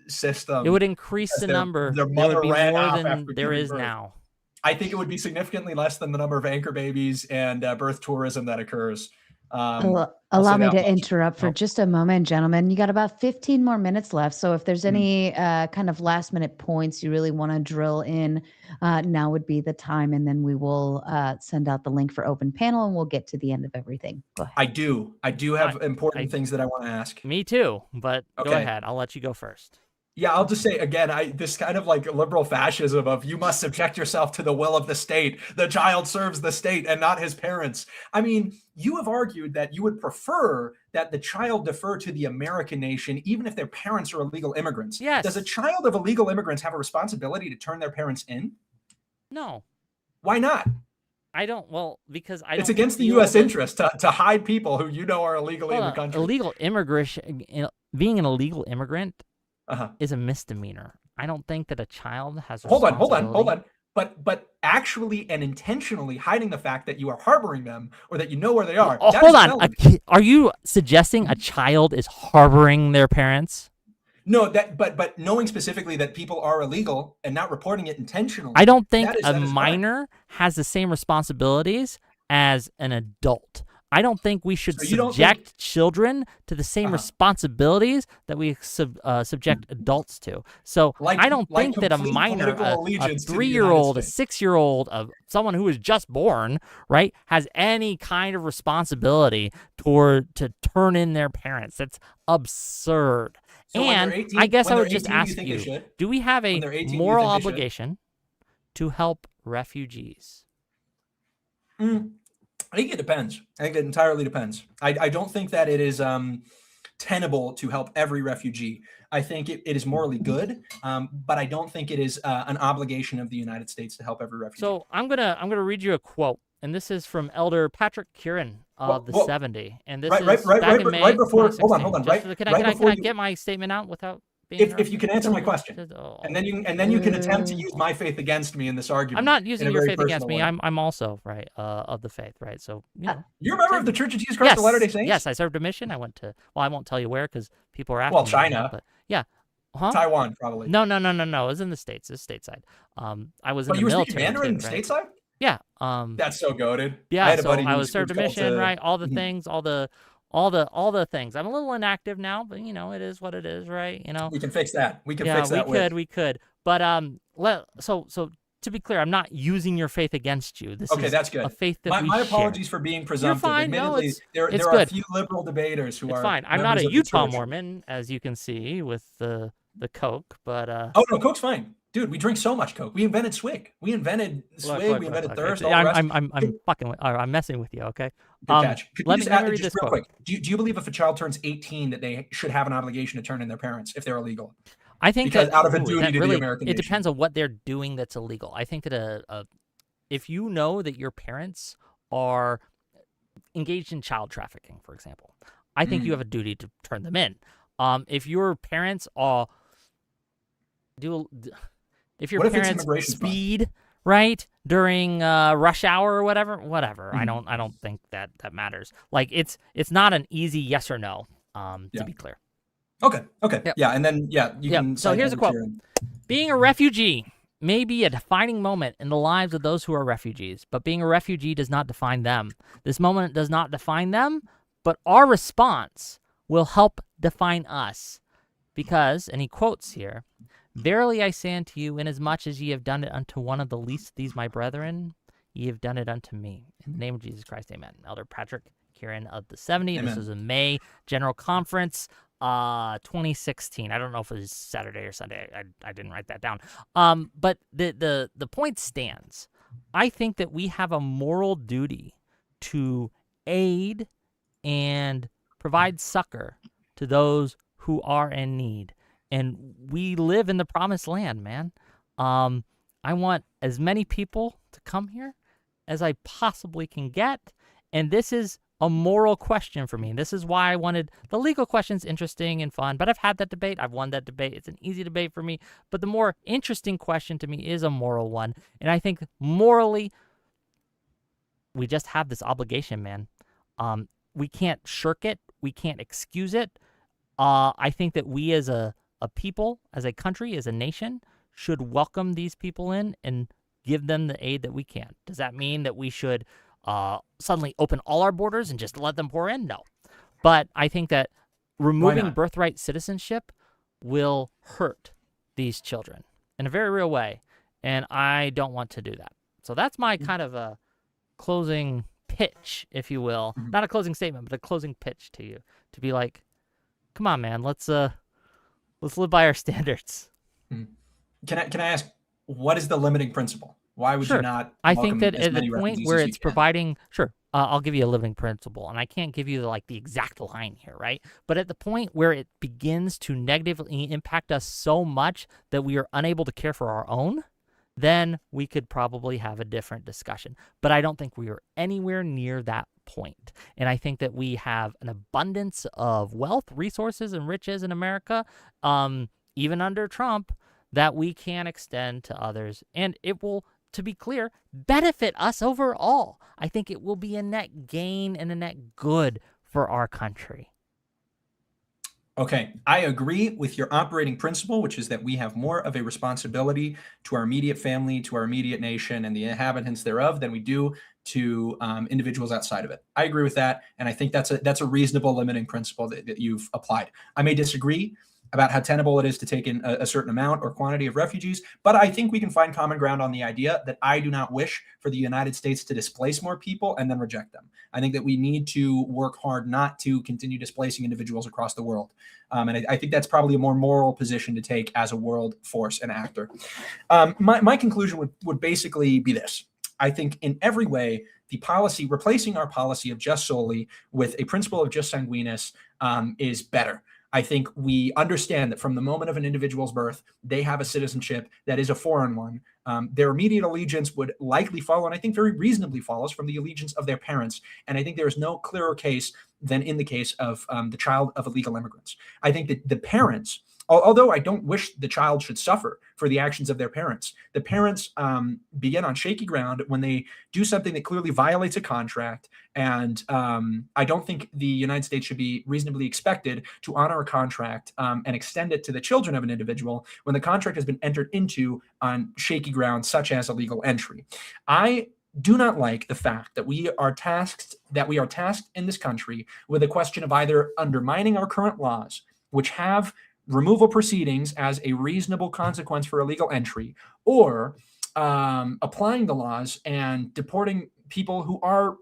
system. It would increase the number. Their There mother would be ran more off than after there giving is birth. now. I think it would be significantly less than the number of anchor babies and birth tourism that occurs. Allow me to interrupt for just a moment, gentlemen. You got about 15 more minutes left. So if there's any kind of last minute points you really want to drill in, now would be the time. And then we will send out the link for open panel and we'll get to the end of everything. Go ahead. I do have important things that I want to ask. Me too, but Okay. Go ahead. I'll let you go first. Yeah, I'll just say again, this kind of liberal fascism of you must subject yourself to the will of the state. The child serves the state and not his parents. I mean, you have argued that you would prefer that the child defer to the American nation, even if their parents are illegal immigrants. Yes. Does a child of illegal immigrants have a responsibility to turn their parents in? No. Why not? I don't. Well, because it's against the U.S. interest to hide people who are illegally in the country. Illegal immigration, being an illegal immigrant is a misdemeanor. I don't think that a child has. Hold on. But actually and intentionally hiding the fact that you are harboring them or that you know where they are. Hold on. Are you suggesting a child is harboring their parents? No, but knowing specifically that people are illegal and not reporting it intentionally. I don't think a minor has the same responsibilities as an adult. I don't think we should subject children to the same responsibilities that we subject adults to. So I don't think that a minor, a 3-year-old, a 6-year-old, someone who is just born, right, has any kind of responsibility to turn in their parents. That's absurd. So and 18, I guess I would 18, just ask you, do we have a moral obligation to help refugees? I think it depends. I think it entirely depends. I don't think that it is tenable to help every refugee. I think it is morally good, but I don't think it is an obligation of the United States to help every refugee. So I'm gonna read you a quote, and this is from Elder Patrick Kieran of the 70, and this is back in May. Right before. Hold on. Can I get my statement out without? If you can answer my question, and then you can attempt to use my faith against me in this argument. I'm not using your faith against me. I'm also right of the faith, right? So you're a member of the Church of Jesus Christ of Latter-day Saints. Yes, I served a mission. I went to. Well, I won't tell you where because people are asking. Well, China. But yeah. Huh? Taiwan, probably. No. It was in the States. It's stateside. I was in the military. You were speaking Mandarin stateside? Yeah. That's so goated. Yeah. I was served a mission, right? All the things, all the things. I'm a little inactive now, but it is what it is, right? We can fix that. We could. But so to be clear, I'm not using your faith against you. This is that's good. A faith that my apologies for being presumptive. You're fine. Admittedly, No, there are a few liberal debaters who are fine. I'm not a Utah Mormon, as you can see with the Coke, but oh no, Coke's fine. Dude, we drink so much Coke. We invented Swig. We invented Swig. We invented Thirst. I'm messing with you. Okay. Good catch. Let me read this real quick. Do you believe if a child turns 18 that they should have an obligation to turn in their parents if they're illegal? I think because that out of a duty to the American nation. It depends on what they're doing that's illegal. I think that if you know that your parents are engaged in child trafficking, for example, I think you have a duty to turn them in. If your parents are If your parents speed right during rush hour or whatever, I don't think that matters. Like it's not an easy yes or no. To be clear. Okay. Yep. Yeah, and then you can. So here's a quote: "Being a refugee may be a defining moment in the lives of those who are refugees, but being a refugee does not define them. This moment does not define them, but our response will help define us, because," and he quotes here, "Verily I say unto you, inasmuch as ye have done it unto one of the least of these my brethren, ye have done it unto me. In the name of Jesus Christ, amen." Elder Patrick Kieran of the 70. Amen. This was a May General Conference, 2016. I don't know if it was Saturday or Sunday. I didn't write that down. But the point stands. I think that we have a moral duty to aid and provide succor to those who are in need. And we live in the promised land, man. I want as many people to come here as I possibly can get. And this is a moral question for me. This is why I wanted the legal questions interesting and fun. But I've had that debate. I've won that debate. It's an easy debate for me. But the more interesting question to me is a moral one. And I think morally, we just have this obligation, man. We can't shirk it. We can't excuse it. I think that we as a people, as a country, as a nation, should welcome these people in and give them the aid that we can. Does that mean that we should suddenly open all our borders and just let them pour in? No. But I think that removing birthright citizenship will hurt these children in a very real way. And I don't want to do that. So that's my kind of a closing pitch, if you will. Not a closing statement, but a closing pitch to you. To be like, come on, man, let's live by our standards. Can I ask, what is the limiting principle? Why would you not? I think that at the point where it's providing, I'll give you a limiting principle, and I can't give you the exact line here, right? But at the point where it begins to negatively impact us so much that we are unable to care for our own, then we could probably have a different discussion. But I don't think we are anywhere near that point. And I think that we have an abundance of wealth, resources, and riches in America, even under Trump, that we can extend to others. And it will, to be clear, benefit us overall. I think it will be a net gain and a net good for our country. Okay, I agree with your operating principle, which is that we have more of a responsibility to our immediate family, to our immediate nation, and the inhabitants thereof than we do to individuals outside of it. I agree with that, and I think that's a reasonable limiting principle that you've applied. I may disagree about how tenable it is to take in a certain amount or quantity of refugees, but I think we can find common ground on the idea that I do not wish for the United States to displace more people and then reject them. I think that we need to work hard not to continue displacing individuals across the world. And I think that's probably a more moral position to take as a world force and actor. My conclusion would basically be this. I think in every way, the policy, replacing our policy of jus soli with a principle of jus sanguinis is better. I think we understand that from the moment of an individual's birth, they have a citizenship that is a foreign one. Their immediate allegiance would likely follow, and I think very reasonably follows, from the allegiance of their parents. And I think there is no clearer case than in the case of the child of illegal immigrants. I think that the parents, although I don't wish the child should suffer for the actions of their parents, the parents begin on shaky ground when they do something that clearly violates a contract. And I don't think the United States should be reasonably expected to honor a contract and extend it to the children of an individual when the contract has been entered into on shaky ground, such as illegal entry. I do not like the fact that we are tasked in this country with a question of either undermining our current laws, which have removal proceedings as a reasonable consequence for illegal entry, or applying the laws and deporting people who are,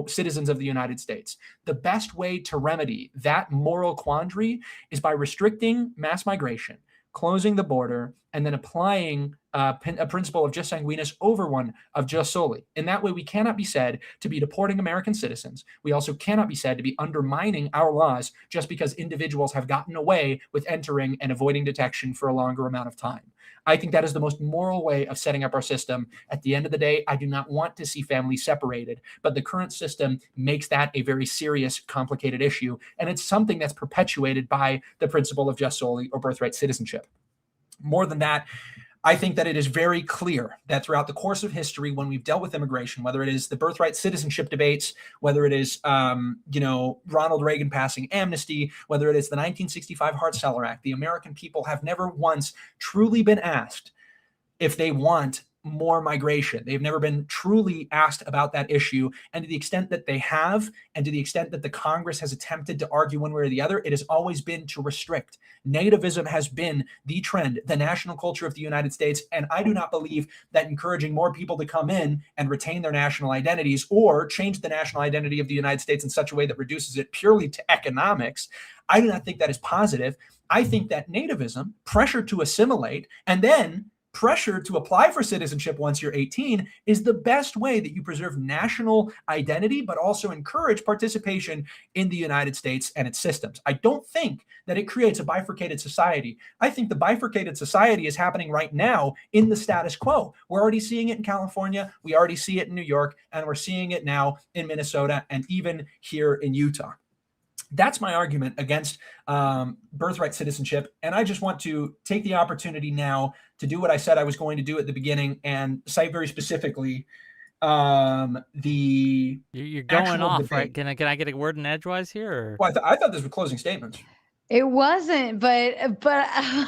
citizens of the United States. The best way to remedy that moral quandary is by restricting mass migration, closing the border, and then applying a principle of jus sanguinis over one of jus soli. In that way, we cannot be said to be deporting American citizens. We also cannot be said to be undermining our laws just because individuals have gotten away with entering and avoiding detection for a longer amount of time. I think that is the most moral way of setting up our system. At the end of the day, I do not want to see families separated, but the current system makes that a very serious, complicated issue, and it's something that's perpetuated by the principle of jus soli or birthright citizenship. More than that, I think that it is very clear that throughout the course of history, when we've dealt with immigration, whether it is the birthright citizenship debates, whether it is, Ronald Reagan passing amnesty, whether it is the 1965 Hart-Celler Act, the American people have never once truly been asked if they want more migration. They've never been truly asked about that issue. And to the extent that they have, and to the extent that the Congress has attempted to argue one way or the other, it has always been to restrict. Nativism has been the trend, the national culture of the United States. And I do not believe that encouraging more people to come in and retain their national identities or change the national identity of the United States in such a way that reduces it purely to economics, I do not think that is positive. I think that nativism, pressure to assimilate, and then pressure to apply for citizenship once you're 18 is the best way that you preserve national identity, but also encourage participation in the United States and its systems. I don't think that it creates a bifurcated society. I think the bifurcated society is happening right now in the status quo. We're already seeing it in California. We already see it in New York, and we're seeing it now in Minnesota and even here in Utah. That's my argument against birthright citizenship. And I just want to take the opportunity now to do what I said I was going to do at the beginning and cite very specifically the You're going actual off, debate. right? Can I get a word in edgewise here? Or? Well, I thought this were closing statements. It wasn't, but I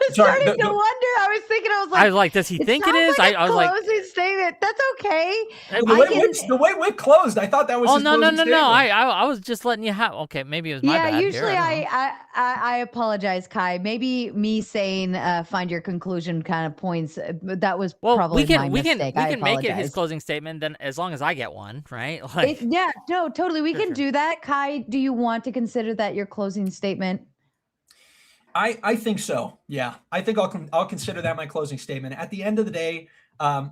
was Sorry, starting to wonder. I was thinking, I was like, does he think it is? Like I was like, closing statement. That's okay. The way Whick closed, I thought that was. Oh his no. statement. I was just letting you have. Okay, maybe it was my bad. Usually here. I apologize, Kai. Maybe me saying find your conclusion kind of points. That was probably my mistake. We can make it his closing statement then, as long as I get one, right? Like, yeah, no, totally. We can sure. do that. Kai, do you want to consider that your closing statement? I think so. Yeah, I think I'll consider that my closing statement. At the end of the day,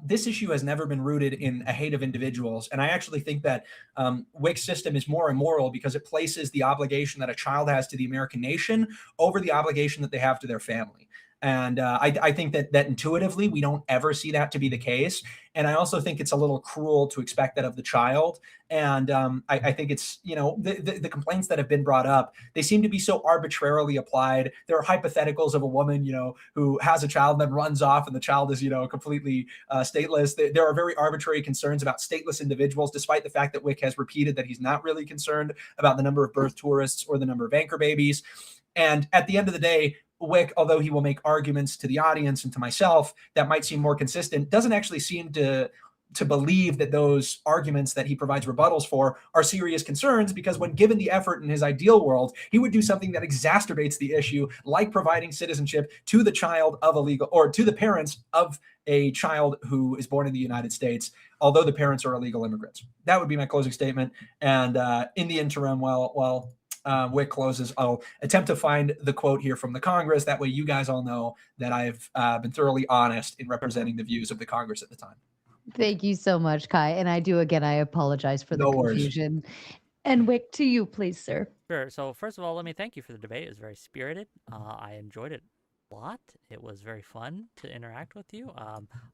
this issue has never been rooted in a hate of individuals, and I actually think that Whick's system is more immoral because it places the obligation that a child has to the American nation over the obligation that they have to their family. And I think that intuitively we don't ever see that to be the case. And I also think it's a little cruel to expect that of the child. And I think it's, the complaints that have been brought up, they seem to be so arbitrarily applied. There are hypotheticals of a woman, who has a child and then runs off and the child is, completely stateless. There are very arbitrary concerns about stateless individuals, despite the fact that Whick has repeated that he's not really concerned about the number of birth tourists or the number of anchor babies. And at the end of the day, Whick, although he will make arguments to the audience and to myself that might seem more consistent, doesn't actually seem to believe that those arguments that he provides rebuttals for are serious concerns, because when given the effort in his ideal world, he would do something that exacerbates the issue, like providing citizenship to the child of illegal, or to the parents of a child who is born in the United States, although the parents are illegal immigrants. That would be my closing statement. And in the interim, while Whick closes, I'll attempt to find the quote here from the Congress. That way you guys all know that I've been thoroughly honest in representing the views of the Congress at the time. Thank you so much, Kai. And I apologize for the confusion. And Whick, to you, please, sir. Sure. So first of all, let me thank you for the debate. It was very spirited. I enjoyed it a lot. It was very fun to interact with you.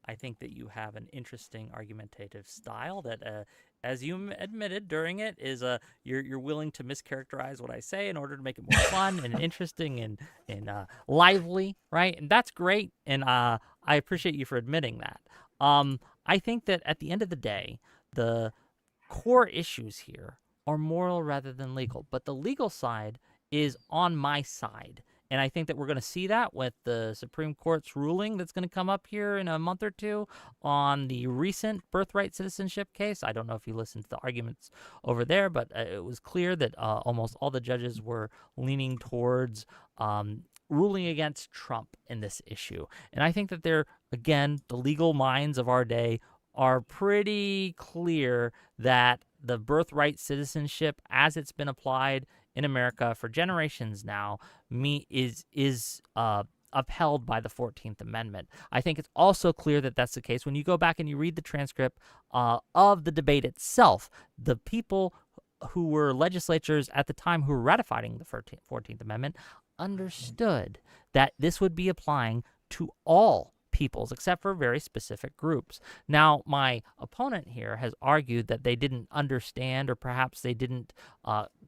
I think that you have an interesting argumentative style that, as you admitted during it, is you're willing to mischaracterize what I say in order to make it more fun and interesting and lively, right? And that's great. And I appreciate you for admitting that. I think that at the end of the day, the core issues here are moral rather than legal, but the legal side is on my side. And I think that we're going to see that with the Supreme Court's ruling that's going to come up here in a month or two on the recent birthright citizenship case. I don't know if you listened to the arguments over there, but it was clear that almost all the judges were leaning towards ruling against Trump in this issue. And I think that again, the legal minds of our day are pretty clear that the birthright citizenship, as it's been applied in America for generations now, is upheld by the 14th Amendment. I think it's also clear that that's the case when you go back and you read the transcript of the debate itself. The people who were legislators at the time who were ratifying the 14th Amendment understood that this would be applying to all peoples except for very specific groups. Now, my opponent here has argued that they didn't understand, or perhaps they didn't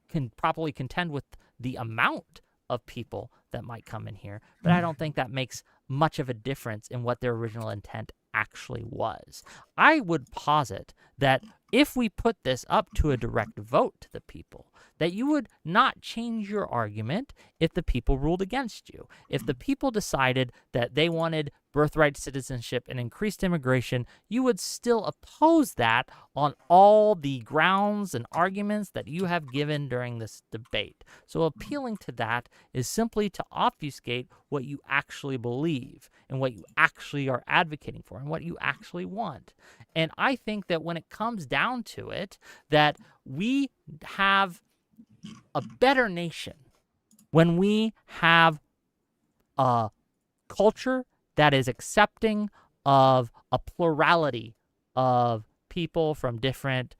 can properly contend with the amount of people that might come in here, but I don't think that makes much of a difference in what their original intent actually was. I would posit that if we put this up to a direct vote to the people, that you would not change your argument if the people ruled against you. If the people decided that they wanted birthright citizenship and increased immigration, you would still oppose that on all the grounds and arguments that you have given during this debate. So appealing to that is simply to obfuscate what you actually believe and what you actually are advocating for and what you actually want. And I think that when it comes down to it, that we have a better nation when we have a culture that is accepting of a plurality of people from different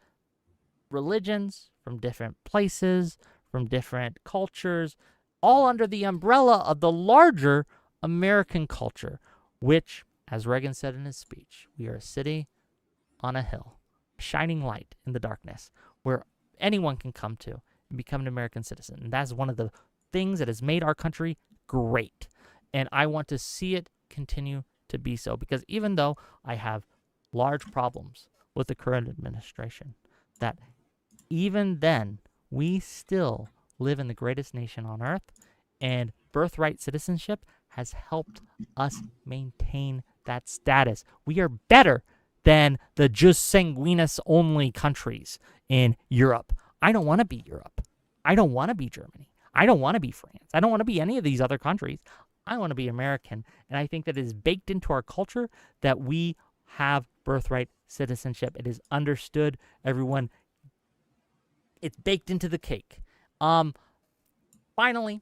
religions, from different places, from different cultures, all under the umbrella of the larger American culture, which, as Reagan said in his speech, we are a city on a hill, a shining light in the darkness, where anyone can come to and become an American citizen. And that's one of the things that has made our country great. And I want to see it continue to be so, because even though I have large problems with the current administration, that even then, we still live in the greatest nation on earth, and birthright citizenship has helped us maintain that status. We are better than the jus sanguinis only countries in Europe. I don't want to be Europe. I don't want to be Germany. I don't want to be France. I don't want to be any of these other countries. I want to be American. And I think that it is baked into our culture that we have birthright citizenship. It is understood. Everyone, it's baked into the cake. Finally,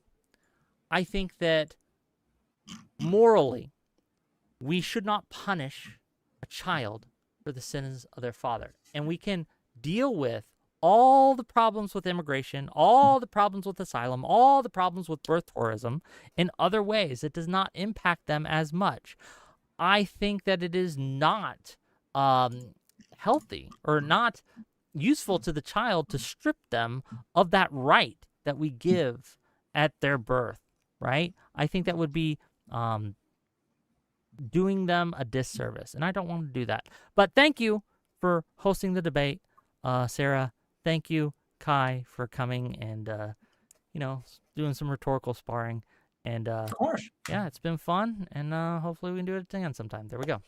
I think that morally, we should not punish a child for the sins of their father. And we can deal with all the problems with immigration, all the problems with asylum, all the problems with birth tourism in other ways. It does not impact them as much. I think that it is not healthy or not useful to the child to strip them of that right that we give at their birth, right? I think that would be doing them a disservice, and I don't want to do that. But thank you for hosting the debate, Sarah. Thank you, Kai, for coming and doing some rhetorical sparring. And of course, yeah, it's been fun, and hopefully we can do it again sometime. There we go.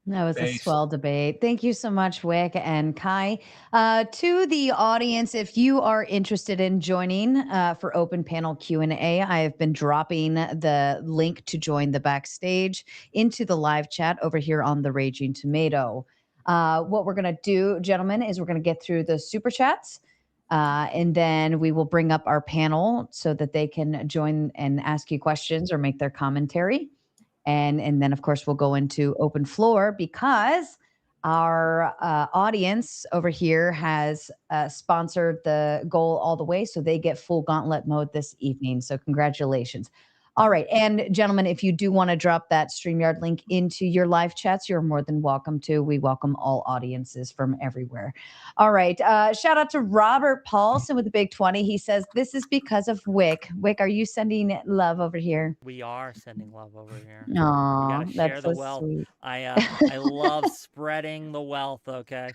That was a swell debate. Thank you so much, Whick and Kai. To the audience, if you are interested in joining for open panel Q&A, I have been dropping the link to join the backstage into the live chat over here on the Raging Tomato. What we're going to do, gentlemen, is we're going to get through the super chats, and then we will bring up our panel so that they can join and ask you questions or make their commentary. And then, of course, we'll go into open floor because our audience over here has sponsored the goal all the way. So they get full gauntlet mode this evening. So congratulations. All right. And gentlemen, if you do want to drop that StreamYard link into your live chats, you're more than welcome to. We welcome all audiences from everywhere. All right. Shout out to Robert Paulson with the Big 20. He says, this is because of Whick. Whick, are you sending love over here? We are sending love over here. Aw, we gotta share that's the so wealth. sweet. I love spreading the wealth, okay?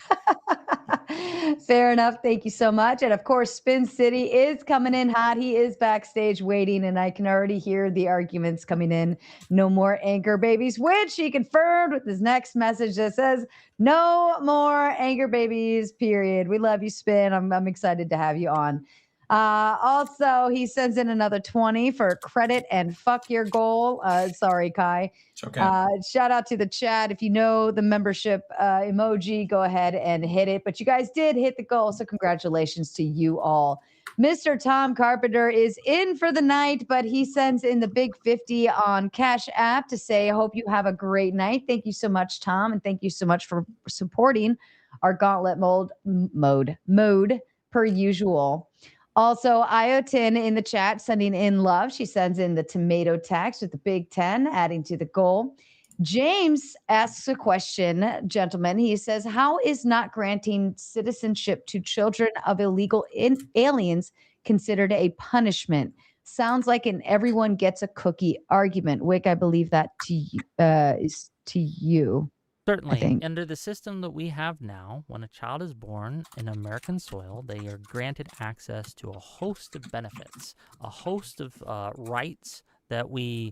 Fair enough. Thank you so much. And of course, Spin City is coming in hot. He is backstage waiting, and I can already hear the arguments coming in. No more anchor babies, which he confirmed with his next message that says, no more anchor babies, period. We love you, Spin. I'm excited to have you on. Also, he sends in another 20 for credit and fuck your goal. Sorry, Kai. It's okay. Shout out to the chat. If you know the membership emoji, go ahead and hit it. But you guys did hit the goal, so congratulations to you all. Mr. Tom Carpenter is in for the night, but he sends in the big 50 on Cash App to say, I hope you have a great night. Thank you so much, Tom, and thank you so much for supporting our gauntlet mode per usual. Also, Iotin in the chat sending in love. She sends in the tomato tax with the big 10, adding to the goal. James asks a question, gentlemen. He says, how is not granting citizenship to children of illegal aliens considered a punishment? Sounds like an everyone gets a cookie argument. Whick, I believe that is to you. Certainly. Under the system that we have now, when a child is born in American soil, they are granted access to a host of benefits, a host of rights that we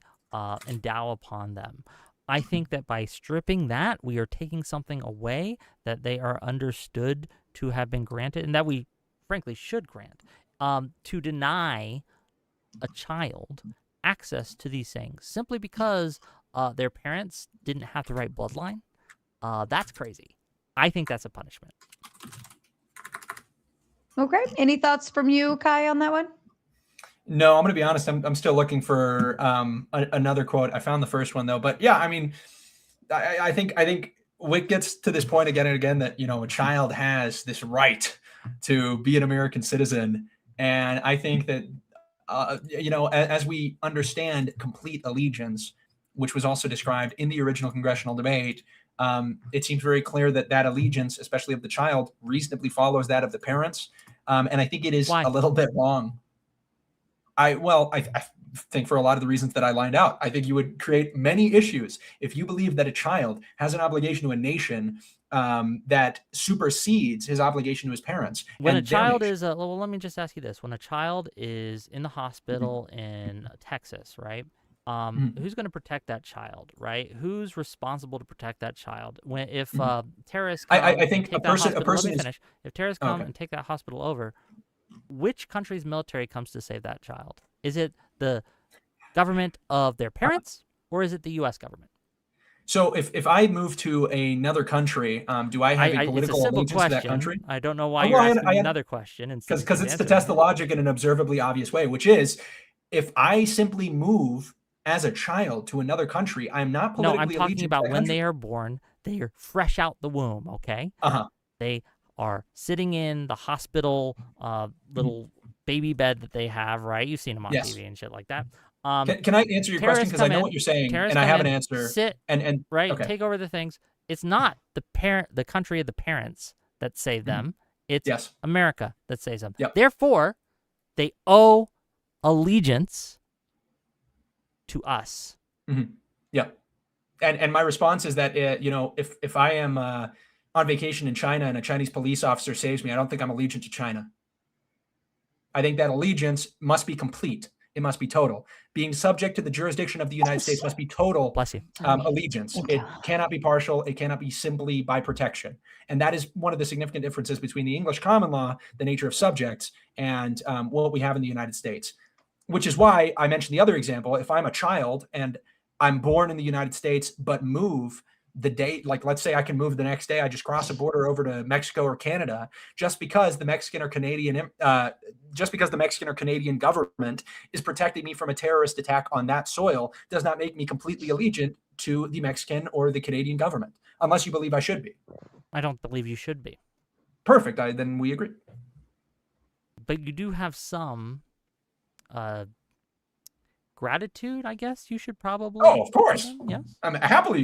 endow upon them. I think that by stripping that, we are taking something away that they are understood to have been granted and that we frankly should grant. To deny a child access to these things simply because their parents didn't have the right bloodline, that's crazy. I think that's a punishment. Okay. Any thoughts from you, Kai, on that one? No, I'm going to be honest. I'm still looking for another quote. I found the first one though, but yeah, I mean, I think Whick gets to this point again and again that, you know, a child has this right to be an American citizen. And I think that, you know, as we understand complete allegiance, which was also described in the original congressional debate, it seems very clear that that allegiance, especially of the child, reasonably follows that of the parents. And I think it is a little bit wrong. I think for a lot of the reasons that I lined out, I think you would create many issues if you believe that a child has an obligation to a nation that supersedes his obligation to his parents. When and a child their is, well, let me just ask you this: when a child is in the hospital in Texas, right? Who's going to protect that child, right? Who's responsible to protect that child? When if terrorists come I think and take a person, that hospital, a person let me is, finish. If terrorists come okay. and take that hospital over, which country's military comes to save that child? Is it the government of their parents, or is it the U.S. government? So if I move to another country, do I have a It's a political simple allegiance to that question. country? I don't know why Oh, you're well, asking me another question. Because it's to answering test the it. logic in an observably obvious way, which is if I simply move as a child to another country, I'm not No, politically I'm talking allegiant about to that when country. they are born. They are fresh out the womb, okay? Uh-huh. They are sitting in the hospital little baby bed that they have, right? You've seen them on Yes. TV and shit like that. Can I answer your question? Because I know what you're saying, and I have an answer. Sit, and right, okay. take over the things. It's not the country of the parents that save them. It's America that saves them. Yep. Therefore, they owe allegiance to us. Yeah. And my response is that if I am on vacation in China and a Chinese police officer saves me, I don't think I'm allegiant to China. I think that allegiance must be complete. It must be total. Being subject to the jurisdiction of the United States must be total allegiance. It cannot be partial. It cannot be simply by protection. And that is one of the significant differences between the English common law, the nature of subjects, and what we have in the United States. Which is why I mentioned the other example. If I'm a child and I'm born in the United States, but move the day, like let's say I can move the next day, I just cross a border over to Mexico or Canada, just because the Mexican or Canadian government is protecting me from a terrorist attack on that soil does not make me completely allegiant to the Mexican or the Canadian government, unless you believe I should be. I don't believe you should be. Perfect. Then we agree. But you do have some gratitude, I guess you should probably. Oh, of course. Yes. I'm happily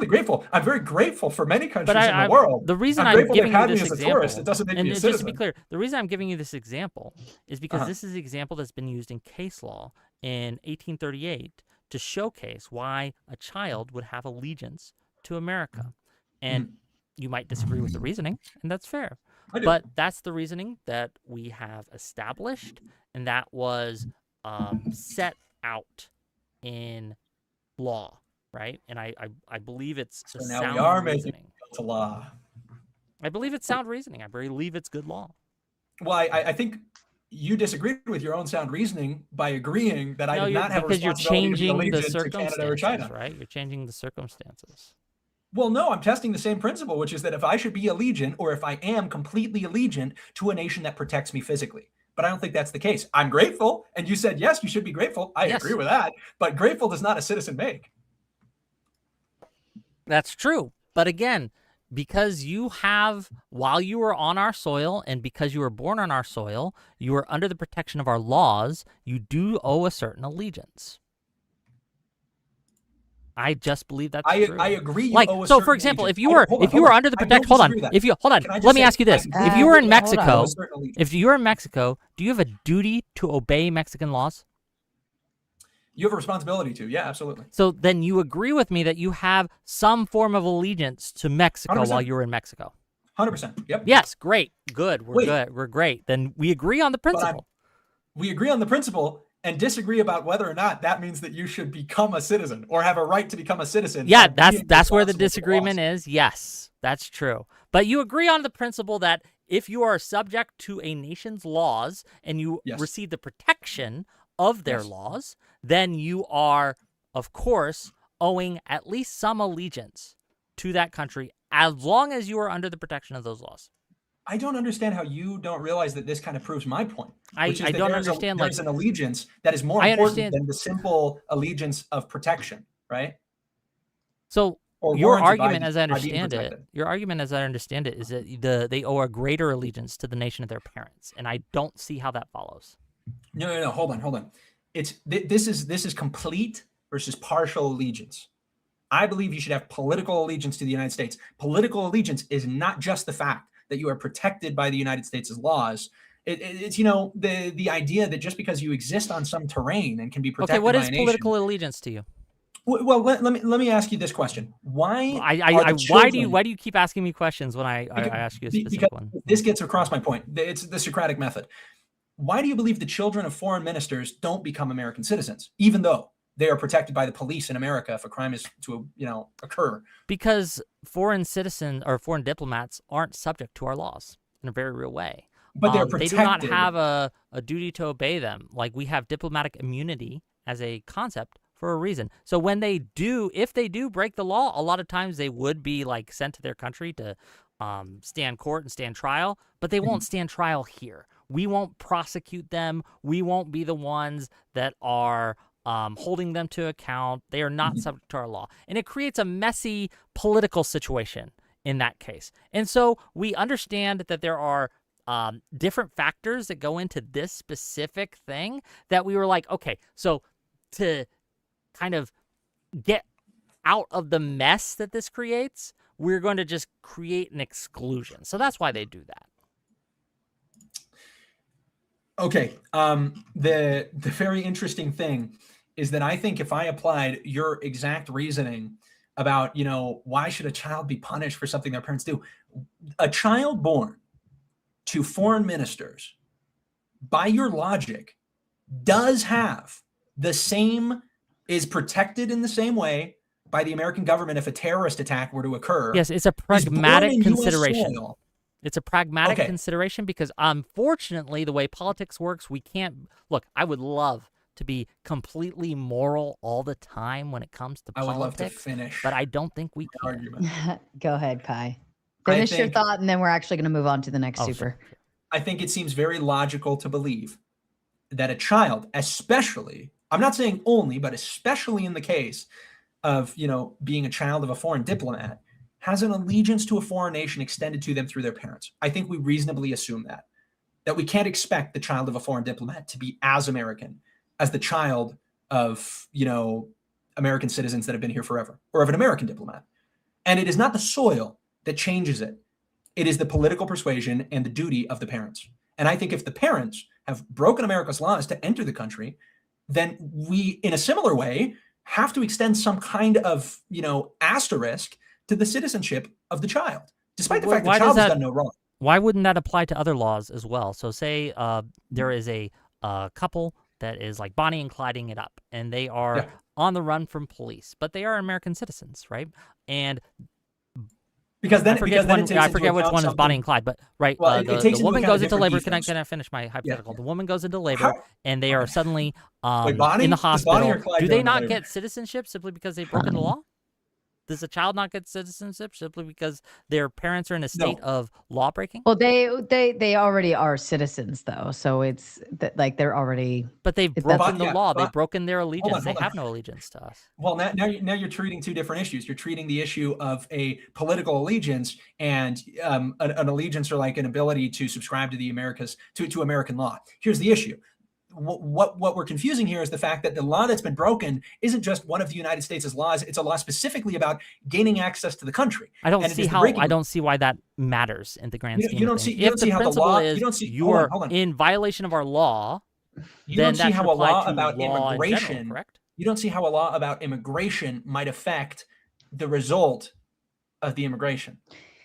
grateful. I'm very grateful for many countries in the world. The reason I'm giving you this example, tourist, it doesn't make me a citizen. Just to be clear, the reason I'm giving you this example is because this is an example that's been used in case law in 1838 to showcase why a child would have allegiance to America. And you might disagree with the reasoning, and that's fair. But that's the reasoning that we have established, and that was set out in law, right? And I believe it's so sound now we are reasoning. making it to law. I believe it's sound reasoning. I believe it's good law. Well, I think you disagreed with your own sound reasoning by agreeing that I did not have a responsibility to be allegiant to Canada or China. Right? You're changing the circumstances. Well, no, I'm testing the same principle, which is that if I should be allegiant or if I am completely allegiant to a nation that protects me physically. But I don't think that's the case. I'm grateful. And you said, yes, you should be grateful. I agree with that. But grateful does not a citizen make. That's true. But again, because you have, while you were on our soil and because you were born on our soil, you were under the protection of our laws, you do owe a certain allegiance. I just believe that's true. I agree. You like, owe a so certain for example, allegiance. if you were under the protection, hold on. If you hold on, let me ask you this: if you were in Mexico, if you were in Mexico, do you have a duty to obey Mexican laws? You have a responsibility to, yeah, absolutely. So then you agree with me that you have some form of allegiance to Mexico 100%. while you were in Mexico. 100%. Yep. Yes, great, good, we're good, we're great. Then we agree on the principle. We agree on the principle and disagree about whether or not that means that you should become a citizen or have a right to become a citizen. Yeah, that's where the disagreement is. Yes, that's true. But you agree on the principle that if you are subject to a nation's laws and you receive the protection of their laws, then you are, of course, owing at least some allegiance to that country as long as you are under the protection of those laws. I don't understand how you don't realize that this kind of proves my point. I don't understand. There's an allegiance that is more important than the simple allegiance of protection, right? So your argument, as I understand it, is that they owe a greater allegiance to the nation of their parents, and I don't see how that follows. No. Hold on. This is complete versus partial allegiance. I believe you should have political allegiance to the United States. Political allegiance is not just the fact that you are protected by the United States' laws. It's the idea that just because you exist on some terrain and can be protected by a nation. Okay, what is political allegiance to you? Well, let me ask you this question: Why? Why do you keep asking me questions when I ask you a specific one? This gets across my point. It's the Socratic method. Why do you believe the children of foreign ministers don't become American citizens, even though they are protected by the police in America if a crime is to occur? Because foreign citizens or foreign diplomats aren't subject to our laws in a very real way. But they're protected. They do not have a duty to obey them. Like, we have diplomatic immunity as a concept for a reason. So when if they do break the law, a lot of times they would be like sent to their country to stand court and stand trial, but they won't stand trial here. We won't prosecute them. We won't be the ones that are holding them to account. They are not subject to our law. And it creates a messy political situation in that case. And so we understand that there are different factors that go into this specific thing that we were like, okay, so to kind of get out of the mess that this creates, we're going to just create an exclusion. So that's why they do that. Okay. The very interesting thing is that I think if I applied your exact reasoning about, why should a child be punished for something their parents do? A child born to foreign ministers, by your logic, does have is protected in the same way by the American government if a terrorist attack were to occur. Yes, it's a pragmatic consideration. It's a pragmatic consideration because, unfortunately, the way politics works, we can't... Look, I would love to be completely moral all the time when it comes to politics. I would love to finish. But I don't think we can. Go ahead, Kai. Finish your thought, and then we're actually going to move on to the next super. Sure. I think it seems very logical to believe that a child, especially, I'm not saying only, but especially in the case of, being a child of a foreign diplomat, has an allegiance to a foreign nation extended to them through their parents. I think we reasonably assume that we can't expect the child of a foreign diplomat to be as American as the child of, American citizens that have been here forever, or of an American diplomat. And it is not the soil that changes it. It is the political persuasion and the duty of the parents. And I think if the parents have broken America's laws to enter the country, then we, in a similar way, have to extend some kind of, asterisk to the citizenship of the child, despite the fact the child has done no wrong. Why wouldn't that apply to other laws as well? So say there is a couple that is like Bonnie and Clyding it up, and they are on the run from police, but they are American citizens, right? And because then, I forget which one is Bonnie and Clyde, but the woman goes into labor. Can I finish my hypothetical? The woman goes into labor, and they are suddenly in the hospital. Do they not get citizenship simply because they've broken the law? Does a child not get citizenship simply because their parents are in a state of law breaking? Well, they already are citizens, though, so it's like they're already. But they've broken the law. They've broken their allegiance. They have no allegiance to us. Well, now you're treating two different issues. You're treating the issue of a political allegiance and an allegiance, or like an ability to subscribe to the to American law. Here's the issue. What we're confusing here is the fact that the law that's been broken isn't just one of the United States' laws. It's a law specifically about gaining access to the country. I don't see why that matters in the grand scheme. If the principle is you are in violation of our law, you don't see how a law about immigration, correct? You don't see how a law about immigration might affect the result of the immigration.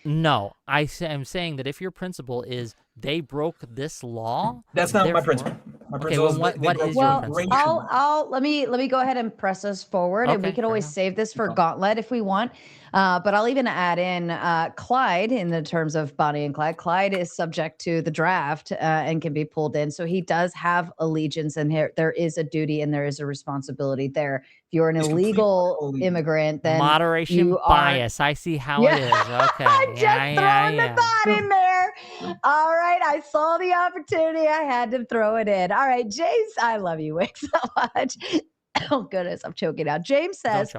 No, I am saying that if your principle is they broke this law, that's not my principle. My principle is what is your principle? Let me go ahead and press us forward, and we can always save this for Gauntlet if we want. But I'll even add in Clyde in the terms of Bonnie and Clyde. Clyde is subject to the draft and can be pulled in, so he does have allegiance, and there is a duty and there is a responsibility there. If you're an illegal immigrant, then moderation bias. I see how it is. Okay, I'm just throwing the thought in there. All right, I saw the opportunity. I had to throw it in. All right, James, I love you, Whick, so much. Oh goodness, I'm choking now. James says,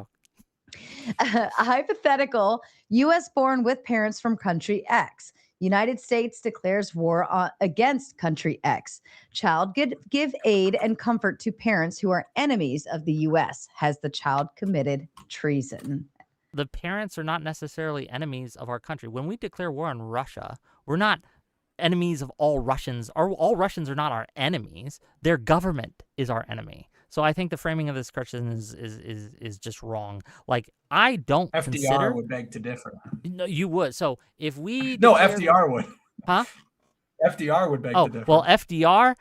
a hypothetical: U.S. born with parents from country X. United States declares war against country X. Child give aid and comfort to parents who are enemies of the U.S. Has the child committed treason? The parents are not necessarily enemies of our country. When we declare war on Russia, we're not enemies of all Russians. All Russians are not our enemies. Their government is our enemy. So I think the framing of this question is just wrong. Like, I don't FDR consider. would beg to differ. No, you would. So if we No, declared- FDR would. Huh? FDR would beg to differ. Well, FDR,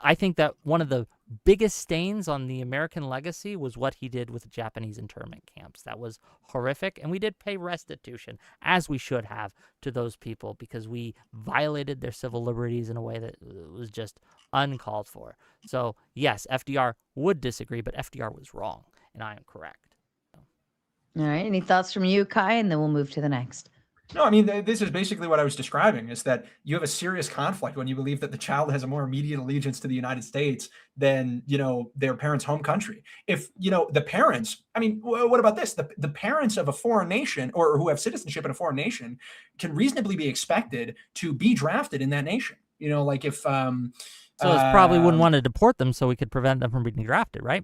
I think that one of the biggest stains on the American legacy was what he did with the Japanese internment camps. That was horrific, and we did pay restitution, as we should have, to those people because we violated their civil liberties in a way that was just uncalled for. So, yes, FDR would disagree, but FDR was wrong, and I am correct. All right. Any thoughts from you, Kai? And then we'll move to the next. No, I mean, this is basically what I was describing, is that you have a serious conflict when you believe that the child has a more immediate allegiance to the United States than, their parents' home country. If, the parents, I mean, what about this? The parents of a foreign nation or who have citizenship in a foreign nation can reasonably be expected to be drafted in that nation. Like if... So it probably wouldn't want to deport them so we could prevent them from being drafted, right?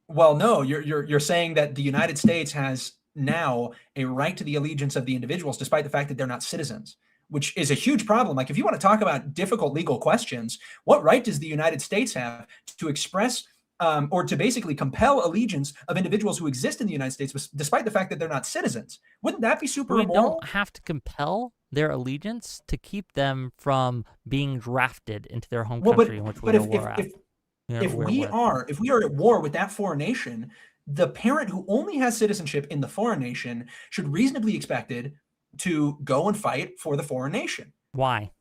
Well, no, you're saying that the United States has now a right to the allegiance of the individuals, despite the fact that they're not citizens, which is a huge problem. Like, if you want to talk about difficult legal questions, what right does the United States have to express or to basically compel allegiance of individuals who exist in the United States, despite the fact that they're not citizens? Wouldn't that be super immoral? We don't have to compel their allegiance to keep them from being drafted into their home country in which we are war at. If we are at war with that foreign nation, the parent who only has citizenship in the foreign nation should reasonably be expected to go and fight for the foreign nation. Why?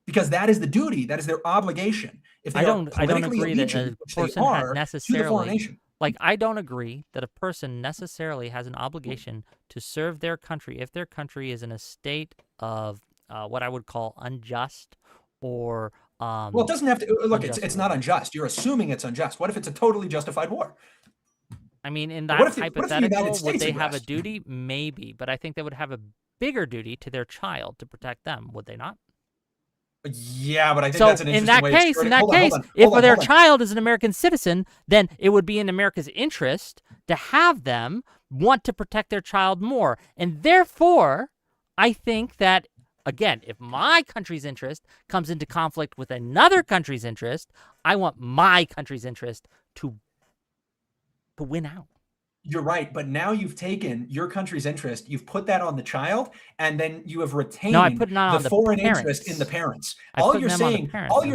Because that is the duty, that is their obligation. If they I don't agree that a person necessarily, like, I don't agree that a person necessarily has an obligation to serve their country if their country is in a state of what I would call unjust or well, it doesn't have to look. It's not unjust. You're assuming it's unjust. What if it's a totally justified war? I mean, in that hypothetical, would they have a duty? Maybe, but I think they would have a bigger duty to their child to protect them. Would they not? Yeah, but I think that's an interesting way. In that case, if their child is an American citizen, then it would be in America's interest to have them want to protect their child more, and therefore, I think that. Again, if my country's interest comes into conflict with another country's interest, I want my country's interest to win out. You're right, but now you've taken your country's interest, you've put that on the child, and then you have retained the foreign interest in the parents. All you're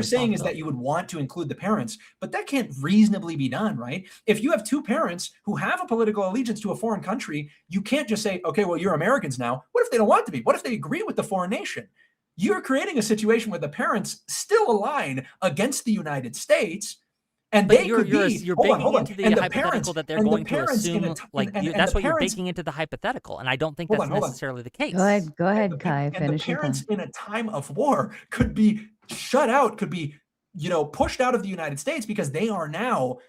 saying is that you would want to include the parents, but that can't reasonably be done, right? If you have two parents who have a political allegiance to a foreign country, you can't just say, okay, well, you're Americans now. What if they don't want to be? What if they agree with the foreign nation? You're creating a situation where the parents still align against the United States. And but you're baking into the hypothetical that they're going to assume, that's what you're baking into the hypothetical, and I don't think that's necessarily the case. Go ahead, Kai. Finish your parents in a time of war could be shut out, could be, pushed out of the United States because they are now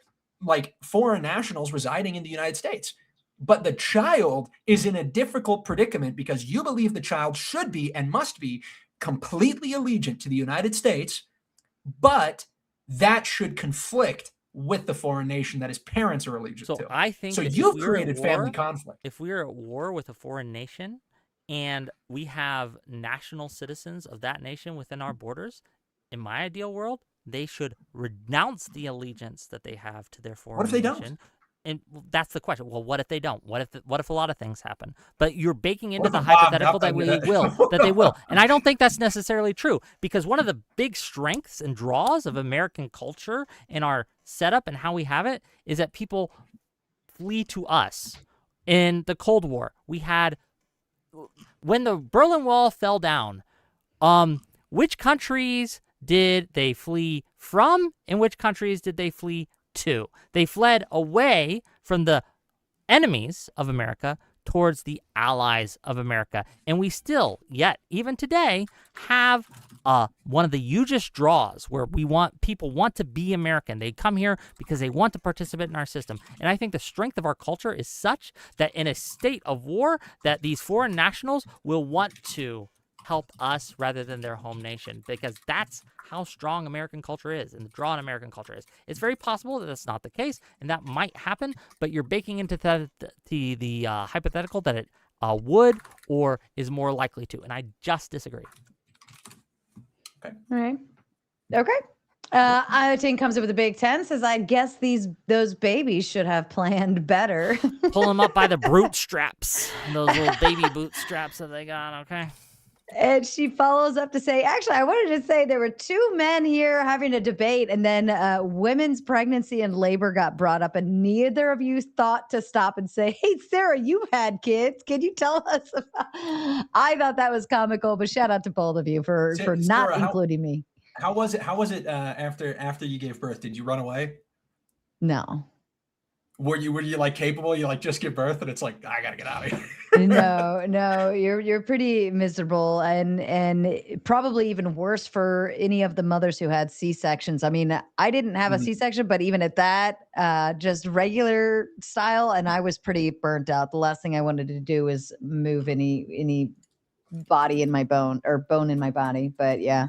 like foreign nationals residing in the United States. But the child is in a difficult predicament because you believe the child should be and must be completely allegiant to the United States, but that should conflict with the foreign nation that his parents are allegiant to. I think so. You've created family conflict. If we are at war with a foreign nation and we have national citizens of that nation within our borders, in my ideal world, they should renounce the allegiance that they have to their foreign nation. What if they don't? And that's the question. Well, what if they don't? What if a lot of things happen? But you're baking into the hypothetical that they will. And I don't think that's necessarily true, because one of the big strengths and draws of American culture and our setup and how we have it is that people flee to us. In the Cold War, when the Berlin Wall fell down, which countries did they flee from and which countries did they flee to? They fled away from the enemies of America towards the allies of America. And we still, yet even today, have one of the hugest draws where people want to be American. They come here because they want to participate in our system. And I think the strength of our culture is such that in a state of war, that these foreign nationals will want to help us rather than their home nation, because that's how strong American culture is and the draw on American culture is. It's very possible that that's not the case, and that might happen, but you're baking into the hypothetical that it would or is more likely to, and I just disagree. Okay. All right. Okay. Iotin comes up with a big 10, says, I guess those babies should have planned better. Pull them up by the bootstraps, those little baby bootstraps that they got, okay? And she follows up to say, actually, I wanted to say there were two men here having a debate, and then women's pregnancy and labor got brought up, and neither of you thought to stop and say, hey, Sarah, you've had kids. Can you tell us about? I thought that was comical, but shout out to both of you for not including me. How was it? After you gave birth? Did you run away? No. Were you like capable? You like just give birth and it's like, I gotta get out of here. No, you're pretty miserable and probably even worse for any of the mothers who had C-sections. I mean, I didn't have a C-section, but even at that, just regular style, and I was pretty burnt out. The last thing I wanted to do was move any body in my bone or bone in my body. But yeah.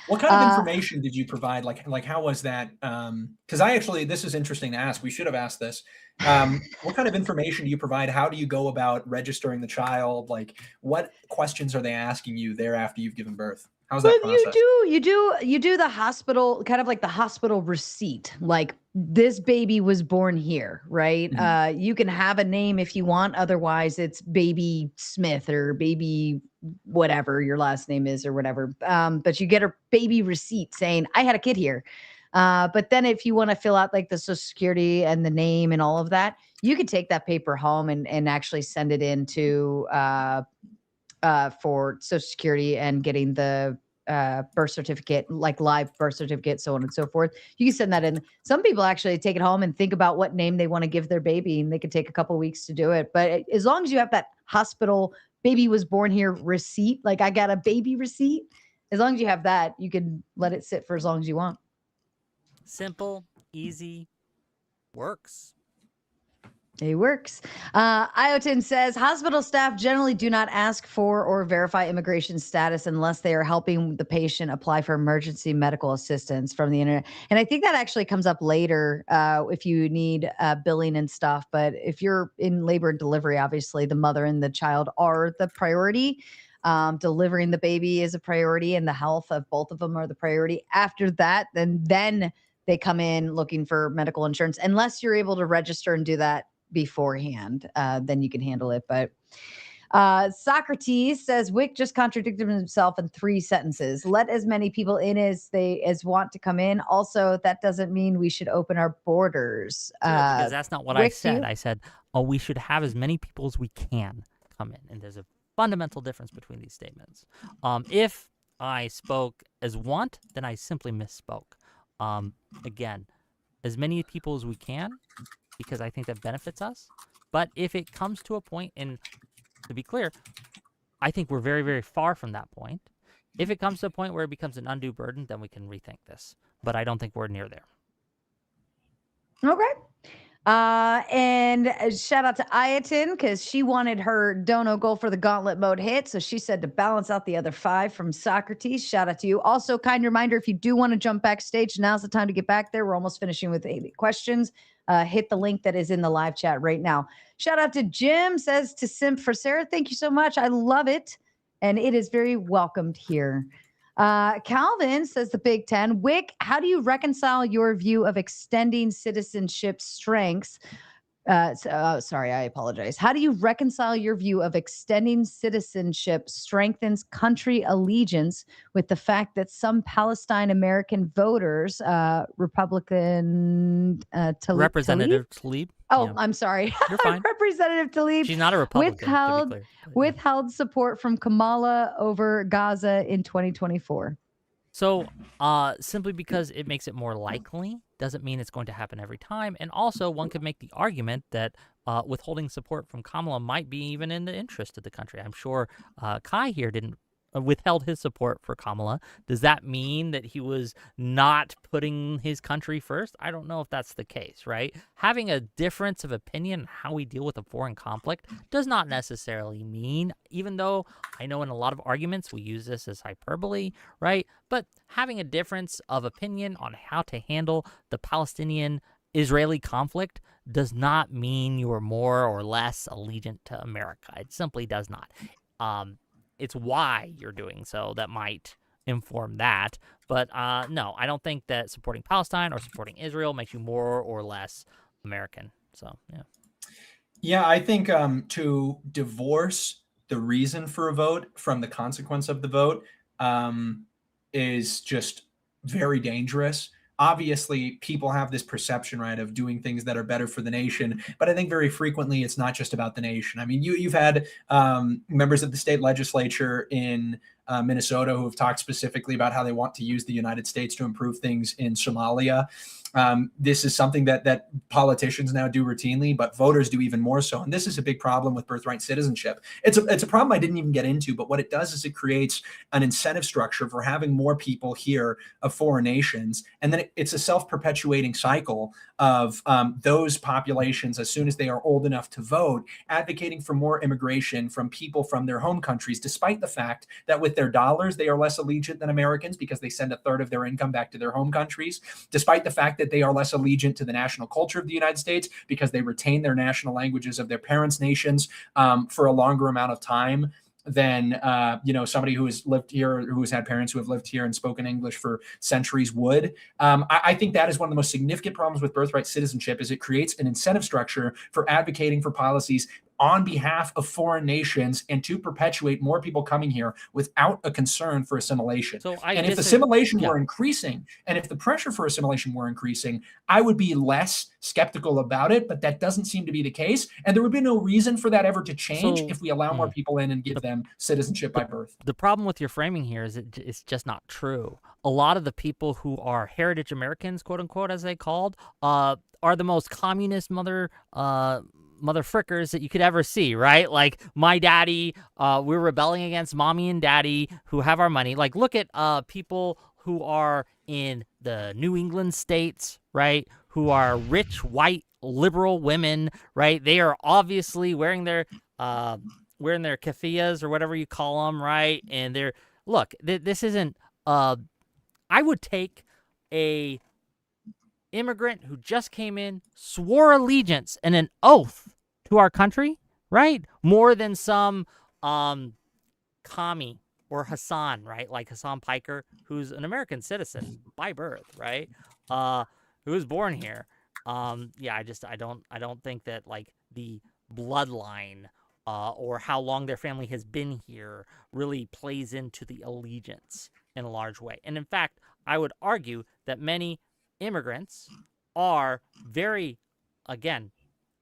What kind of information did you provide? Like how was that? Because this is interesting to ask. We should have asked this. What kind of information do you provide? How do you go about registering the child? Like, what questions are they asking you there after you've given birth? How's that process? You do the hospital, kind of like the hospital receipt. Like, this baby was born here, right? Mm-hmm. You can have a name if you want. Otherwise, it's Baby Smith or Baby whatever your last name is or whatever. But you get a baby receipt saying, I had a kid here. But then if you want to fill out like the Social Security and the name and all of that, you could take that paper home and actually send it in to for Social Security and getting the birth certificate, like live birth certificate, so on and so forth. You can send that in. Some people actually take it home and think about what name they want to give their baby, and they could take a couple weeks to do it. But as long as you have that hospital baby was born here receipt, like I got a baby receipt, as long as you have that, you can let it sit for as long as you want. Simple, easy, works. It works. Iotin says hospital staff generally do not ask for or verify immigration status unless they are helping the patient apply for emergency medical assistance from the internet. And I think that actually comes up later if you need billing and stuff. But if you're in labor and delivery, obviously the mother and the child are the priority. Delivering the baby is a priority, and the health of both of them are the priority. After that, then they come in looking for medical insurance, unless you're able to register and do that beforehand, then you can handle it. But Socrates says Whick just contradicted himself in 3 sentences. Let as many people in as want to come in. Also, that doesn't mean we should open our borders. Because that's not what Whick, I said. I said, we should have as many people as we can come in. And there's a fundamental difference between these statements. If I spoke as want, then I simply misspoke. Again, as many people as we can, because I think that benefits us. But if it comes to a point, and to be clear, I think we're very, very far from that point. If it comes to a point where it becomes an undue burden, then we can rethink this. But I don't think we're near there. Okay. And shout out to Iotin, because she wanted her dono goal for the gauntlet mode hit. So she said to balance out the other 5 from Socrates. Shout out to you. Also, kind reminder, if you do want to jump backstage, now's the time to get back there. We're almost finishing with 8 questions. Hit the link that is in the live chat right now. Shout out to Jim, says to simp for Sarah. Thank you so much. I love it. And it is very welcomed here. Calvin says the Big Ten. Whick, how do you reconcile your view of extending citizenship strengths? Sorry, I apologize. How do you reconcile your view of extending citizenship strengthens country allegiance with the fact that some Palestine American voters, Republican Representative Tlaib? Oh, yeah. I'm sorry. You're fine. Representative Tlaib. She's not a Republican. Withheld support from Kamala over Gaza in 2024. So simply because it makes it more likely doesn't mean it's going to happen every time. And also, one could make the argument that withholding support from Kamala might be even in the interest of the country. I'm sure Kai here didn't withheld his support for Kamala. Does that mean that he was not putting his country first? I don't know if that's the case, right? Having a difference of opinion on how we deal with a foreign conflict does not necessarily mean, even though I know in a lot of arguments we use this as hyperbole, right? But having a difference of opinion on how to handle the Palestinian-Israeli conflict does not mean you are more or less allegiant to America. It simply does not. It's why you're doing so that might inform that. But no, I don't think that supporting Palestine or supporting Israel makes you more or less American. So, yeah. Yeah, I think to divorce the reason for a vote from the consequence of the vote is just very dangerous. Obviously, people have this perception, right, of doing things that are better for the nation. But I think very frequently it's not just about the nation. I mean, you've had members of the state legislature in Minnesota who have talked specifically about how they want to use the United States to improve things in Somalia. This is something that politicians now do routinely, but voters do even more so. And this is a big problem with birthright citizenship. It's a problem I didn't even get into, but what it does is it creates an incentive structure for having more people here of foreign nations. And then it's a self-perpetuating cycle of those populations, as soon as they are old enough to vote, advocating for more immigration from people from their home countries, despite the fact that with their dollars, they are less allegiant than Americans because they send a third of their income back to their home countries, despite the fact that they are less allegiant to the national culture of the United States because they retain their national languages of their parents' nations for a longer amount of time than somebody who has lived here, who has had parents who have lived here and spoken English for centuries would. I think that is one of the most significant problems with birthright citizenship, is it creates an incentive structure for advocating for policies on behalf of foreign nations and to perpetuate more people coming here without a concern for assimilation. If assimilation were increasing, and if the pressure for assimilation were increasing, I would be less skeptical about it, but that doesn't seem to be the case. And there would be no reason for that ever to change if we allow more people in and give them citizenship by birth. The problem with your framing here is it's just not true. A lot of the people who are heritage Americans, quote unquote, as they called, are the most communist mother frickers that you could ever see, right? Like my daddy, we're rebelling against mommy and daddy who have our money. Like look at people who are in the New England states, right? Who are rich, white, liberal women, right? They are obviously wearing their keffiyehs or whatever you call them, right? And they're, look, this isn't, I would take a immigrant who just came in, swore allegiance and an oath to our country, right? More than some commie or Hassan, right? Like Hassan Piker, who's an American citizen by birth, right? Who was born here. I don't think that like the bloodline or how long their family has been here really plays into the allegiance in a large way. And in fact, I would argue that many immigrants are very, again,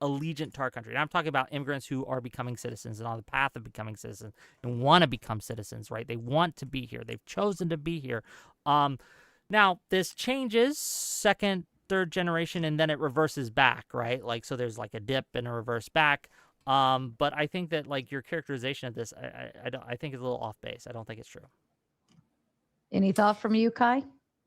allegiant to our country. And I'm talking about immigrants who are becoming citizens and on the path of becoming citizens and want to become citizens, right? They want to be here. They've chosen to be here. Now, this changes second, third generation, and then it reverses back, right? Like, so there's like a dip and a reverse back. But I think that like your characterization of this, I think is a little off base. I don't think it's true. Any thought from you, Kai?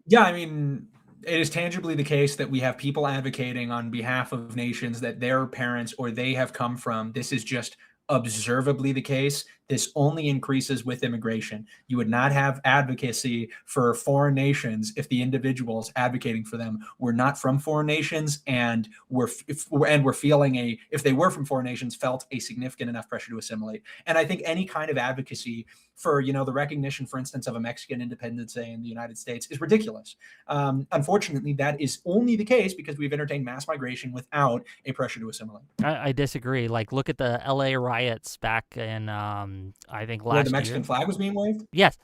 Yeah, I mean, it is tangibly the case that we have people advocating on behalf of nations that their parents or they have come from. This is just observably the case. This only increases with immigration. You would not have advocacy for foreign nations if the individuals advocating for them were not from foreign nations and were feeling if they were from foreign nations, felt a significant enough pressure to assimilate. And I think any kind of advocacy for, the recognition, for instance, of a Mexican independence, say, in the United States is ridiculous. Unfortunately, that is only the case because we've entertained mass migration without a pressure to assimilate. I disagree. Like, look at the LA riots back in, I think last year. Where the Mexican flag was being waved? Yes.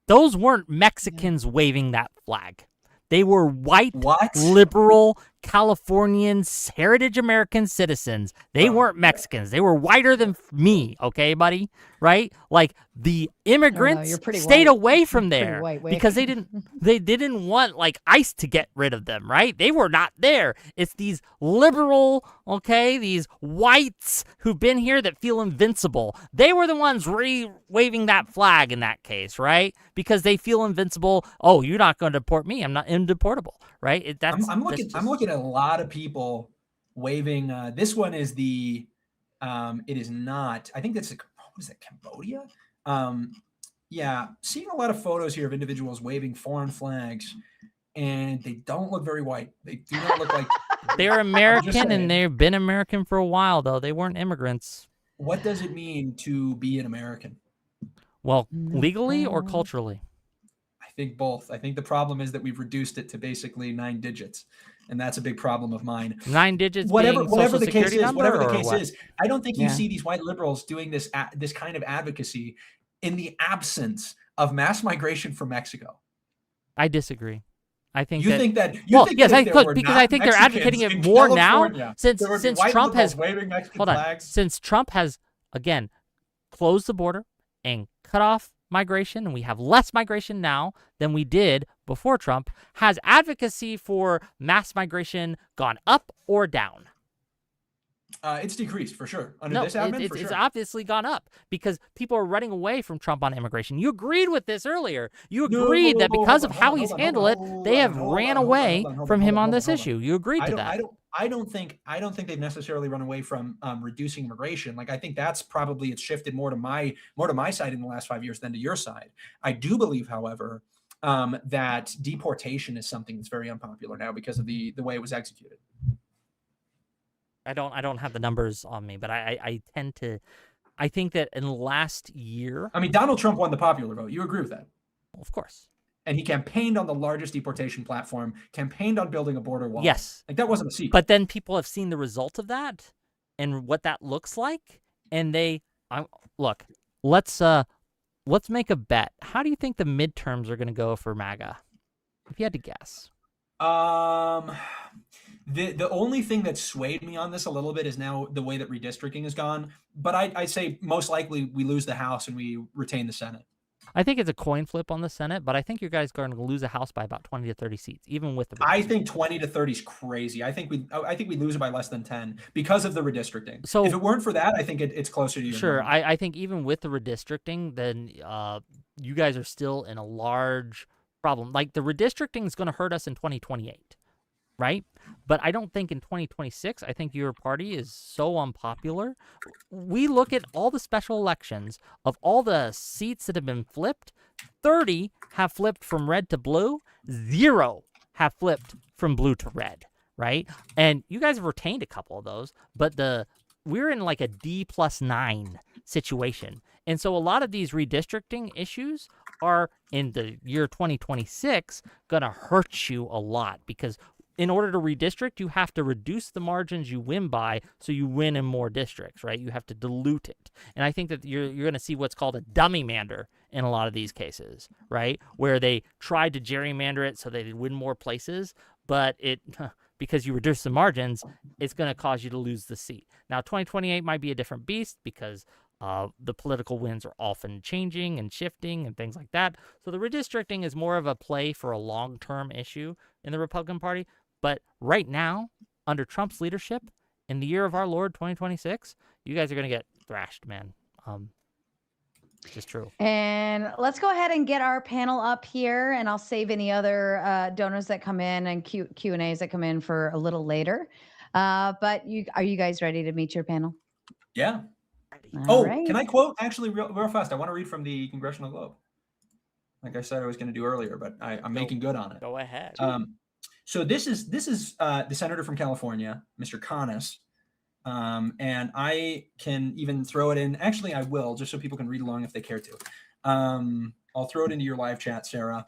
Those weren't Mexicans waving that flag. They were white, liberal Californians, heritage American citizens. They weren't Mexicans. They were whiter than me, okay, buddy? Right? Like the immigrants stayed away from there because they didn't want like ICE to get rid of them, right? They were not there. It's these liberal, okay, these whites who've been here that feel invincible. They were the ones waving that flag in that case, right? Because they feel invincible. Oh, you're not going to deport me. I'm not indeportable, right? I'm looking at a lot of people waving. This one is the. It is not. I think that's what is that, Cambodia? Yeah, seeing a lot of photos here of individuals waving foreign flags, and they don't look very white. They do not look like they're American, and they've been American for a while, though. They weren't immigrants. What does it mean to be an American? Well, legally or culturally? I think both. I think the problem is that we've reduced it to basically 9 digits, and that's a big problem of mine. 9 digits Whatever being social the case security is, number, whatever the or case what? is, I don't think you Yeah. see these white liberals doing this kind of advocacy in the absence of mass migration from Mexico. I disagree. I think You that, think that? yes, if there were because not I think they're Mexicans advocating it in more now California, since there would be since white Trump has liberals waving Mexican hold on, flags. since Trump has again closed the border and cut off migration, and we have less migration now than we did before Trump. Has advocacy for mass migration gone up or down? It's decreased for sure under No, this admin. it's obviously gone up because people are running away from Trump on immigration. You agreed with this earlier. You agreed that because of how he's handled it, they have ran away from him on this issue. You agreed to that. I don't think they've necessarily run away from reducing immigration. Like, I think that's probably, it's shifted more to my side in the last 5 years than to your side. I do believe, however, that deportation is something that's very unpopular now because of the way it was executed. I don't have the numbers on me, but I think that in the last year, I mean, Donald Trump won the popular vote. You agree with that? Of course. And he campaigned on the largest deportation platform, campaigned on building a border wall. Yes. Like, that wasn't a secret. But then people have seen the result of that and what that looks like, and look, let's make a bet. How do you think the midterms are going to go for MAGA? If you had to guess. The only thing that swayed me on this a little bit is now the way that redistricting has gone. But I'd say most likely we lose the House and we retain the Senate. I think it's a coin flip on the Senate, but I think you guys are going to lose a House by about 20 to 30 seats, even with the. I think 20 to 30 is crazy. I think we lose it by less than 10 because of the redistricting. So if it weren't for that, I think it's closer to you. Sure, I think even with the redistricting, then you guys are still in a large problem. Like, the redistricting is going to hurt us in 2028. Right? But I don't think in 2026, I think your party is so unpopular. We look at all the special elections of all the seats that have been flipped. 30 have flipped from red to blue. 0 have flipped from blue to red, right? And you guys have retained a couple of those, but we're in like a D+9 situation. And so a lot of these redistricting issues are in the year 2026 going to hurt you a lot, because in order to redistrict, you have to reduce the margins you win by so you win in more districts, right? You have to dilute it. And I think that you're going to see what's called a dummy mander in a lot of these cases, right? Where they tried to gerrymander it so they'd win more places, but because you reduce the margins, it's going to cause you to lose the seat. Now, 2028 might be a different beast because the political winds are often changing and shifting and things like that. So the redistricting is more of a play for a long-term issue in the Republican Party. But right now, under Trump's leadership, in the year of our Lord 2026, you guys are going to get thrashed, man. It's just true. And let's go ahead and get our panel up here, and I'll save any other donors that come in and Q&As that come in for a little later. But are you guys ready to meet your panel? Yeah. All right. Can I quote actually real fast? I want to read from the Congressional Globe. Like I said I was going to do earlier, but I'm making good on it. Go ahead. So this is the senator from California, Mr. Conness, and I can even throw it in. Actually, I will, just so people can read along if they care to. I'll throw it into your live chat, Sarah.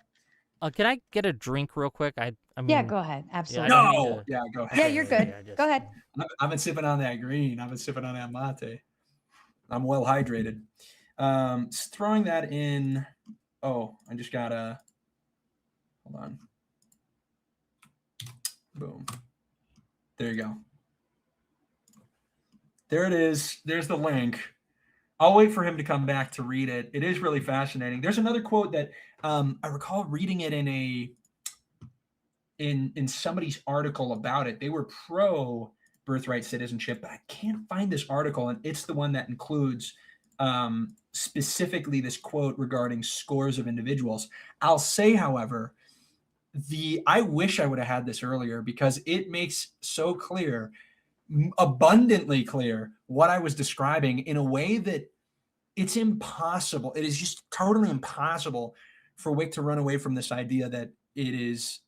Can I get a drink real quick? I mean, Yeah, go ahead. Absolutely. Yeah, go ahead. Yeah, you're good. Go ahead. I've been sipping on that green. I've been sipping on that mate. I'm well hydrated. Throwing that in. Oh, I just gotta. Hold on. Boom. There you go. There it is. There's the link. I'll wait for him to come back to read it. It is really fascinating. There's another quote that I recall reading it in somebody's article about it. They were pro birthright citizenship, but I can't find this article, and it's the one that includes specifically this quote regarding scores of individuals. I'll say, however, I wish I would have had this earlier, because it makes so clear, abundantly clear, what I was describing in a way that it's impossible. It is just totally impossible for Whick to run away from this idea that it is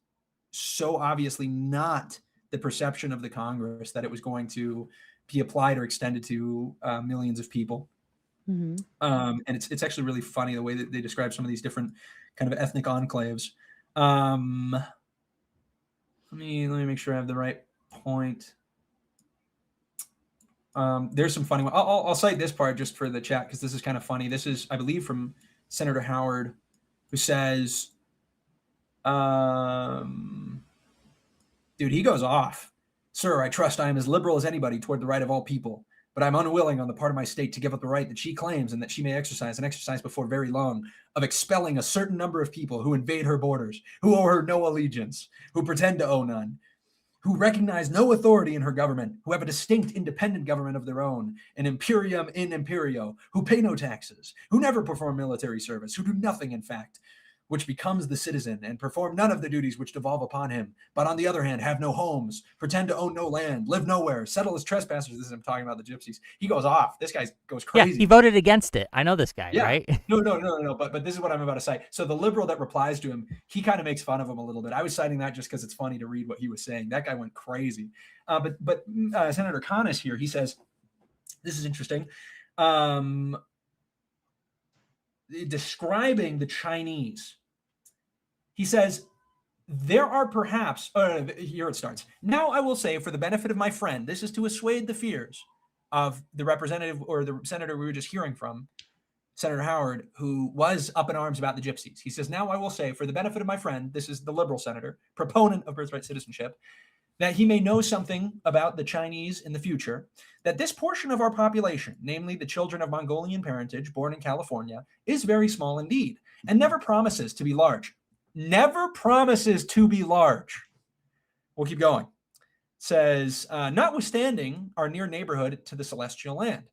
so obviously not the perception of the Congress that it was going to be applied or extended to millions of people. Mm-hmm. And it's actually really funny the way that they describe some of these different kind of ethnic enclaves. Let me make sure I have the right point. There's some funny one. I'll cite this part just for the chat because this is kind of funny. This is, I believe, from Senator Howard, who says, dude, he goes off. Sir, I trust I am as liberal as anybody toward the right of all people, but I'm unwilling on the part of my state to give up the right that she claims and that she may exercise before very long of expelling a certain number of people who invade her borders, who owe her no allegiance, who pretend to owe none, who recognize no authority in her government, who have a distinct independent government of their own, an imperium in imperio, who pay no taxes, who never perform military service, who do nothing in fact, which becomes the citizen, and perform none of the duties which devolve upon him, but on the other hand, have no homes, pretend to own no land, live nowhere, settle as trespassers. This is I'm talking about the gypsies. He goes off. This guy goes crazy. Yeah, he voted against it. I know this guy, yeah. right? No. But this is what I'm about to say. So the liberal that replies to him, he kind of makes fun of him a little bit. I was citing that just because it's funny to read what he was saying. That guy went crazy. But Senator Conness here, he says, this is interesting. Describing the Chinese, he says, there are perhaps, here it starts. Now I will say, for the benefit of my friend, this is to assuage the fears of the representative or the senator we were just hearing from, Senator Howard, who was up in arms about the gypsies. He says, now I will say, for the benefit of my friend, this is the liberal senator, proponent of birthright citizenship, that he may know something about the Chinese in the future, that this portion of our population, namely the children of Mongolian parentage born in California, is very small indeed, and never promises to be large. Never promises to be large. We'll keep going. Says, notwithstanding our near neighborhood to the celestial land,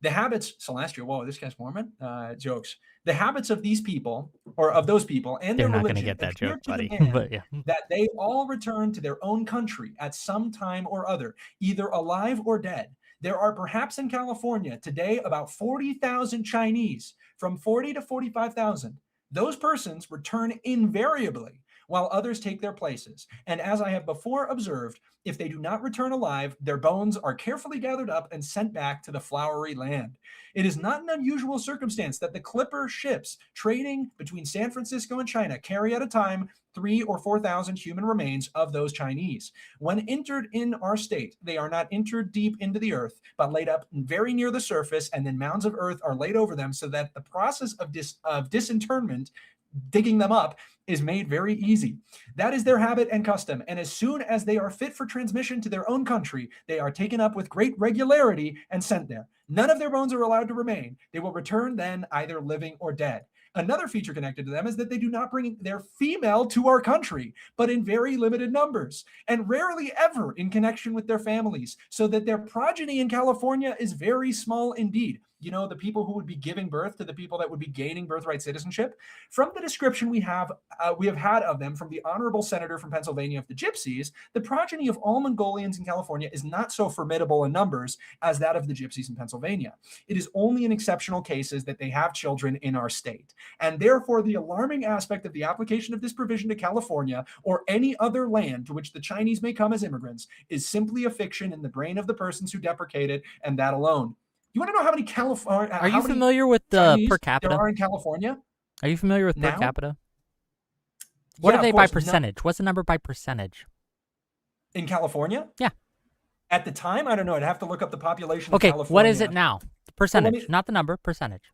the habits, celestial, whoa, this guy's Mormon? Jokes. The habits of these people, or of those people, and They're their not religion, going to get that joke, buddy. but yeah. that they all return to their own country at some time or other, either alive or dead. There are perhaps in California today about 40,000 Chinese, from 40 to 45,000. Those persons return invariably, while others take their places. And as I have before observed, if they do not return alive, their bones are carefully gathered up and sent back to the flowery land. It is not an unusual circumstance that the clipper ships trading between San Francisco and China carry at a time 3,000 or 4,000 human remains of those Chinese. When entered in our state, they are not entered deep into the earth, but laid up very near the surface, and then mounds of earth are laid over them, so that the process of disinterment, digging them up, is made very easy. That is their habit and custom, and as soon as they are fit for transmission to their own country, they are taken up with great regularity and sent there. None of their bones are allowed to remain. They will return then either living or dead. Another feature connected to them is that they do not bring their female to our country, but in very limited numbers, and rarely ever in connection with their families, so that their progeny in California is very small indeed. You know, the people who would be giving birth to the people that would be gaining birthright citizenship. From the description we have had of them from the honorable senator from Pennsylvania of the Gypsies, the progeny of all Mongolians in California is not so formidable in numbers as that of the Gypsies in Pennsylvania. It is only in exceptional cases that they have children in our state. And therefore, the alarming aspect of the application of this provision to California or any other land to which the Chinese may come as immigrants is simply a fiction in the brain of the persons who deprecate it, and that alone. You want to know how many California? Are you familiar with the per capita? There are in California. Are you familiar with now? Per capita? What Yeah, are they of by course. percentage? What's the number by percentage? In California? Yeah. At the time, I don't know. I'd have to look up the population Okay, of California. what is it now? The percentage, me- not the number, percentage.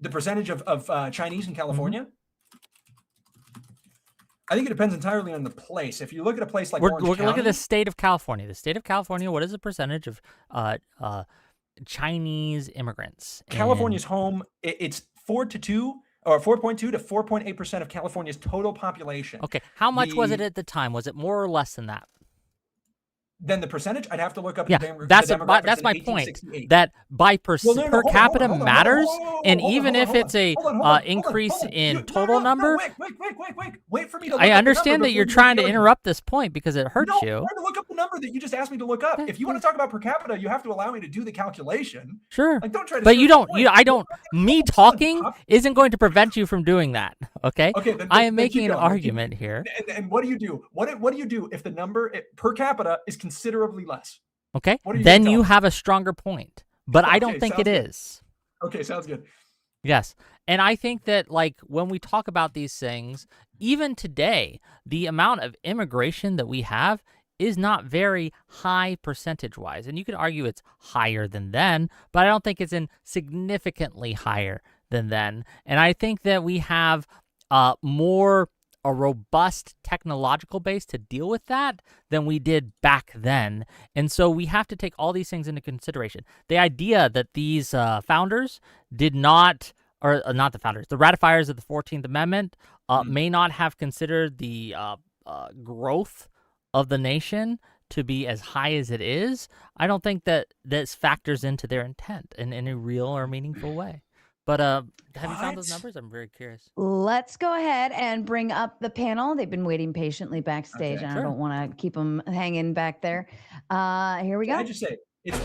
The percentage of Chinese in California? I think it depends entirely on the place. If you look at a place like We're Orange looking County, at the state of California. The state of California, what is the percentage of Chinese immigrants? California's home, it's 4.2 to 4.8% of California's total population. Okay, how much was it at the time? Was it more or less than that? Then the percentage, I'd have to look up. Yeah, the that's demographics my in point. 1868. That by per Well, no, capita hold on, matters, and hold on, even if it's a increase in total number. Wait for me to look I up understand the that you're number trying to before you interrupt this point because it hurts you. I'm trying to look up the number that you just asked me to look up. If you want to talk about per capita, you have to allow me to do the calculation. Sure. Like, don't try to. But you don't. Wait, I don't. Me talking isn't going to prevent you from doing that. Okay. Okay. Then I am then making keep an going. argument here. And what do you do? What do you do if the number per capita is considerably less? Okay. What are you Then gonna you tell me? have a stronger point. But I don't Okay, think sounds it good. is. Okay, sounds good. Yes. And I think that, like, when we talk about these things, even today, the amount of immigration that we have is not very high percentage-wise. And you could argue it's higher than then, but I don't think it's significantly higher than then. And I think that we have a robust technological base to deal with that than we did back then. And so we have to take all these things into consideration. The idea that these founders did not, or not the founders, the ratifiers of the 14th Amendment may not have considered the growth of the nation to be as high as it is. I don't think that this factors into their intent in any real or meaningful way. But have you found those numbers? I'm very curious. Let's go ahead and bring up the panel. They've been waiting patiently backstage, and I don't want to keep them hanging back there. Here we go. Can I just say, it's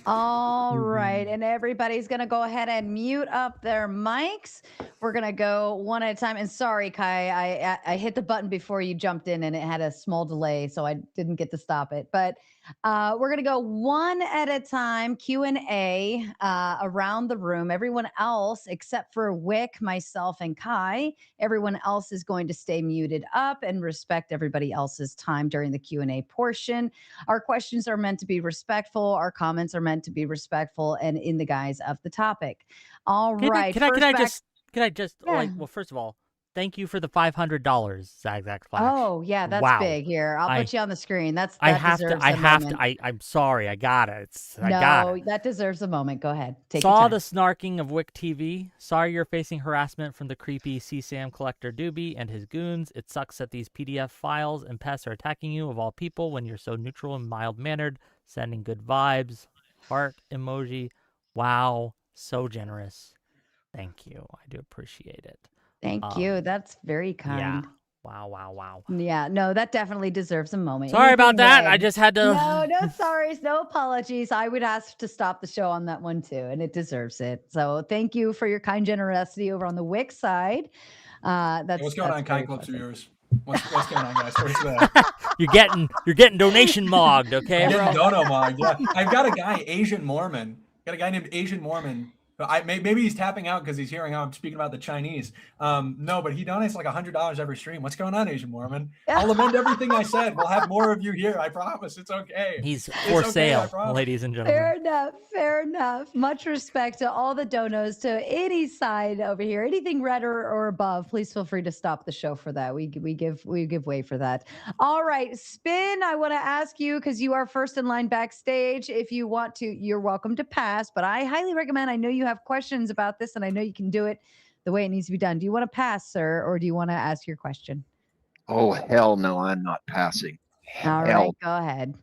All right, and everybody's going to go ahead and mute up their mics. We're going to go one at a time. And sorry, Kai, I hit the button before you jumped in, and it had a small delay, so I didn't get to stop it. But we're going to go one at a time, Q&A around the room. Everyone else, except for Whick, myself, and Kai, everyone else is going to stay muted up and respect everybody else's time during the Q&A portion. Our questions are meant to be respectful. Our comments are meant to be respectful and in the guise of the topic. All right. Can I just like, well, first of all, thank you for the $500, Zag Flash. Oh, yeah, that's big. Here, I'll put you on the screen. I'm sorry. I got it. That deserves a moment. Go ahead. Saw the snarking of Whick TV. Sorry you're facing harassment from the creepy CSAM collector Doobie and his goons. It sucks that these PDF files and pests are attacking you of all people when you're so neutral and mild-mannered. Sending good vibes. Heart emoji. Wow. So generous. Thank you. I do appreciate it. Thank you. That's very kind. Yeah. Wow. Yeah, no, that definitely deserves a moment. Sorry about that. I just had to. No sorries, no apologies. I would ask to stop the show on that one too, and it deserves it. So thank you for your kind generosity over on the Whick side. What's going on, Kai Clips of yours? What's going on, guys? Where's that? You're getting donation mogged, okay, bro? Dono mogged. Yeah, I've got a guy, Asian Mormon. Got a guy named Asian Mormon. Maybe he's tapping out because he's hearing how I'm speaking about the Chinese. No, but he donates like $100 every stream. What's going on, Asian Mormon? I'll amend everything I said. We'll have more of you here. I promise. It's okay. He's for sale, ladies and gentlemen. Fair enough. Much respect to all the donos, to any side over here. Anything red or above, please feel free to stop the show for that. We give way for that. All right, Spin, I want to ask you, because you are first in line backstage. If you want to, you're welcome to pass, but I highly recommend, I know you have questions about this, and I know you can do it the way it needs to be done. Do you want to pass, sir, or do you want to ask your question? Oh, hell no, I'm not passing. All right, go ahead.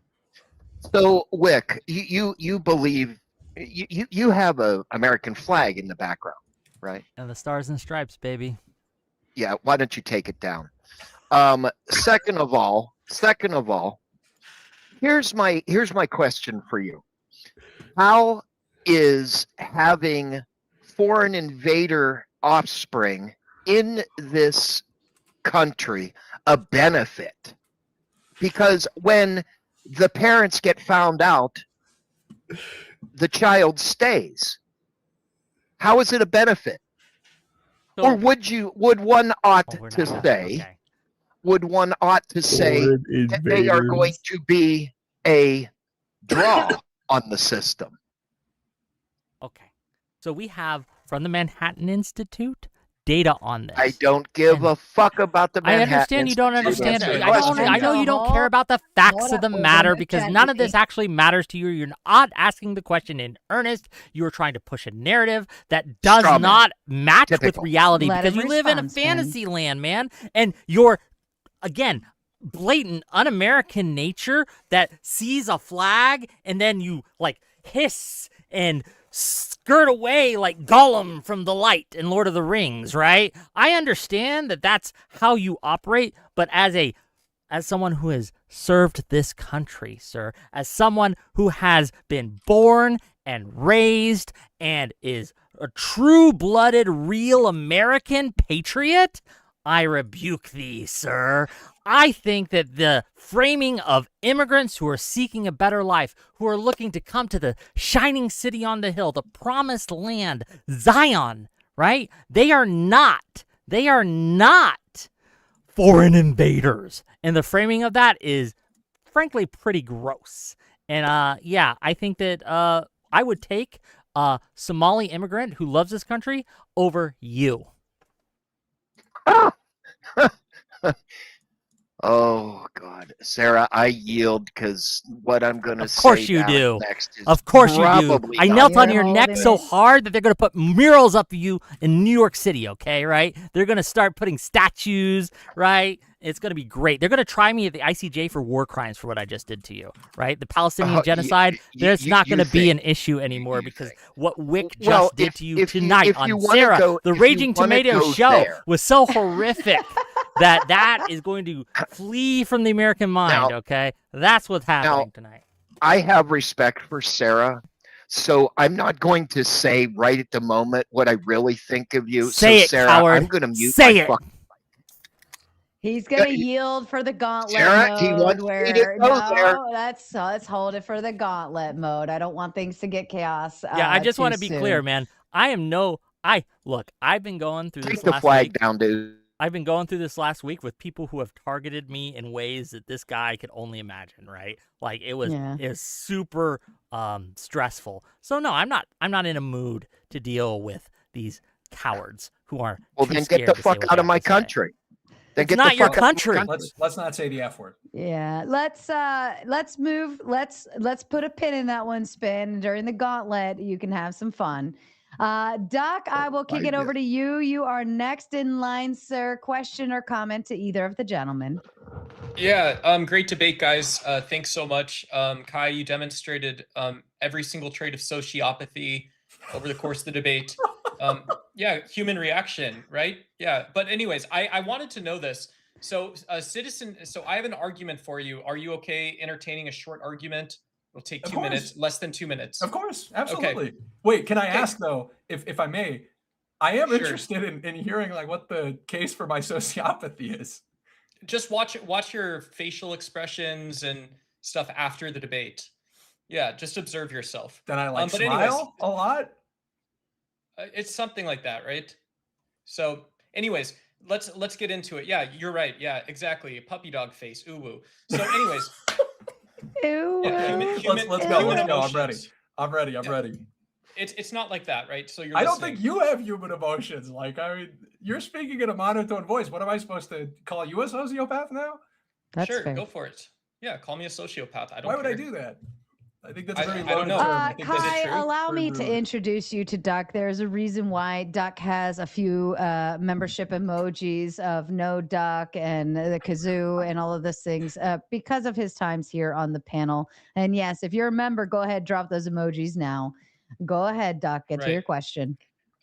So, Whick, you believe you have a American flag in the background, right? And the stars and stripes, baby. Yeah, why don't you take it down? Second of all, here's my question for you. How is having foreign invader offspring in this country a benefit? Because when the parents get found out, the child stays. How is it a benefit? So, or would one ought to say that they are going to be a draw on the system? Okay. So we have, from the Manhattan Institute, data on this. I don't give a fuck about the I Manhattan understand you don't Institute. understand. Answer the I question. know you don't care about the facts of the matter because none of this actually matters to you. You're not asking the question in earnest. You are trying to push a narrative that does Straw man. not match with Typical. reality Let because him you live in a respond, Sven. fantasy land, man. And you're, again, blatant un-American nature that sees a flag and then you like hiss and skirt away like Gollum from The Light in Lord of the Rings, right? I understand that that's how you operate, but as someone who has served this country, sir, as someone who has been born and raised and is a true-blooded, real American patriot, I rebuke thee, sir. I think that the framing of immigrants who are seeking a better life, who are looking to come to the shining city on the hill, the promised land, Zion, right? They are not foreign invaders. And the framing of that is, frankly, pretty gross. And yeah, I think that I would take a Somali immigrant who loves this country over you. Oh God, Sarah, I yield because what I'm gonna say. Of course you do. Next is Of course you do. probably I not knelt on gonna your neck so hard that they're gonna put murals up of you in New York City. Okay, right? They're gonna start putting statues. Right? It's gonna be great. They're gonna try me at the ICJ for war crimes for what I just did to you. Right? The Palestinian genocide. There's not gonna be an issue anymore because what Whick just did to you tonight on Sarah, the Raging Tomatoes show, was so horrific. that is going to flee from the American mind, Now, okay? That's what's happening tonight. I have respect for Sarah, so I'm not going to say right at the moment what I really think of you. Say so it, Sarah, coward. I'm going to mute Say my it. fucking. He's gonna yield for the gauntlet Sarah, mode. he wants where me to go there. let's hold it for the gauntlet mode. I don't want things to get chaos. Yeah, I just want to be soon. clear, man. I've been going through Take this the last flag week. down, dude. I've been going through this last week with people who have targeted me in ways that this guy could only imagine, right? Like it was super stressful. So no, I'm not in a mood to deal with these cowards who are then get the fuck out of my country. Then get not the your fuck out of my country. Let's not say the F word. Yeah, let's move. Let's put a pin in that one, Spin. During the gauntlet, you can have some fun. Duck, I will kick it over to you. You are next in line, sir. Question or comment to either of the gentlemen. Yeah, great debate, guys. Thanks so much. Kai, you demonstrated every single trait of sociopathy over the course of the debate. Yeah, human reaction, right? Yeah, but anyways, I wanted to know this. So so I have an argument for you. Are you okay entertaining a short argument? It'll take 2 minutes, less than 2 minutes. Of course, absolutely. Okay. Wait, can I ask though, if I may? I am interested in hearing like what the case for my sociopathy is. Just watch your facial expressions and stuff after the debate. Yeah, just observe yourself. Then I but smile anyways, a lot. It's something like that, right? So, anyways, let's get into it. Yeah, you're right. Yeah, exactly. Puppy dog face. Ooh woo. So, anyways. Ew. Yeah, let's go. I'm ready. It's not like that, right? So I don't think you have human emotions. Like, I mean, you're speaking in a monotone voice. What am I supposed to call you a sociopath now? That's sure, fair. go for it. Yeah, call me a sociopath. I don't. Why would care. I do that? I think that's a very I don't know. Kai, allow me to introduce you to Duck. There's a reason why Duck has a few membership emojis of no duck and the kazoo and all of those things because of his times here on the panel. And yes, if you're a member, go ahead, drop those emojis now. Go ahead, Duck. Get to your question.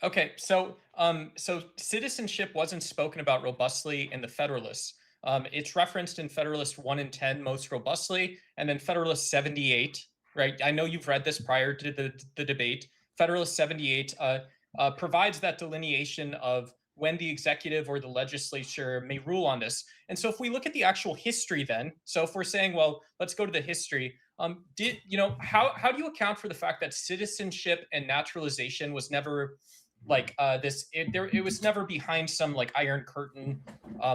Okay, so citizenship wasn't spoken about robustly in the Federalists. It's referenced in Federalist 1 and 10 most robustly, and then Federalist 78. Right, I know you've read this prior to the debate. Federalist 78 provides that delineation of when the executive or the legislature may rule on this. And so if we look at the actual history then, so if we're saying, well, let's go to the history, how do you account for the fact that citizenship and naturalization was never like it was never behind some like iron curtain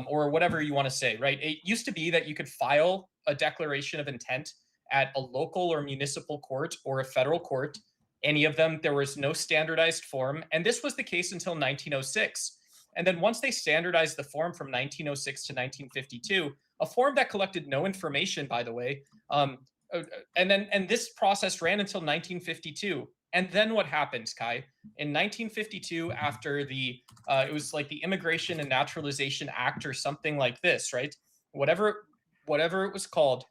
or whatever you want to say, right? It used to be that you could file a declaration of intent at a local or municipal court or a federal court, any of them. There was no standardized form. And this was the case until 1906. And then once they standardized the form from 1906 to 1952, a form that collected no information, by the way, and this process ran until 1952. And then what happens, Kai? In 1952, after the it was like the Immigration and Naturalization Act or something like this, right? Whatever it was called.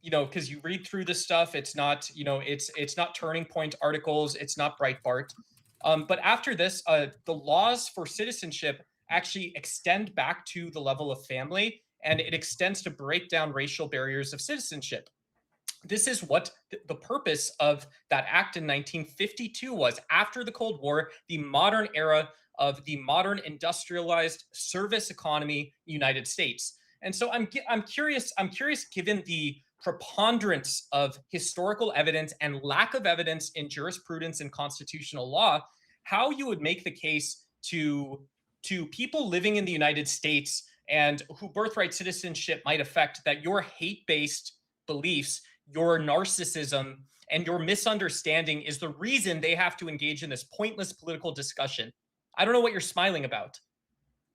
Because you read through this stuff, it's not, it's not Turning Point articles, it's not Breitbart. But after this, the laws for citizenship actually extend back to the level of family, and it extends to break down racial barriers of citizenship. This is what the purpose of that act in 1952 was. After the Cold War, the modern era of the modern industrialized service economy United States. And so I'm curious, given the preponderance of historical evidence and lack of evidence in jurisprudence and constitutional law, how you would make the case to people living in the United States and who birthright citizenship might affect, that your hate-based beliefs, your narcissism, and your misunderstanding is the reason they have to engage in this pointless political discussion. I don't know what you're smiling about.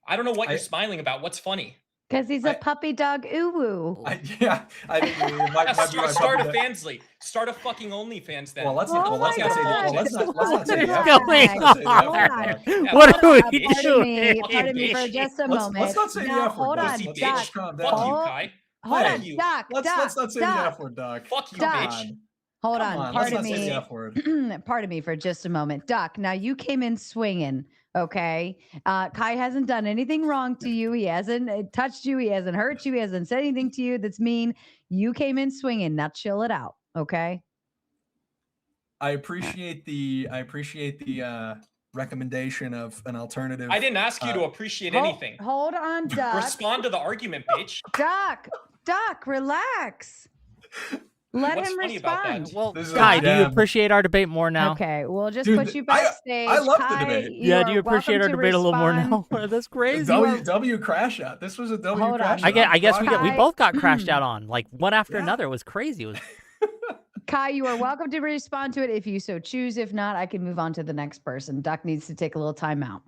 I don't know what you're smiling about. What's funny? Because he's a puppy dog uwu. Start a Fansly. Start a fucking OnlyFans then. Well, let's not say What are we doing? Pardon me for just a moment. Let's not say the F word. Hold on, Doc. Calm Fuck you, down. Kai. Hold on, Doc. Let's not say the F word, Doc. Fuck you, Doc. bitch. Hold Come on. let's Pardon not say me. the F word. Pardon me for just a moment. Doc, now you came in swinging, okay? Kai hasn't done anything wrong to you. He hasn't touched you. He hasn't hurt you. He hasn't said anything to you that's mean. You came in swinging. Now chill it out, okay? I appreciate the recommendation of an alternative. I didn't ask you to appreciate anything. Hold on, Doc. Respond to the argument, bitch. Doc, relax. Let What's him funny about that? respond. Well, Kai, do you appreciate our debate more now? Okay, we'll just Dude, put you backstage. I love the Kai, debate. Yeah, do are you appreciate our welcome to debate a little more respond. now? That's crazy. W crash out. This was a W Hold crash on. out. I guess we Kai- both got crashed out on, like one after another. It was crazy. It was Kai, you are welcome to respond to it if you so choose. If not, I can move on to the next person. Doc needs to take a little time out.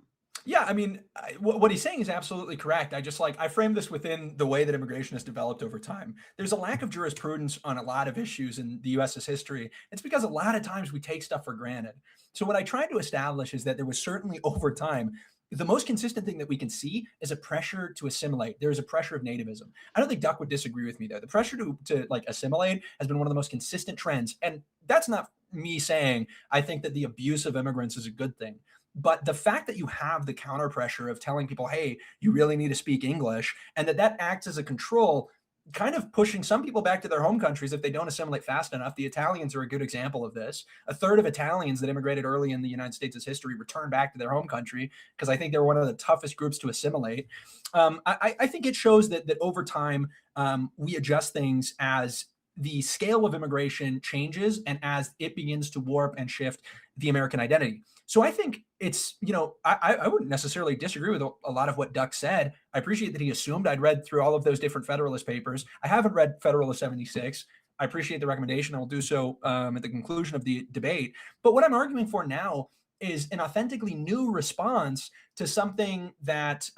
Yeah, I mean, what he's saying is absolutely correct. I frame this within the way that immigration has developed over time. There's a lack of jurisprudence on a lot of issues in the U.S.'s history. It's because a lot of times we take stuff for granted. So what I tried to establish is that there was certainly over time, the most consistent thing that we can see is a pressure to assimilate. There is a pressure of nativism. I don't think Duck would disagree with me there. The pressure to like assimilate has been one of the most consistent trends. And that's not me saying I think that the abuse of immigrants is a good thing. But the fact that you have the counter pressure of telling people, hey, you really need to speak English, and that acts as a control, kind of pushing some people back to their home countries if they don't assimilate fast enough. The Italians are a good example of this. A third of Italians that immigrated early in the United States' history returned back to their home country because I think they're one of the toughest groups to assimilate. I think it shows that over time, we adjust things as the scale of immigration changes and as it begins to warp and shift the American identity. So I think it's, I wouldn't necessarily disagree with a lot of what Duck said. I appreciate that he assumed I'd read through all of those different Federalist papers. I haven't read Federalist 76. I appreciate the recommendation. I will do so at the conclusion of the debate. But what I'm arguing for now is an authentically new response to something that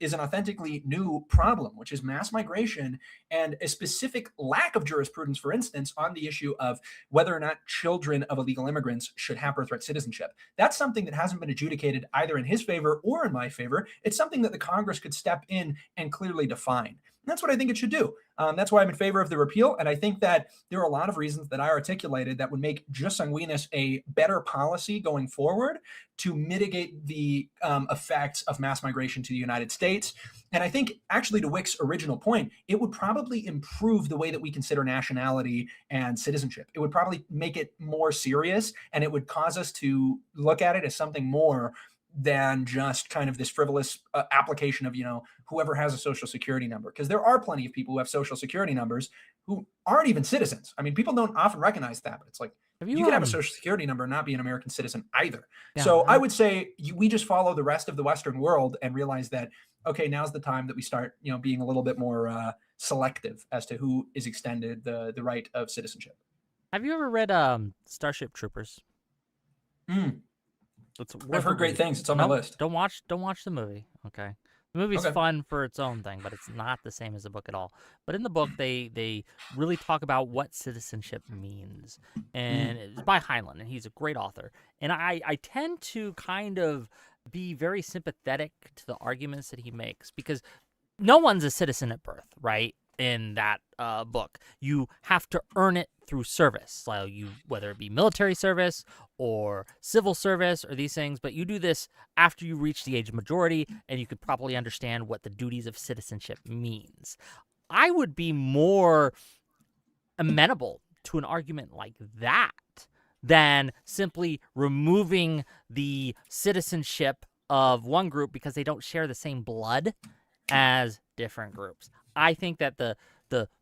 is an authentically new problem, which is mass migration and a specific lack of jurisprudence, for instance, on the issue of whether or not children of illegal immigrants should have birthright citizenship. That's something that hasn't been adjudicated either in his favor or in my favor. It's something that the Congress could step in and clearly define. And that's what I think it should do. That's why I'm in favor of the repeal. And I think that there are a lot of reasons that I articulated that would make jus sanguinis a better policy going forward to mitigate the effects of mass migration to the United States. And I think actually to Whick's original point, it would probably improve the way that we consider nationality and citizenship. It would probably make it more serious, and it would cause us to look at it as something more than just kind of this frivolous application of, whoever has a social security number. Because there are plenty of people who have social security numbers who aren't even citizens. I mean, people don't often recognize that, but it's like, you can have a social security number and not be an American citizen either. Yeah, so I would say we just follow the rest of the Western world and realize that, okay, now's the time that we start, being a little bit more selective as to who is extended the right of citizenship. Have you ever read Starship Troopers? I've heard great things. It's on my list. Don't watch the movie. Okay. The movie's Okay. fun for its own thing, but it's not the same as the book at all. But in the book, they really talk about what citizenship means, and it's by Heinlein, and he's a great author. And I tend to kind of be very sympathetic to the arguments that he makes, because no one's a citizen at birth, right? In that book, you have to earn it through service, so whether it be military service or civil service or these things, but you do this after you reach the age of majority and you could properly understand what the duties of citizenship means. I would be more amenable to an argument like that than simply removing the citizenship of one group because they don't share the same blood as different groups. I think that the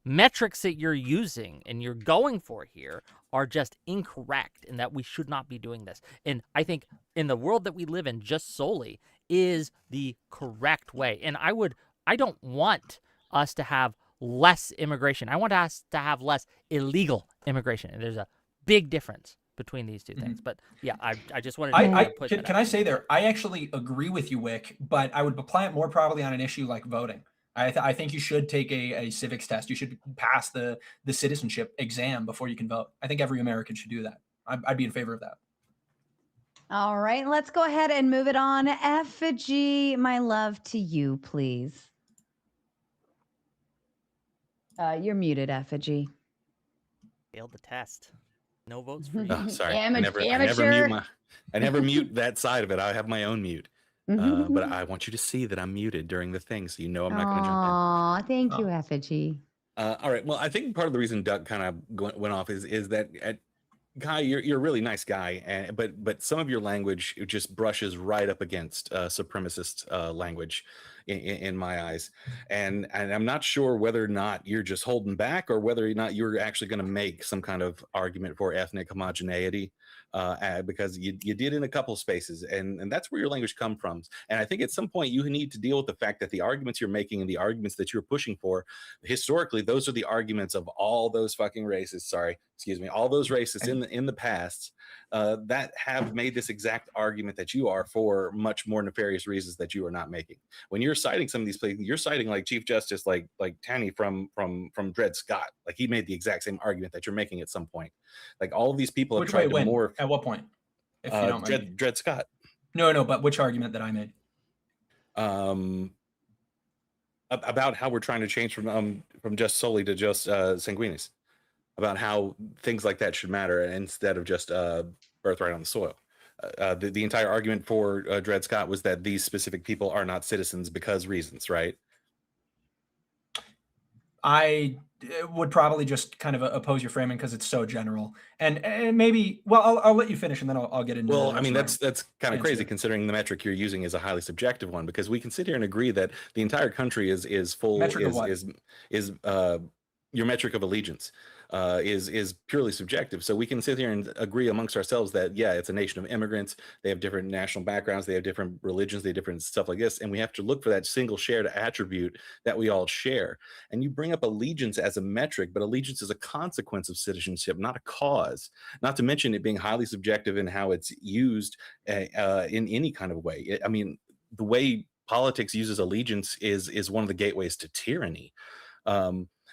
metrics that you're using and you're going for here are just incorrect, and that we should not be doing this. And I think in the world that we live in, just solely is the correct way. And I don't want us to have less immigration. I want us to have less illegal immigration. And there's a big difference between these two things. But yeah, I just wanted to push that Can I say there, I actually agree with you, Whick, but I would apply it more probably on an issue like voting. I think you should take a civics test. You should pass the citizenship exam before you can vote. I think every American should do that. I'd be in favor of that. All right, let's go ahead and move it on. Effigy, my love, to you, please. You're muted, Effigy. Failed the test. No votes for you. Oh, sorry. Amateur. I never mute that side of it. I have my own mute. But I want you to see that I'm muted during the thing, so you know I'm not going to jump in. Aw, thank you, Effigy. All right. Well, I think part of the reason Doug kind of went off is that Guy, you're a really nice guy, but some of your language just brushes right up against supremacist language in my eyes, and I'm not sure whether or not you're just holding back or whether or not you're actually going to make some kind of argument for ethnic homogeneity, because you did in a couple spaces, and that's where your language comes from. And I think at some point you need to deal with the fact that the arguments you're making and the arguments that you're pushing for, historically, those are the arguments of all those fucking races. All those races in the past that have made this exact argument that you are for much more nefarious reasons that you are not making. When you're citing some of these places, you're citing like Chief Justice like Taney from Dred Scott. Like he made the exact same argument that you're making at some point. Like all of these people have tried to morph. At what point? If you don't mind. Dred Scott. No, but which argument that I made? About how we're trying to change from just solely to just sanguinis. About how things like that should matter instead of just birthright on the soil. The entire argument for Dred Scott was that these specific people are not citizens because reasons, right? I would probably just kind of oppose your framing because it's so general, and maybe. Well, I'll let you finish, and then I'll get into. Well, I mean that's kind of crazy considering the metric you're using is a highly subjective one, because we can sit here and agree that the entire country is full is your metric of allegiance. Is purely subjective. So we can sit here and agree amongst ourselves that, yeah, it's a nation of immigrants. They have different national backgrounds. They have different religions. They have different stuff like this. And we have to look for that single shared attribute that we all share. And you bring up allegiance as a metric, but allegiance is a consequence of citizenship, not a cause. Not to mention it being highly subjective in how it's used in any kind of way. I mean, the way politics uses allegiance is one of the gateways to tyranny.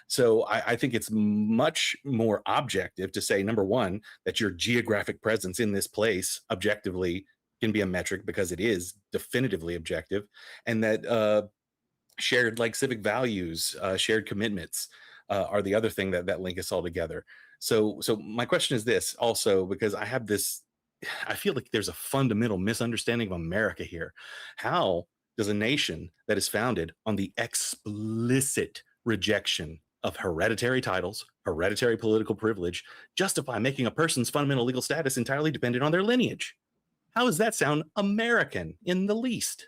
So I think it's much more objective to say, number one, that your geographic presence in this place objectively can be a metric because it is definitively objective, and that shared like civic values, shared commitments are the other thing that link us all together. So my question is this also, because I feel like there's a fundamental misunderstanding of America here. How does a nation that is founded on the explicit rejection of hereditary titles, hereditary political privilege, justify making a person's fundamental legal status entirely dependent on their lineage? How does that sound American in the least?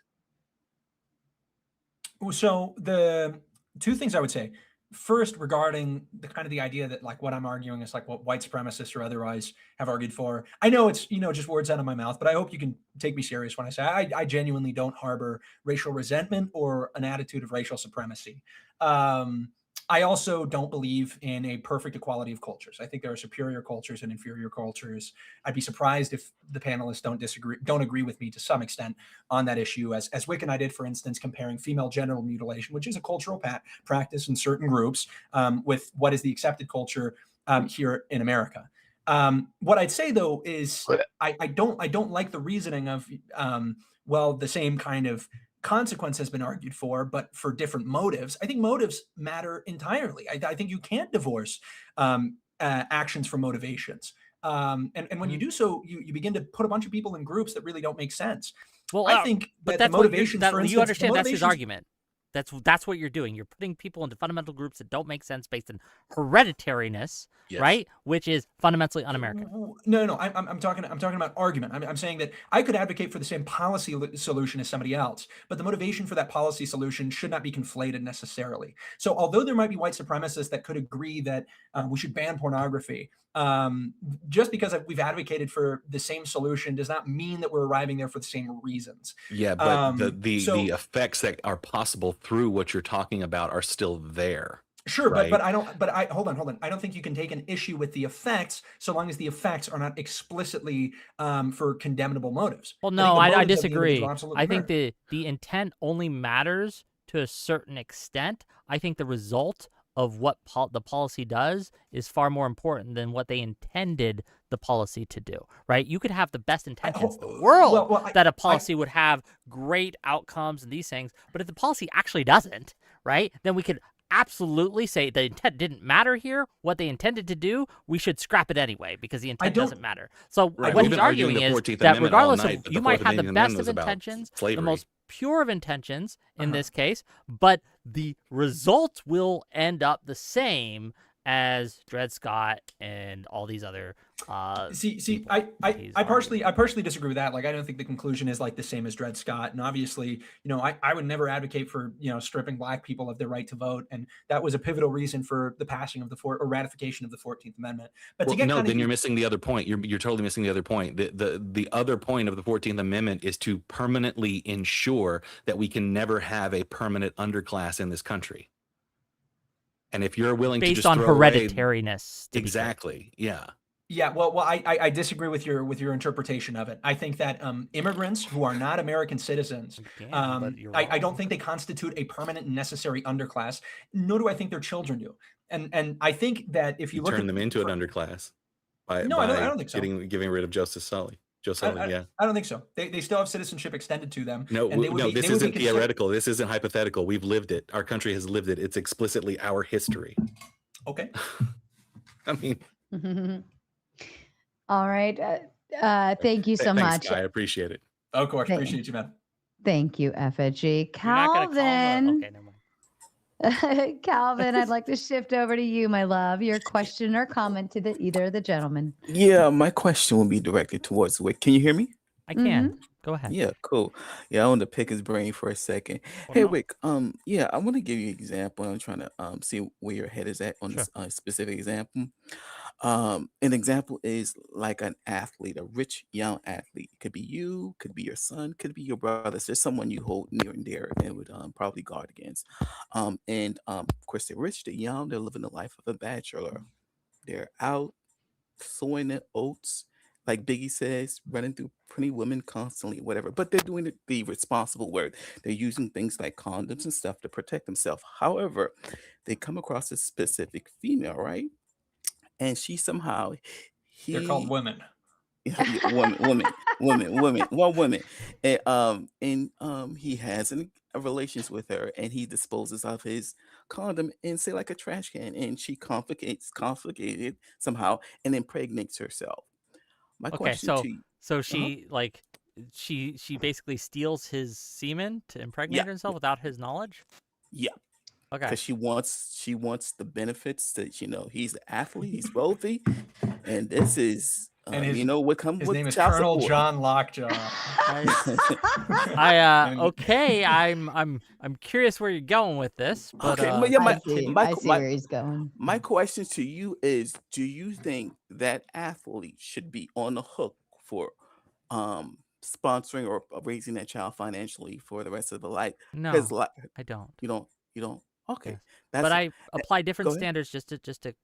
So the two things I would say. First, regarding the idea that like what I'm arguing is like what white supremacists or otherwise have argued for. I know it's, just words out of my mouth, but I hope you can take me serious when I say I genuinely don't harbor racial resentment or an attitude of racial supremacy. I also don't believe in a perfect equality of cultures. I think there are superior cultures and inferior cultures. I'd be surprised if the panelists don't agree with me to some extent on that issue, as Whick and I did, for instance, comparing female genital mutilation, which is a cultural practice in certain groups, with what is the accepted culture here in America. What I'd say though is I don't like the reasoning of well, the same kind of consequence has been argued for, but for different motives. I think motives matter entirely. I think you can't divorce actions from motivations. And when you do so, you begin to put a bunch of people in groups that really don't make sense. Well, I think but that that's the motivations, for instance, you understand that's his argument. That's what you're doing. You're putting people into fundamental groups that don't make sense based on hereditariness, right? Which is fundamentally un-American. No. I'm talking about argument. I'm saying that I could advocate for the same policy solution as somebody else, but the motivation for that policy solution should not be conflated necessarily. So although there might be white supremacists that could agree that we should ban pornography, just because we've advocated for the same solution does not mean that we're arriving there for the same reasons. Yeah, but the effects that are possible through what you're talking about are still there. Sure, right? but hold on. I don't think you can take an issue with the effects so long as the effects are not explicitly for condemnable motives. Well, no, I disagree. I think the intent only matters to a certain extent. I think the result of what the policy does is far more important than what they intended the policy to do, right? You could have the best intentions in the world that a policy would have great outcomes and these things, but if the policy actually doesn't, right, then we could absolutely say the intent didn't matter here. What they intended to do, we should scrap it anyway because the intent doesn't matter. So what he's arguing is that regardless of, you might have the best of intentions, the most pure of intentions in this case, but the results will end up the same as Dred Scott and all these other I partially disagree with that. Like, I don't think the conclusion is like the same as Dred Scott. And obviously, I would never advocate for, stripping Black people of their right to vote. And that was a pivotal reason for the passing of or ratification of the 14th Amendment. But then you're missing the other point. You're totally missing the other point. The other point of the 14th Amendment is to permanently ensure that we can never have a permanent underclass in this country. And if you're willing to just based on hereditariness, exactly, yeah. Yeah, well, I disagree with your interpretation of it. I think that immigrants who are not American citizens, I don't think they constitute a permanent and necessary underclass, nor do I think their children do. And I think that if you look turn them into an underclass by I don't think so. Getting rid of Joe Sully. Yeah. I don't think so. They still have citizenship extended to them. No, this isn't theoretical. This isn't hypothetical. We've lived it. Our country has lived it. It's explicitly our history. Okay. I mean. All right. Thank you so much. I appreciate it. Of course. Appreciate you, man. Thank you, Effigy. Calvin. Calvin, I'd like to shift over to you, my love. Your question or comment to either of the gentlemen. Yeah, my question will be directed towards Whick. Can you hear me? I can. Go ahead. Yeah, cool. Yeah, I want to pick his brain for a second. Hey, Whick. Yeah, I want to give you an example. I'm trying to see where your head is at on this specific example. An example is like an athlete, a rich young athlete. It could be you, could be your son, could be your brother. So there's someone you hold near and dear and would probably guard against. Of course, they're rich, they're young, they're living the life of a bachelor. They're out sowing their oats, like Biggie says, running through pretty women constantly, whatever. But they're doing the responsible work. They're using things like condoms and stuff to protect themselves. However, they come across a specific female, right? And she somehow they're called women. Woman. And he has a relations with her, and he disposes of his condom in, say, like a trash can, and she confiscated somehow and impregnates herself. My question to you. So she she basically steals his semen to impregnate herself without his knowledge? Yeah. Okay. Because she wants the benefits that he's an athlete, he's wealthy, and this is what comes with his name is Colonel support. John Lockjaw. Okay, I'm curious where you're going with this. But, I see where he's going. My question to you is: do you think that athlete should be on the hook for sponsoring or raising that child financially for the rest of the life? No, I don't. You don't. Okay, Yes. that's But I apply different go ahead. standards just to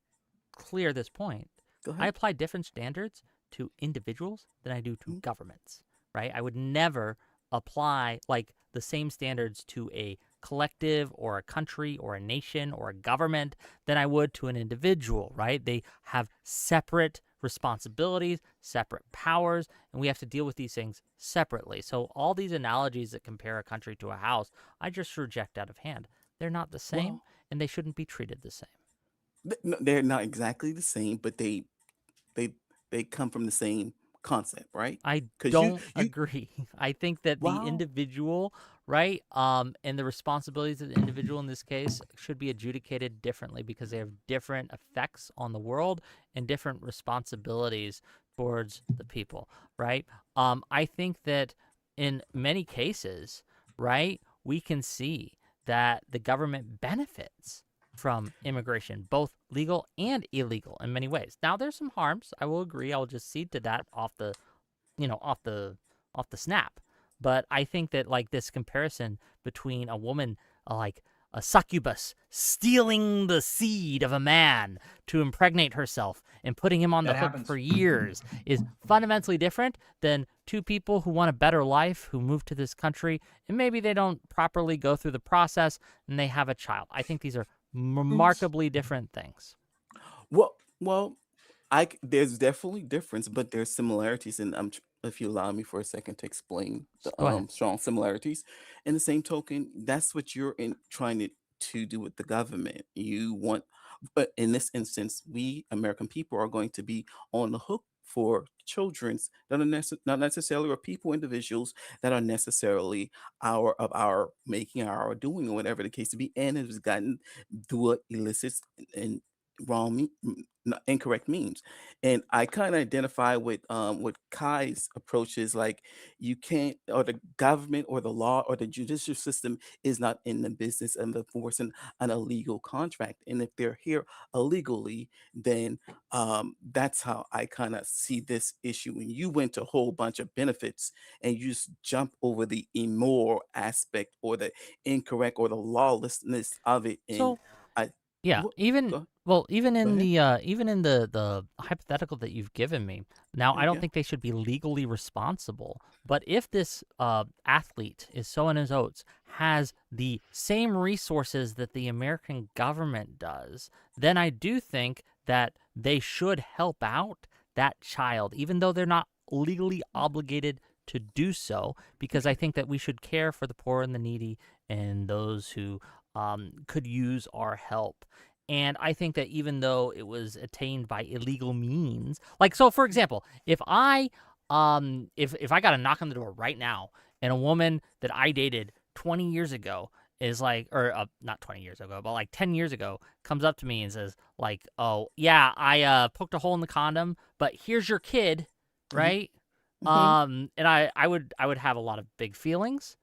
clear this point. Go I ahead. apply different standards to individuals than I do to Mhm. governments, right? I would never apply like the same standards to a collective or a country or a nation or a government than I would to an individual, right? They have separate responsibilities, separate powers, and we have to deal with these things separately. So all these analogies that compare a country to a house, I just reject out of hand. They're not the same, Well, and they shouldn't be treated the same. no, they're not exactly the same, but they they come from the same concept, right? I Because don't you agree. I think that the wow. individual, right, and the responsibilities of the individual in this case should be adjudicated differently because they have different effects on the world and different responsibilities towards the people, right? I think that in many cases, right, we can see that the government benefits from immigration, both legal and illegal in many ways. Now there's some harms. I will agree. I'll just cede to that off the, off the snap. But I think that like this comparison between a woman like a succubus stealing the seed of a man to impregnate herself and putting him on the That hook happens. for years is fundamentally different than two people who want a better life, who move to this country, and maybe they don't properly go through the process and they have a child. I think these are remarkably different things. Well, there's definitely difference, but there's similarities, and if you allow me for a second to explain the Go ahead. strong similarities. In the same token, that's what you're trying to do with the government. You want, but in this instance, we American people are going to be on the hook for children's that are not necessarily or people individuals that are necessarily our making, our doing, or whatever the case to be, and it was gotten through illicit and incorrect means. And I kind of identify with Kai's approaches, like you can't, or the government or the law or the judicial system is not in the business of enforcing an illegal contract. And if they're here illegally, then that's how I kind of see this issue. When you went to a whole bunch of benefits and you just jump over the immoral aspect or the incorrect or the lawlessness of it, and So I yeah, wh- even go well, even go in ahead. the hypothetical that you've given me, now I don't Yeah. think they should be legally responsible. But if this athlete is sowing his oats, has the same resources that the American government does, then I do think that they should help out that child, even though they're not legally obligated to do so, because I think that we should care for the poor and the needy and those who could use our help. And I think that even though it was attained by illegal means, like, so for example, if I got a knock on the door right now and a woman that I dated 20 years ago is like, or not 20 years ago, but like 10 years ago, comes up to me and says like, oh yeah, I poked a hole in the condom, but here's your kid, Mhm. right? Mhm. And I would have a lot of big feelings,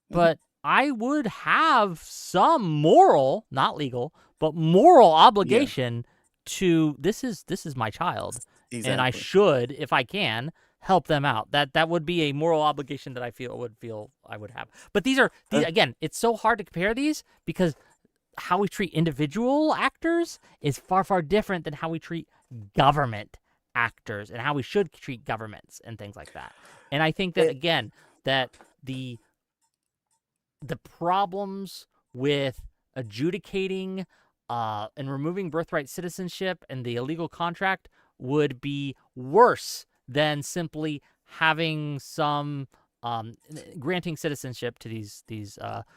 Mhm. but I would have some moral, not legal, but moral Yeah. obligation to this is my child, and I Exactly. should, if I can, help them out. That would be a moral obligation that I feel I would have. But these Uh, again, it's so hard to compare these because how we treat individual actors is far different than how we treat government actors and how we should treat governments and things like that. And I think that it, again, that the problems with adjudicating and removing birthright citizenship and the illegal contract would be worse than simply having some granting citizenship to these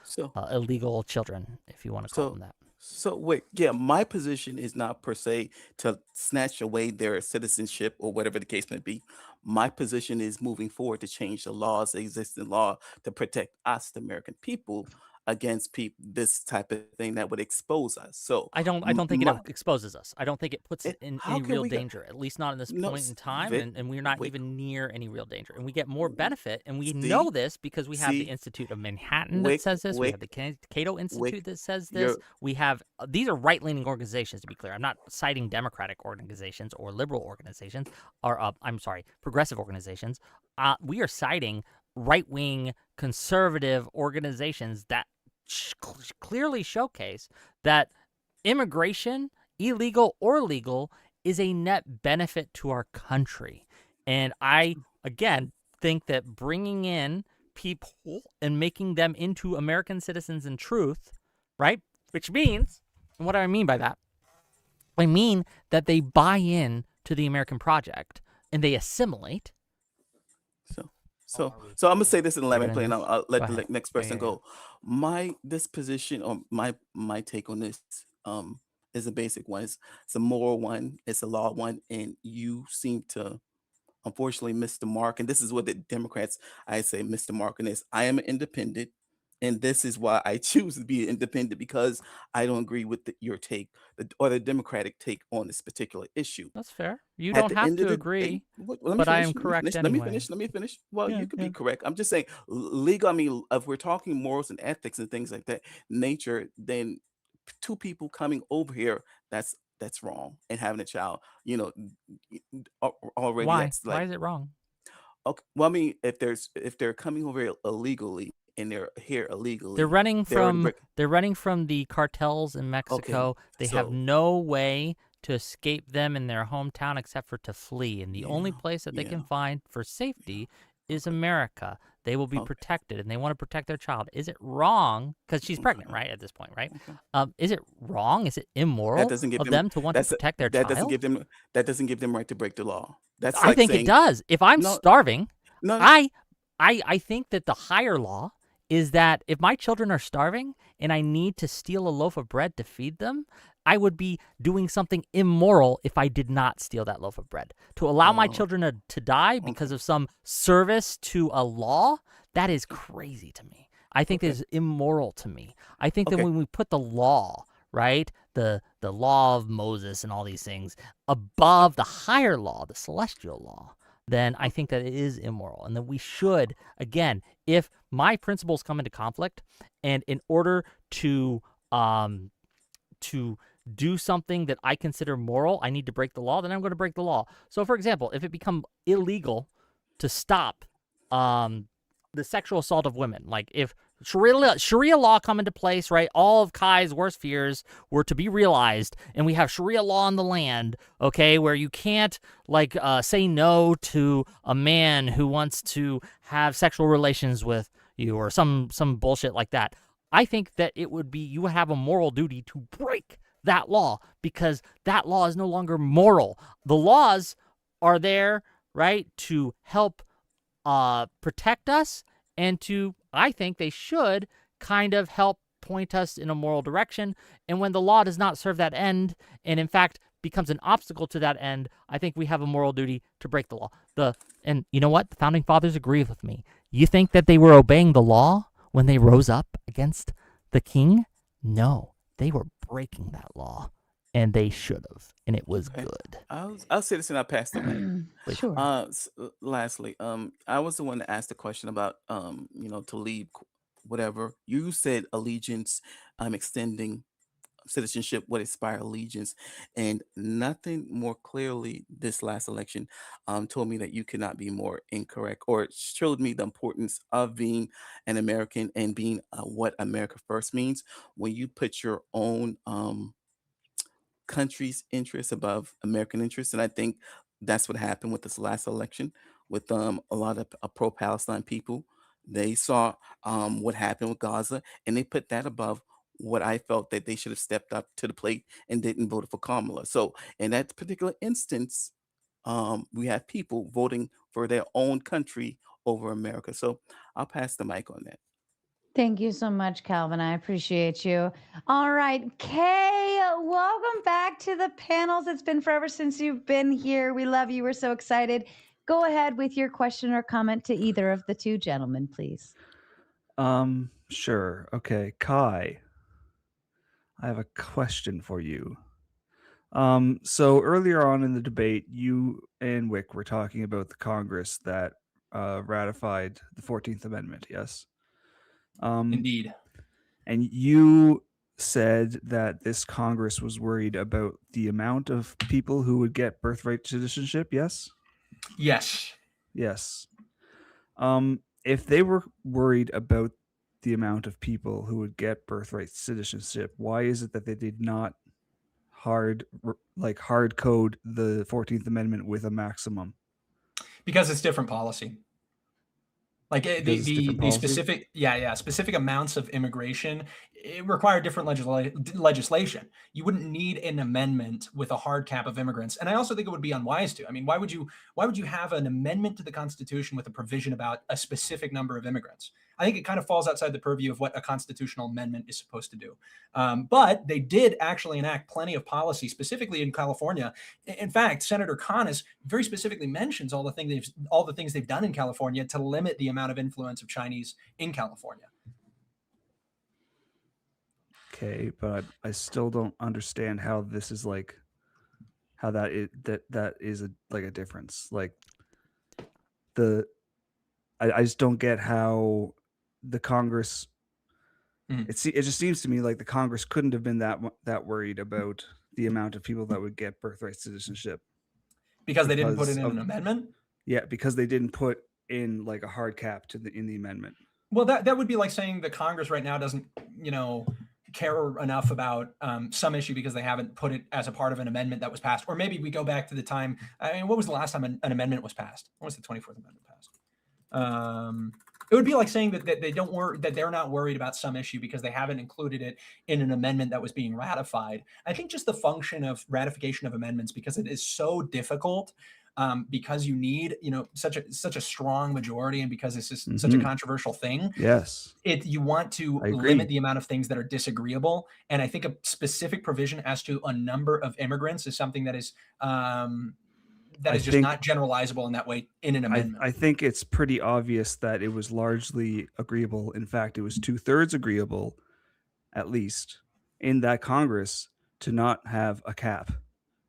so illegal children, if you want to call them so that. so wait, yeah, my position is not per se to snatch away their citizenship or whatever the case may be. My position is moving forward to change the laws, the existing law, to protect us, the American people, against this type of thing that would expose us. So I don't think it exposes us. I don't think it puts us in how any can real we go danger, at least not in this no point in time, and we're not Vic, even near any real danger. And we get more benefit, and we know see this because we have the see Institute of Manhattan that Wick says this. We have Wick the Cato Institute Wick that says this. you're We have these are right-leaning organizations, to be clear. I'm not citing Democratic organizations or liberal organizations, or I'm sorry, progressive organizations. We are citing right-wing conservative organizations that clearly showcase that immigration, illegal or legal, is a net benefit to our country. And I, again, think that bringing in people and making them into American citizens in truth, right? Which means, and what do I mean by that? I mean that they buy in to the American project and they assimilate. So I'm gonna say this in layman play, and I'll let the ahead. next person go. My disposition or my take on this is a basic one. It's a moral one. It's a law one, and you seem to unfortunately miss the mark. And this is what the Democrats, I say, miss the mark on this. I am an independent, and this is why I choose to be an independent, because I don't agree with your take or the Democratic take on this particular issue. That's fair. You At don't the have end to of the agree, day, let me but I finish, am correct Let anyway. me finish. Well, Yeah, you could yeah. be correct. I'm just saying, legal. I mean, if we're talking morals and ethics and things like that, nature, then two people coming over here, that's wrong. And having a child, already Why? that's Why like, is it wrong? okay. Well, I mean, if they're coming over here illegally and they're here illegally, They're running they're already from the cartels in Mexico. They have no way to escape them in their hometown except for to flee. And the only place that they can find for safety is America. They will be protected, and they want to protect their child. Is it wrong? Because she's pregnant, right, at this point, right? Is it wrong? Is it immoral of them to want to protect their child? That doesn't give them right to break the law. That's I like think saying, it does. If I'm starving, no. I think that the higher law is that if my children are starving and I need to steal a loaf of bread to feed them, I would be doing something immoral if I did not steal that loaf of bread. To allow my children to die because of some service to a law, that is crazy to me. I think that is immoral to me. I think that when we put the law, right, the law of Moses and all these things above the higher law, the celestial law, then I think that it is immoral, and that we should, again, if my principles come into conflict, and in order to do something that I consider moral, I need to break the law, then I'm going to break the law. So, for example, if it become illegal to stop the sexual assault of women, like if Sharia law come into place, right? All of Kai's worst fears were to be realized, and we have Sharia law in the land, okay, where you can't say no to a man who wants to have sexual relations with you or some bullshit like that. I think that you would have a moral duty to break that law, because that law is no longer moral. The laws are there, right, to help protect us, and I think they should kind of help point us in a moral direction. And when the law does not serve that end, and in fact becomes an obstacle to that end, I think we have a moral duty to break the law. And you know what? The Founding Fathers agree with me. You think that they were obeying the law when they rose up against the king? No, they were breaking that law, and they should have, and it was good. I'll say this and I'll pass the mic. Sure. Lastly, I was the one that asked the question about to leave whatever. You said allegiance, extending citizenship would expire allegiance, and nothing more clearly this last election told me that you could not be more incorrect, or it showed me the importance of being an American and being what America first means. When you put your own country's interests above American interests. And I think that's what happened with this last election with a lot of pro-Palestine people. They saw what happened with Gaza, and they put that above what I felt that they should have stepped up to the plate and didn't vote for Kamala. So in that particular instance, we have people voting for their own country over America. So I'll pass the mic on that. Thank you so much, Calvin. I appreciate you. All right, Kay, welcome back to the panels. It's been forever since you've been here. We love you. We're so excited. Go ahead with your question or comment to either of the two gentlemen, please. Sure. Okay, Kai, I have a question for you. So earlier on in the debate, you and Whick were talking about the Congress that ratified the 14th Amendment, yes? Indeed. And you said that this Congress was worried about the amount of people who would get birthright citizenship, yes? Yes. Yes. If they were worried about the amount of people who would get birthright citizenship, why is it that they did not hard code the 14th Amendment with a maximum? Because it's different policy. Like the specific, specific amounts of immigration, it required different legislation. You wouldn't need an amendment with a hard cap of immigrants. And I also think it would be unwise to. I mean, why would you have an amendment to the Constitution with a provision about a specific number of immigrants? I think it kind of falls outside the purview of what a constitutional amendment is supposed to do. But they did actually enact plenty of policy, specifically in California. In fact, Senator Conness very specifically mentions all the things they've done in California to limit the amount of influence of Chinese in California. Okay, but I still don't understand how this is like, how that is a difference. Like I just don't get how the Congress. It just seems to me like the Congress couldn't have been that worried about the amount of people that would get birthright citizenship because they didn't put it in an amendment. Yeah, because they didn't put in like a hard cap in the amendment. Well, that would be like saying the Congress right now doesn't, care enough about some issue because they haven't put it as a part of an amendment that was passed. Or maybe we go back to the time. I mean, what was the last time an amendment was passed? When was the 24th Amendment passed? It would be like saying that they're not worried about some issue because they haven't included it in an amendment that was being ratified. I think just the function of ratification of amendments, because it is so difficult, because you need, such a strong majority, and because it's just such a controversial thing. Yes. You want to limit the amount of things that are disagreeable. And I think a specific provision as to a number of immigrants is something that is just not generalizable in that way in an amendment. I think it's pretty obvious that it was largely agreeable. In fact, it was 2/3 agreeable, at least, in that Congress to not have a cap.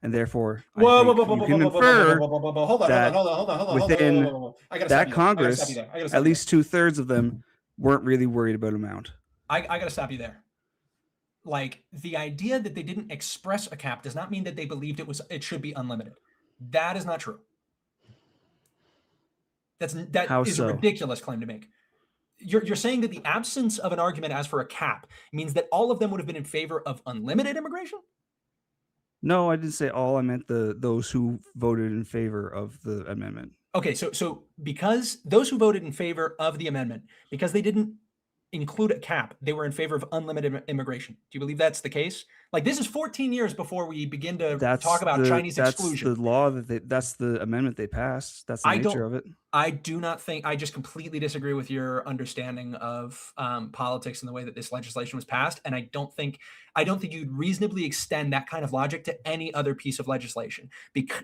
And therefore, you can infer that within that Congress, at least 2/3 of them weren't really worried about amount. I got to stop you there. Like, the idea that they didn't express a cap does not mean that they believed it should be unlimited. That is not true. That is a ridiculous claim to make. You're saying that the absence of an argument as for a cap means that all of them would have been in favor of unlimited immigration? No, I didn't say all. I meant those who voted in favor of the amendment. Okay, so because those who voted in favor of the amendment, because they didn't include a cap, they were in favor of unlimited immigration. Do you believe that's the case? Like, this is 14 years before we begin to talk about Chinese exclusion. That's the law that's the amendment they passed. That's the nature of it. I do not think, I just completely disagree with your understanding of politics and the way that this legislation was passed. And I don't think you'd reasonably extend that kind of logic to any other piece of legislation.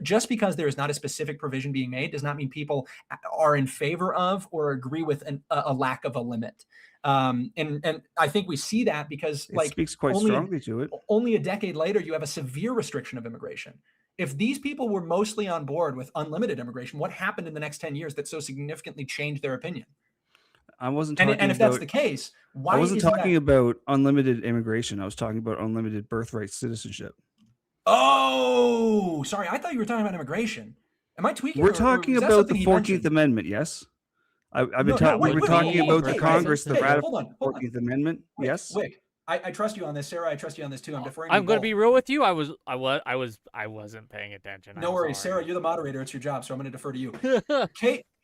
Just because there is not a specific provision being made does not mean people are in favor of or agree with a lack of a limit. And I think we see that because it speaks quite strongly to it. Only a decade later, you have a severe restriction of immigration. If these people were mostly on board with unlimited immigration, what happened in the next 10 years that so significantly changed their opinion? I wasn't talking and if that's the case, why? I wasn't talking about unlimited immigration. I was talking about unlimited birthright citizenship. Oh, sorry. I thought you were talking about immigration. Am I tweaking? We're talking about the 14th Amendment, yes? We were talking about the Congress that ratified the 14th Amendment. Yes. Wick, I trust you on this, Sarah. I trust you on this too. I'm deferring. I'm going to be real with you. I wasn't paying attention. No worries, Sarah. You're the moderator. It's your job, so I'm going to defer to you.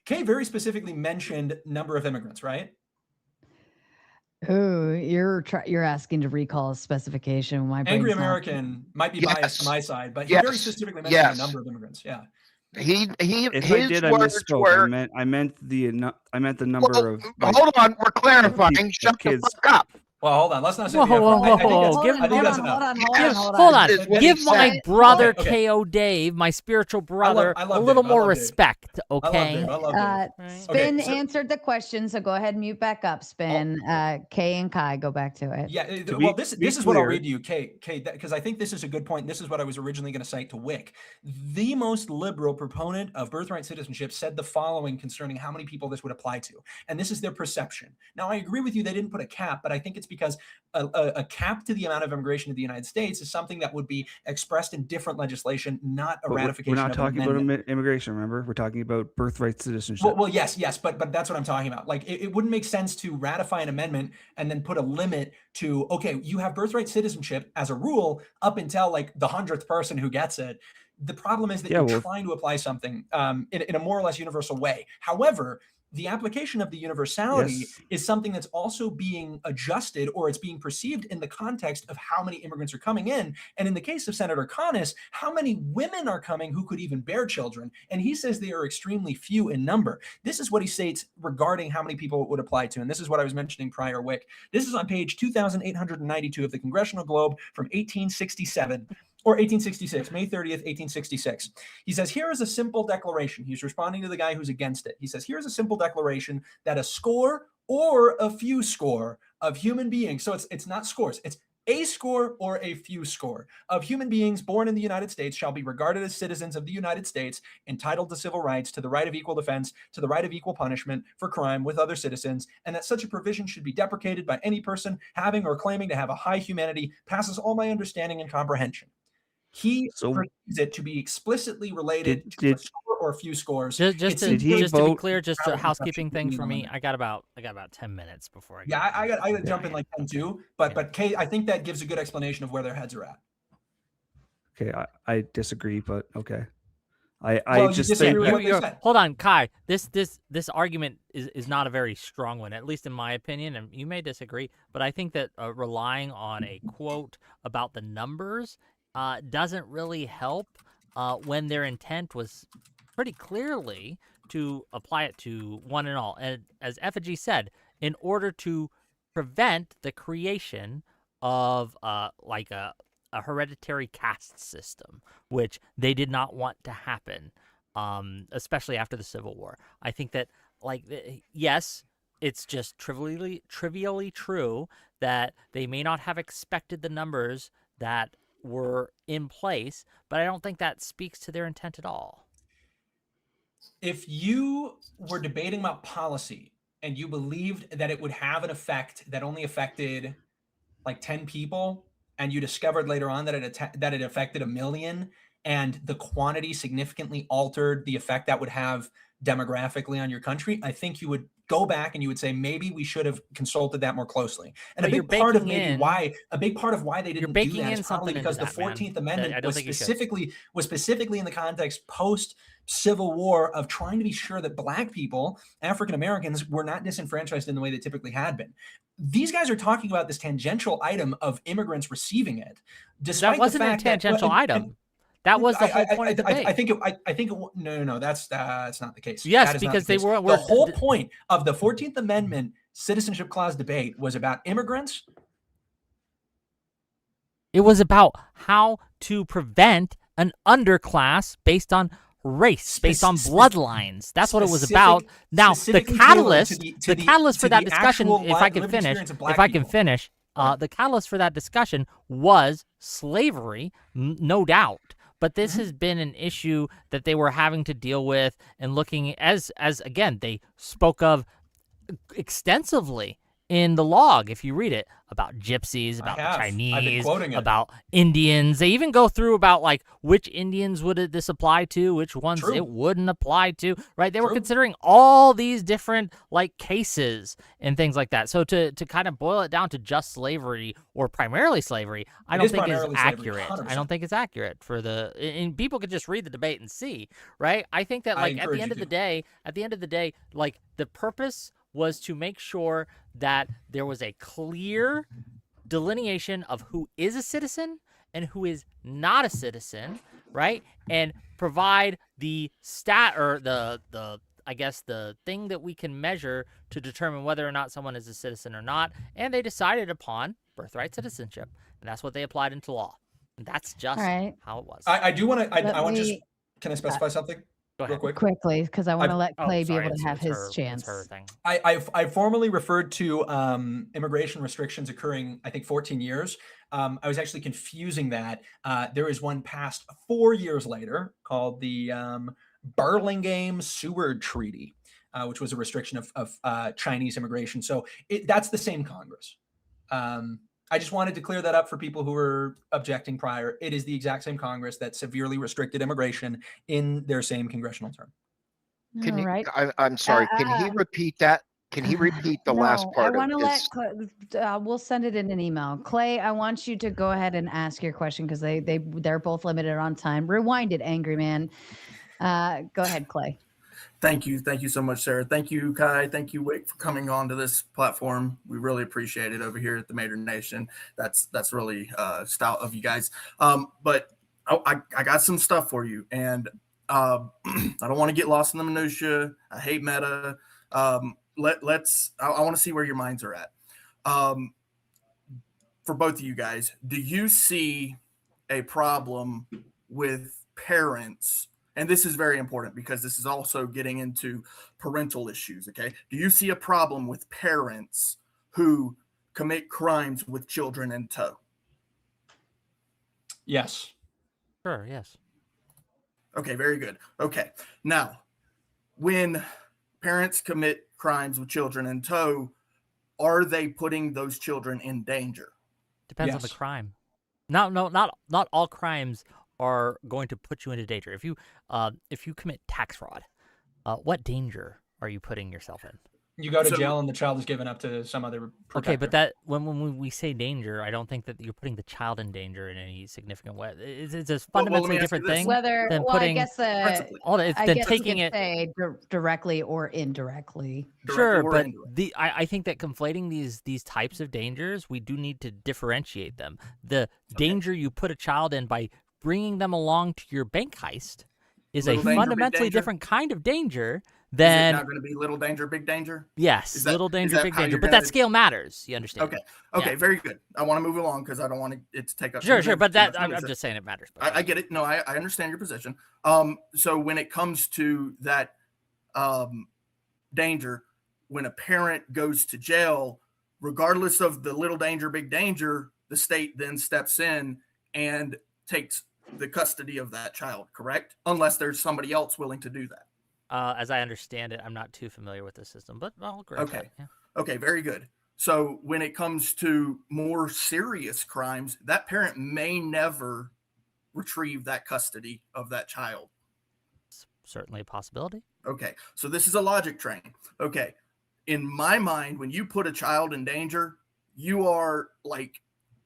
Kay very specifically mentioned number of immigrants, right? Oh, you're asking to recall a specification. My Angry American might be biased to my side, but he very specifically mentioned the number of immigrants. Yeah. If I did, I misspoke. I meant the number of. Hold on, we're clarifying. Shut the fuck up. Well, hold on. Let's not say. Hold on. Give my brother K.O. Dave, my spiritual brother, a little more respect, okay? Spin answered the question, so go ahead and mute back up, Spin. Kay and Kai, go back to it. Yeah. Well, this is what I'll read to you, Kay, because I think this is a good point. This is what I was originally going to cite to Wick. The most liberal proponent of birthright citizenship said the following concerning how many people this would apply to, and this is their perception. Now, I agree with you. They didn't put a cap, but I think it's because a cap to the amount of immigration to the United States is something that would be expressed in different legislation, not a ratification. We're not of an talking about amendment. immigration. Remember, we're talking about birthright citizenship. Well, yes, but that's what I'm talking about. Like, it wouldn't make sense to ratify an amendment and then put a limit to, okay, you have birthright citizenship as a rule up until like the 100th person who gets it. The problem is that you're trying to apply something in a more or less universal way. However, the application of the universality is something that's also being adjusted, or it's being perceived in the context of how many immigrants are coming in. And in the case of Senator Conness, how many women are coming who could even bear children? And he says they are extremely few in number. This is what he states regarding how many people it would apply to. And this is what I was mentioning prior, Wick. This is on page 2892 of the Congressional Globe from 1867. Or 1866, May 30th, 1866. He says, here is a simple declaration. He's responding to the guy who's against it. He says, here's a simple declaration that a score or a few score of human beings, so it's not scores, it's a score or a few score of human beings born in the United States shall be regarded as citizens of the United States, entitled to civil rights, to the right of equal defense, to the right of equal punishment for crime with other citizens, and that such a provision should be deprecated by any person having or claiming to have a high humanity passes all my understanding and comprehension. He perceives it to be explicitly related to a score or a few scores. Just to be clear, just a housekeeping thing for me. I got about 10 minutes before I get. Yeah, I got to jump in like 10 too. But Kate, I think that gives a good explanation of where their heads are at. Okay, I disagree, but okay. I just think hold on, Kai. This argument is not a very strong one, at least in my opinion, and you may disagree. But I think that relying on a quote about the numbers doesn't really help when their intent was pretty clearly to apply it to one and all. And as Effigy said, in order to prevent the creation of like a hereditary caste system, which they did not want to happen, especially after the Civil War. I think that, like, yes, it's just trivially true that they may not have expected the numbers that were in place, but I don't think that speaks to their intent at all. If you were debating about policy and you believed that it would have an effect that only affected like 10 people, and you discovered later on that it affected 1 million, and the quantity significantly altered the effect that would have demographically on your country, I think you would go back and you would say, maybe we should have consulted that more closely. And a big part of why they didn't do that is probably because the 14th Amendment was specifically in the context post Civil War of trying to be sure that Black people, African Americans, were not disenfranchised in the way they typically had been. These guys are talking about this tangential item of immigrants receiving it. Despite that wasn't a tangential item. That was the whole point of the debate. I think no, that's not the case. Yes, because they were the whole point of the 14th Amendment Citizenship Clause debate was about immigrants. It was about how to prevent an underclass based on race, based on bloodlines. That's what it was about. Now, the catalyst for that discussion, if I can finish, the catalyst for that discussion was slavery, no doubt. But this has been an issue that they were having to deal with and looking as again, they spoke of extensively in the log, if you read it, about gypsies, about the Chinese, about Indians. They even go through about like which Indians would this apply to, which ones it wouldn't apply to, right? They were considering all these different like cases and things like that. So to kind of boil it down to just slavery or primarily slavery, I don't think is accurate. 100%. I don't think it's accurate for and people could just read the debate and see, right? I think that like at the end of the day, like the purpose was to make sure that there was a clear delineation of who is a citizen and who is not a citizen, right? And provide the stat or the I guess the thing that we can measure to determine whether or not someone is a citizen or not. And they decided upon birthright citizenship, and that's what they applied into law. And that's just how it was. I do want to. Can I specify something? Real quickly, because I want to let Clay be able to have his chance. I formally referred to immigration restrictions occurring, I think, 14 years. I was actually confusing that. There is one passed 4 years later called the Burlingame-Seward Treaty, which was a restriction of Chinese immigration. So that's the same Congress. I just wanted to clear that up for people who were objecting prior. It is the exact same Congress that severely restricted immigration in their same congressional term. Can All you, right. I'm sorry, can he repeat that? Can he repeat the last No, I part of want to let his? we'll send it in an email. Clay, I want you to go ahead and ask your question because they're both limited on time. Rewind it, angry man. Go ahead, Clay. Thank you so much, Sarah. Thank you, Kai. Thank you, Whick, for coming on to this platform. We really appreciate it over here at the Mater Nation. That's really stout of you guys. But I got some stuff for you, and I don't want to get lost in the minutia. I hate meta. I want to see where your minds are at. For both of you guys, do you see a problem with parents? And this is very important because this is also getting into parental issues, okay? Do you see a problem with parents who commit crimes with children in tow? Yes. Sure, yes. Okay, very good. Okay, now, when parents commit crimes with children in tow, are they putting those children in danger? Depends on the crime. Not all crimes are going to put you into danger. If you commit tax fraud, what danger are you putting yourself in? You go to jail and the child is given up to some other protector. Okay, but that when we say danger, I don't think that you're putting the child in danger in any significant way. It's a fundamentally different thing than putting. I guess taking it say directly or indirectly. Sure, but I think that conflating these types of dangers, we do need to differentiate them. The danger you put a child in by bringing them along to your bank heist is a fundamentally different kind of danger than. Is it not going to be little danger, big danger? Yes, little danger, big danger. But that scale matters. You understand? Okay, very good. I want to move along because I don't want it to take up. Sure, but I'm just saying it matters. I get it. No, I understand your position. So when it comes to that danger, when a parent goes to jail, regardless of the little danger, big danger, the state then steps in and takes the custody of that child, correct? Unless there's somebody else willing to do that. As I understand it, I'm not too familiar with the system, but I'll agree. Okay. Yeah. Okay, very good. So when it comes to more serious crimes, that parent may never retrieve that custody of that child. It's certainly a possibility. Okay, so this is a logic train. Okay, in my mind, when you put a child in danger, you are like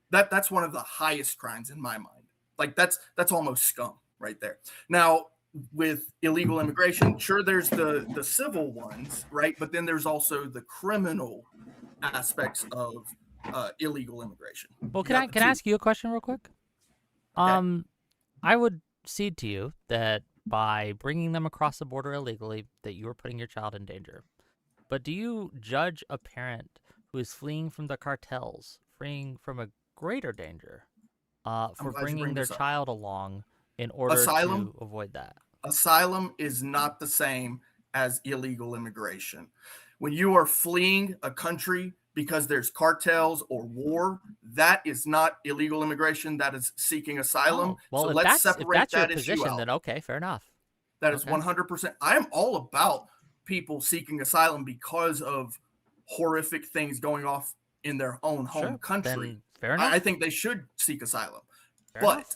that's one of the highest crimes in my mind. Like that's almost scum right there. Now, with illegal immigration, sure, there's the civil ones, right? But then there's also the criminal aspects of illegal immigration. Well, can I ask you a question real quick? Okay. I would cede to you that by bringing them across the border illegally, that you are putting your child in danger. But do you judge a parent who is fleeing from the cartels, fleeing from a greater danger, for bringing their child along in order to avoid that? Asylum is not the same as illegal immigration. When you are fleeing a country because there's cartels or war, that is not illegal immigration. That is seeking asylum. Oh, well, so if let's that's separate your that position, issue out. Then okay, fair enough. That is 100%. I am all about people seeking asylum because of horrific things going off in their own home country. Then fair enough. I think they should seek asylum. Fair but enough.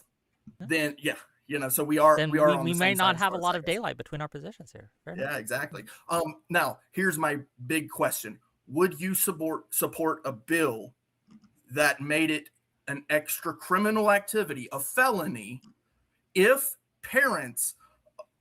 Then, yeah. You know, so we are. Then we may not have a lot of daylight between our positions here. Yeah, exactly. Now here's my big question: would you support a bill that made it an extra criminal activity, a felony, if parents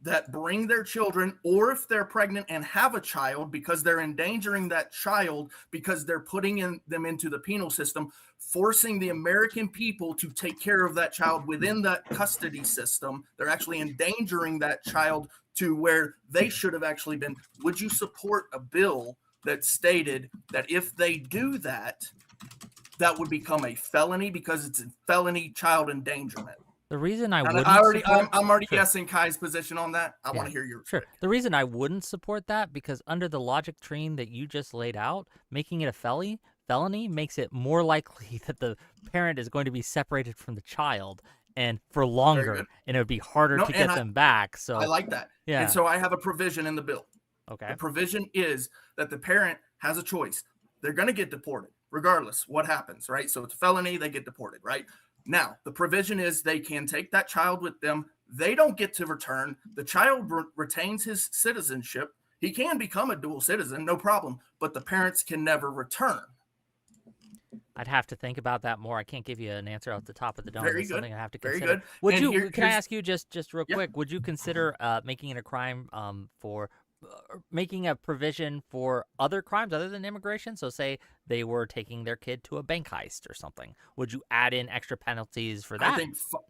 that bring their children, or if they're pregnant and have a child, because they're endangering that child, because they're putting them into the penal system, forcing the American people to take care of that child within that custody system, they're actually endangering that child to where they should have actually been. Would you support a bill that stated that if they do that, that would become a felony because it's a felony child endangerment? The reason I wouldn't I'm already guessing Kai's position on that. I want to hear your The reason I wouldn't support that, because under the logic train that you just laid out, making it a felony makes it more likely that the parent is going to be separated from the child and for longer, and it would be harder to get them back. So I like that. Yeah. And so I have a provision in the bill. Okay. The provision is that the parent has a choice. They're going to get deported regardless what happens, right? So it's a felony, they get deported, right? Now, the provision is they can take that child with them. They don't get to return. The child retains his citizenship. He can become a dual citizen, no problem, but the parents can never return. I'd have to think about that more. I can't give you an answer off the top of the dome. Very That's good. something I have to Very consider. good. Would And you? Can I here's- ask you just real quick? Would you consider making it a crime for making a provision for other crimes other than immigration? So, say they were taking their kid to a bank heist or something. Would you add in extra penalties for that?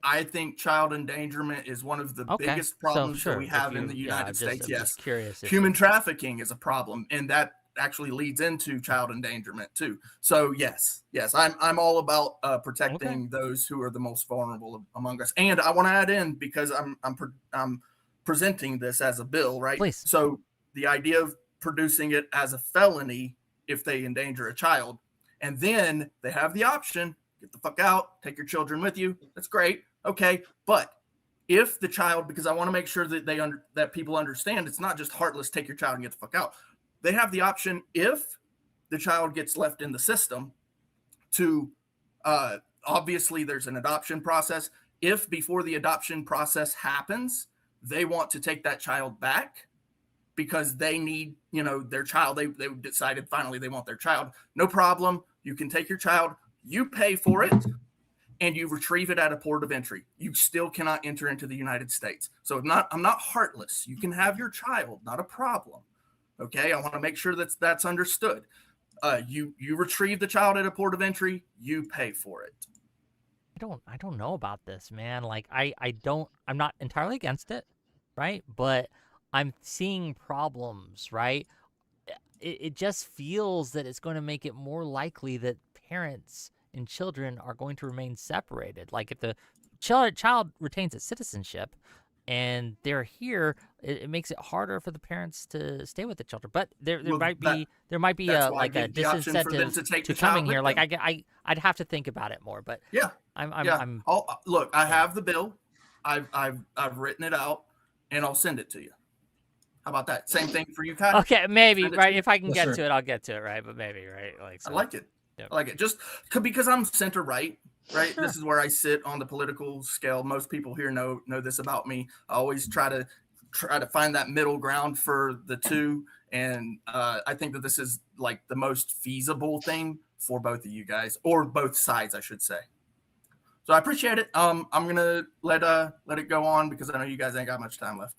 I think child endangerment is one of the biggest problems that we have in the United States. I'm Yes, just curious. Human trafficking is a problem, and that actually leads into child endangerment too. So yes, I'm all about protecting those who are the most vulnerable among us. And I want to add in, because I'm presenting this as a bill, right? Please. So the idea of producing it as a felony if they endanger a child, and then they have the option, get the fuck out, take your children with you. That's great. Okay. But if the child, because I want to make sure that that people understand, it's not just heartless, take your child and get the fuck out. They have the option, if the child gets left in the system, to obviously there's an adoption process. If before the adoption process happens, they want to take that child back because they need, their child, they decided finally they want their child, no problem. You can take your child, you pay for it, and you retrieve it at a port of entry. You still cannot enter into the United States. So I'm not heartless. You can have your child, not a problem. Okay, I want to make sure that's understood. You retrieve the child at a port of entry, you pay for it. I don't know about this, man. Like I'm not entirely against it, right? But I'm seeing problems, right? It just feels that it's going to make it more likely that parents and children are going to remain separated. Like if the child retains its citizenship and they're here, it makes it harder for the parents to stay with the children. But there might be a disincentive to coming here. Like I'd have to think about it more. But yeah, look, I have the bill. I've written it out, and I'll send it to you. How about that? Same thing for you, Kai. Okay, maybe, right? If I can get to it, I'll get to it, right? But maybe, right? Like so. I like it. Yep. I like it just because I'm center right. Right. Sure. This is where I sit on the political scale. Most people here know this about me. I always try to find that middle ground for the two. And I think that this is like the most feasible thing for both of you guys, or both sides, I should say. So I appreciate it. I'm gonna let it go on because I know you guys ain't got much time left.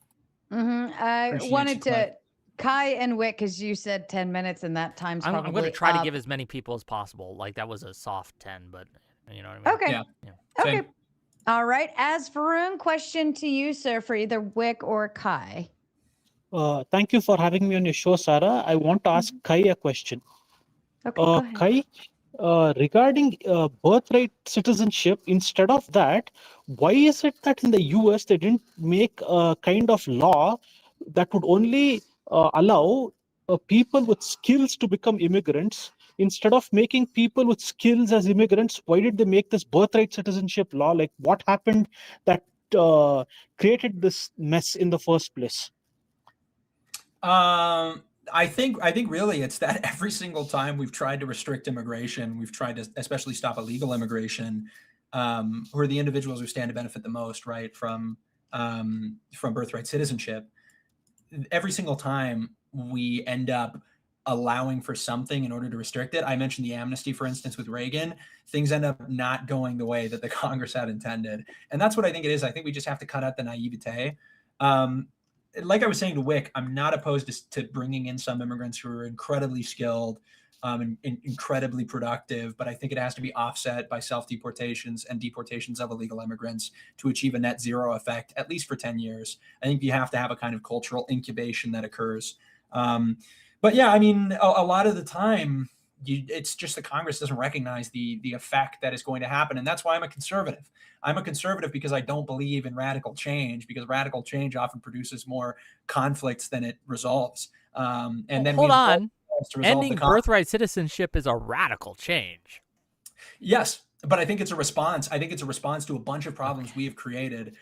I wanted to Kai and Whick, because you said 10 minutes, and that time's probably I'm going to try to give as many people as possible. Like that was a soft 10, but you know what I mean? Okay. Yeah. Okay. All right. As Varun, question to you, sir, for either Whick or Kai. Thank you for having me on your show, Sarah. I want to ask Kai a question. Okay, Kai, regarding birthright citizenship, instead of that, why is it that in the US they didn't make a kind of law that would only allow people with skills to become immigrants? Instead of making people with skills as immigrants, why did they make this birthright citizenship law? Like, what happened that created this mess in the first place? I think really it's that every single time we've tried to restrict immigration, we've tried to especially stop illegal immigration, who are the individuals who stand to benefit the most, right, from birthright citizenship. Every single time we end up allowing for something in order to restrict it. I mentioned the amnesty, for instance, with Reagan. Things end up not going the way that the Congress had intended. And that's what I think it is. I think we just have to cut out the naivete. Like I was saying to Whick, I'm not opposed to bringing in some immigrants who are incredibly skilled and incredibly productive, but I think it has to be offset by self-deportations and deportations of illegal immigrants to achieve a net zero effect, at least for 10 years. I think you have to have a kind of cultural incubation that occurs. But yeah, I mean, a lot of the time, it's just the Congress doesn't recognize the effect that is going to happen. And that's why I'm a conservative. I'm a conservative because I don't believe in radical change, because radical change often produces more conflicts than it resolves. And then hold on. Ending birthright citizenship is a radical change. Yes. but I think it's a response. I think it's a response to a bunch of problems we have created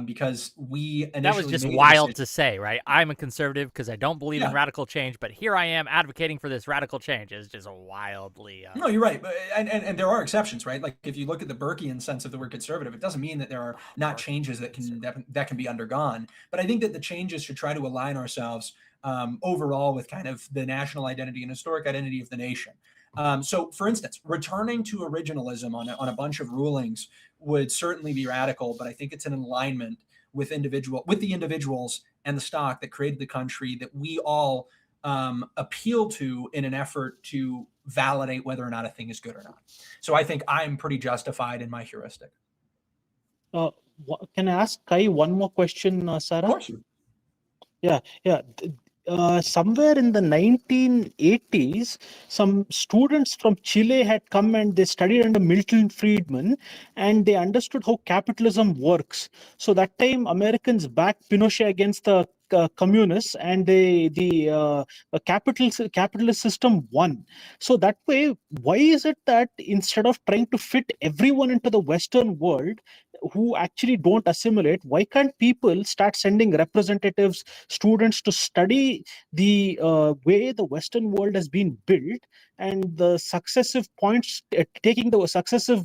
because we initially that was just made wild to say, right? I'm a conservative because I don't believe in Yeah. radical change, but here I am advocating for this radical change. Is just wildly. No, you're right, and there are exceptions, right? Like if you look at the Burkean sense of the word conservative, it doesn't mean that there are not changes that can be undergone. But I think that the changes should try to align ourselves overall with kind of the national identity and historic identity of the nation. So, for instance, returning to originalism on a bunch of rulings would certainly be radical, but I think it's in alignment with the individuals and the stock that created the country that we all appeal to in an effort to validate whether or not a thing is good or not. So I think I'm pretty justified in my heuristic. Can I ask Kai one more question, Sarah? Of course. Yeah. Somewhere in the 1980s, some students from Chile had come and they studied under Milton Friedman, and they understood how capitalism works. So that time, Americans backed Pinochet against the communists, and the capitalist system won. So that way, why is it that instead of trying to fit everyone into the Western world who actually don't assimilate, why can't people start sending representatives, students to study the way the Western world has been built and the successive points, taking the successive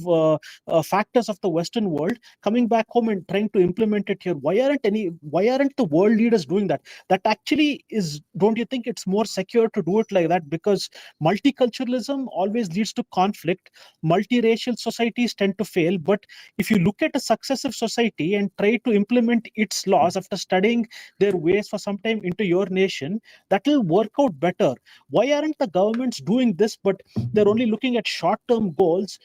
factors of the Western world, coming back home and trying to implement it here? Why aren't the world leaders doing that? That actually is, don't you think it's more secure to do it like that? Because multiculturalism always leads to conflict. Multiracial societies tend to fail. But if you look at a successive society and try to implement its laws after studying their ways for some time into your nation, that will work out better. Why aren't the governments doing this, but they're only looking at short-term goals,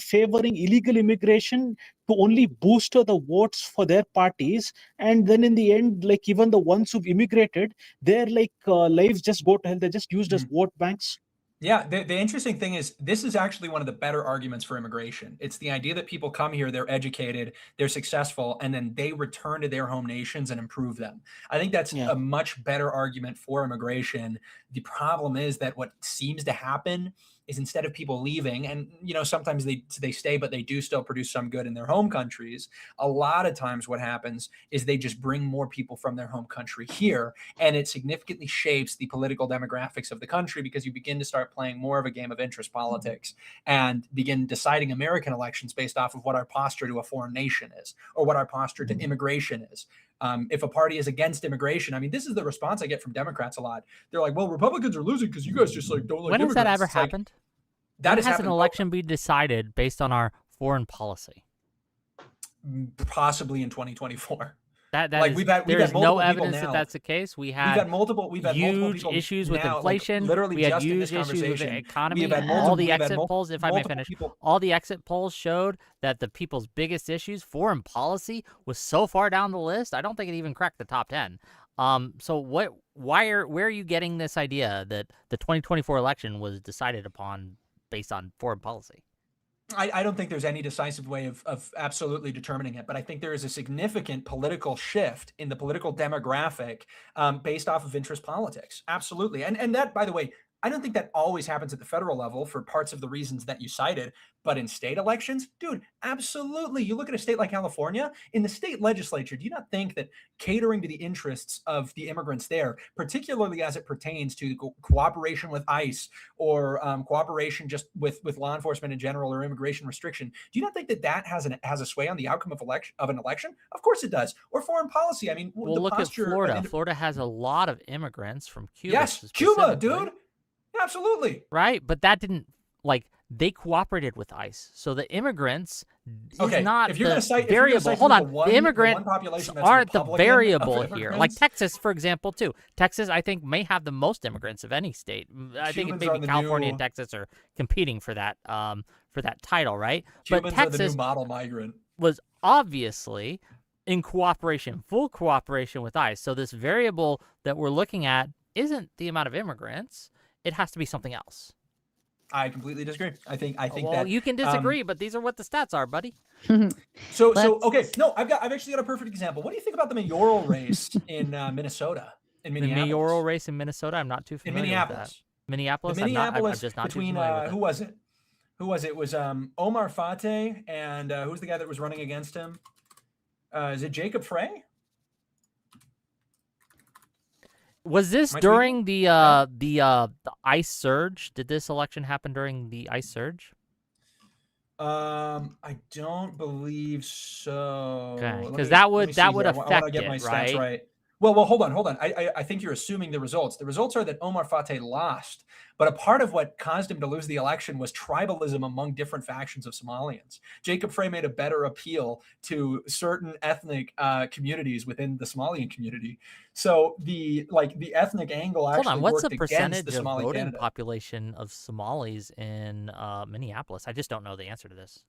favoring illegal immigration to only booster the votes for their parties, and then in the end, like even the ones who've immigrated, their lives just go to hell. They're just used as vote banks. Yeah, the interesting thing is this is actually one of the better arguments for immigration. It's the idea that people come here, they're educated, they're successful, and then they return to their home nations and improve them. I think that's a much better argument for immigration. The problem is that what seems to happen is instead of people leaving, and sometimes they stay, but they do still produce some good in their home countries. A lot of times what happens is they just bring more people from their home country here, and it significantly shapes the political demographics of the country because you begin to start playing more of a game of interest politics and begin deciding American elections based off of what our posture to a foreign nation is or what our posture to immigration is. If a party is against immigration, I mean, this is the response I get from Democrats a lot. They're like, well, Republicans are losing because you guys just don't like when immigrants. When has that ever happened? That has an election be decided based on our foreign policy? Possibly in 2024. We've had no evidence that that's the case. We've had multiple issues with inflation. Literally, we had huge issues with the economy. All the exit polls, if I may finish, all the exit polls showed that the people's biggest issues, foreign policy, was so far down the list. I don't think it even cracked the top 10. So where are you getting this idea that the 2024 election was decided upon based on foreign policy? I don't think there's any decisive way of absolutely determining it, but I think there is a significant political shift in the political demographic based off of interest politics. Absolutely. And that, by the way, I don't think that always happens at the federal level for parts of the reasons that you cited, but in state elections, dude, absolutely. You look at a state like California, in the state legislature, do you not think that catering to the interests of the immigrants there, particularly as it pertains to cooperation with ICE or cooperation just with law enforcement in general or immigration restriction, do you not think that has a sway on the outcome of an election? Of course it does. Or foreign policy. I mean, well, look at Florida. Florida has a lot of immigrants from Cuba. Yes, Cuba, dude. Absolutely. Right. But that didn't they cooperated with ICE. So the immigrants is not if you're the cite, variable. Hold on. The immigrants aren't the variable here. Like Texas, for example, too. Texas, I think, may have the most immigrants of any state. I think maybe California and Texas are competing for that title, right? Cubans but Texas are the new model migrant. Was obviously in cooperation, full cooperation with ICE. So this variable that we're looking at isn't the amount of immigrants. It has to be something else. I completely disagree. I think well, that you can disagree, but these are what the stats are, buddy. So okay, no, I've actually got a perfect example. What do you think about the mayoral race in Minnesota? In Minneapolis, the mayoral race in Minnesota, I'm not too familiar with that. Minneapolis, I'm just not between who was it? who was it? It was Omar Fateh, and who's the guy that was running against him? Is it Jacob Frey? Was this during the ice surge? Did this election happen during the ice surge? I don't believe so. Okay, because that would affect I want to get my stats right. Well, hold on. I think you're assuming the results. The results are that Omar Fateh lost, but a part of what caused him to lose the election was tribalism among different factions of Somalians. Jacob Frey made a better appeal to certain ethnic communities within the Somalian community. So the ethnic angle actually Hold on, what's the worked percentage against the of Somali voting candidate. population of Somalis in Minneapolis? I just don't know the answer to this.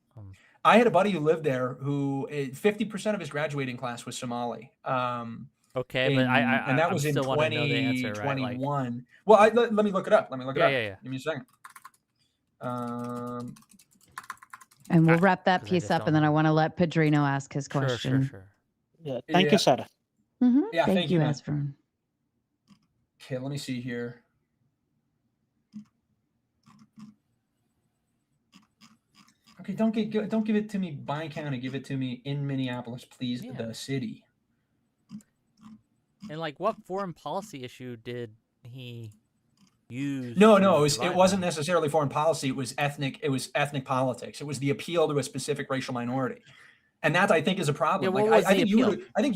I had a buddy who lived there who 50% of his graduating class was Somali. Okay, but and that I'm was in still wanting to know the answer, right? 2021. Well, let me look it up. Yeah. Give me a second. And we'll wrap that piece up, and then I want to let Padrino ask his question. Sure. Yeah, thank you, Sarah. Yeah, thank you, man. Asvern. Okay, let me see here. Okay, don't give it to me by county. Give it to me in Minneapolis, please. Yeah. The city. And what foreign policy issue did he use? No, it wasn't necessarily foreign policy. It was ethnic. It was ethnic politics. It was the appeal to a specific racial minority, and that I think is a problem. Yeah, I think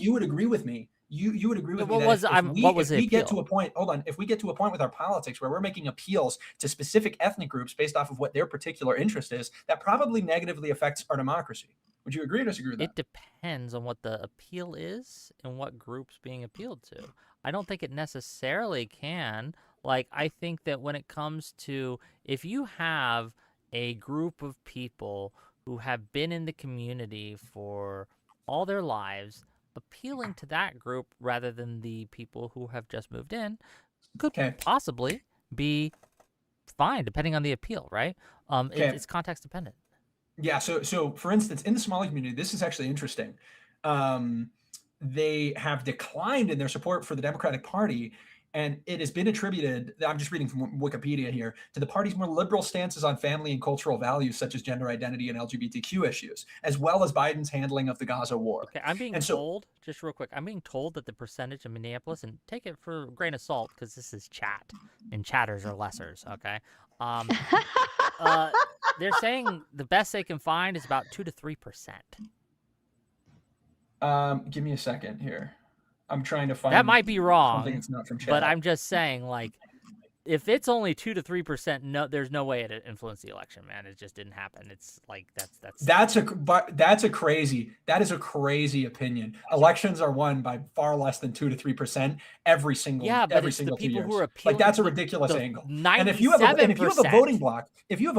you would agree with me. You would agree with me that if we get to a point, if we get to a point with our politics where we're making appeals to specific ethnic groups based off of what their particular interest is, that probably negatively affects our democracy. Would you agree or disagree with that? It depends on what the appeal is and what group's being appealed to. I don't think it necessarily can. I think that when it comes to, if you have a group of people who have been in the community for all their lives, appealing to that group rather than the people who have just moved in could possibly be fine, depending on the appeal, right? It's context dependent. Yeah. So for instance, in the Somali community, this is actually interesting. They have declined in their support for the Democratic Party, and it has been attributed, I'm just reading from Wikipedia here, to the party's more liberal stances on family and cultural values such as gender identity and LGBTQ issues, as well as Biden's handling of the Gaza war. Okay, I'm being told, just real quick, I'm being told that the percentage of Minneapolis, and take it for a grain of salt because this is chat, and chatters are lessers, okay? They're saying the best they can find is about 2 to 3%. Give me a second here. I'm trying to find. That might be wrong. Something that's not from chat. But I'm just saying, if it's only 2 to 3%, no, there's no way it influenced the election, man. It just didn't happen. It's that is a crazy opinion. Elections are won by far less than 2 to 3% every single 2 years. Who are appealing, that's a ridiculous angle. 97%. And if you have a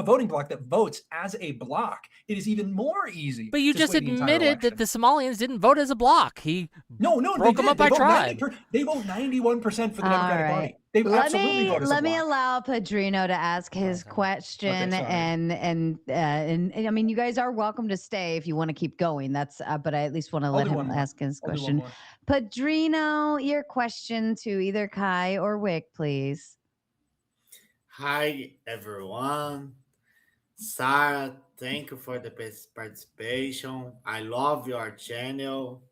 voting block, that votes as a block, it is even more easy. But you just admitted that the Somalians didn't vote as a block. No, broke them up by tribe. They vote 91% for the Democratic Party. They absolutely vote as a block. Let me allow Padrino to ask his question, and I mean, you guys are welcome to stay if you want to keep going. That's, but I at least want to let him ask his question. Padrino, your question to either Kai or Whick, please. Hi everyone, Sarah. Thank you for the participation. I love your channel.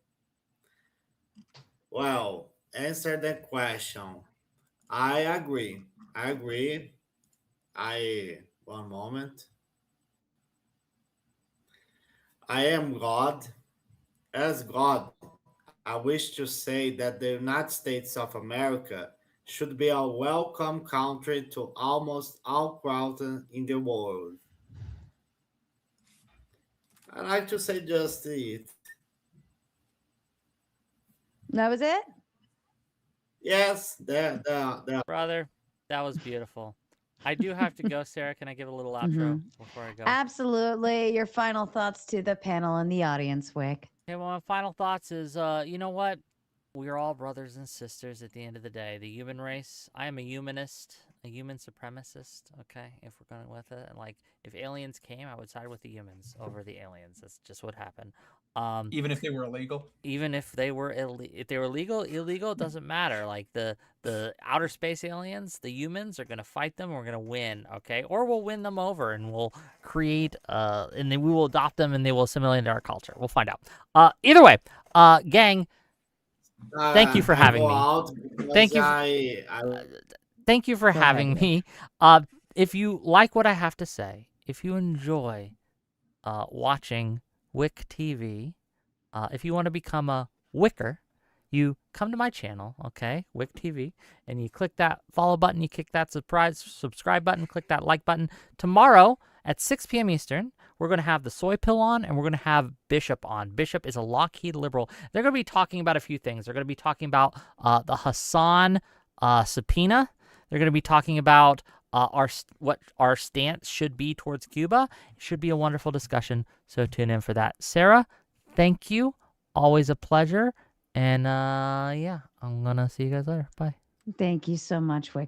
Well, answer the question. I agree. One moment. I am God. As God, I wish to say that the United States of America should be a welcome country to almost all crowds in the world. I like to say just it. That was it? Yes, Brother, that was beautiful. I do have to go, Sarah. Can I give a little outro before I go? Absolutely. Your final thoughts to the panel and the audience, Whick. Okay, well, my final thoughts is, you know what? We are all brothers and sisters at the end of the day. The human race, I am a humanist, a human supremacist, okay, if we're going with it. And if aliens came, I would side with the humans over the aliens. That's just what happened. Even if they were illegal. Even if they were legal, illegal, it doesn't matter. Like the outer space aliens, the humans are gonna fight them. And we're gonna win, okay? Or we'll win them over, and we'll create and then we will adopt them, and they will assimilate into our culture. We'll find out. Either way, gang. Thank you for having me. Thank you. Thank you for having me. If you like what I have to say, if you enjoy watching Whick TV, if you want to become a Wicker, you come to my channel, okay, Whick TV, and you click that follow button, you click that subscribe button, click that like button. Tomorrow at 6 p.m. Eastern, we're going to have the Soy Pill on, and we're going to have Bishop on. Bishop is a Lockheed liberal. They're going to be talking about a few things. They're going to be talking about the Hassan subpoena. They're going to be talking about what our stance should be towards Cuba. It should be a wonderful discussion, so tune in for that. Sarah, thank you. Always a pleasure. And yeah, I'm going to see you guys later. Bye. Thank you so much, Wick.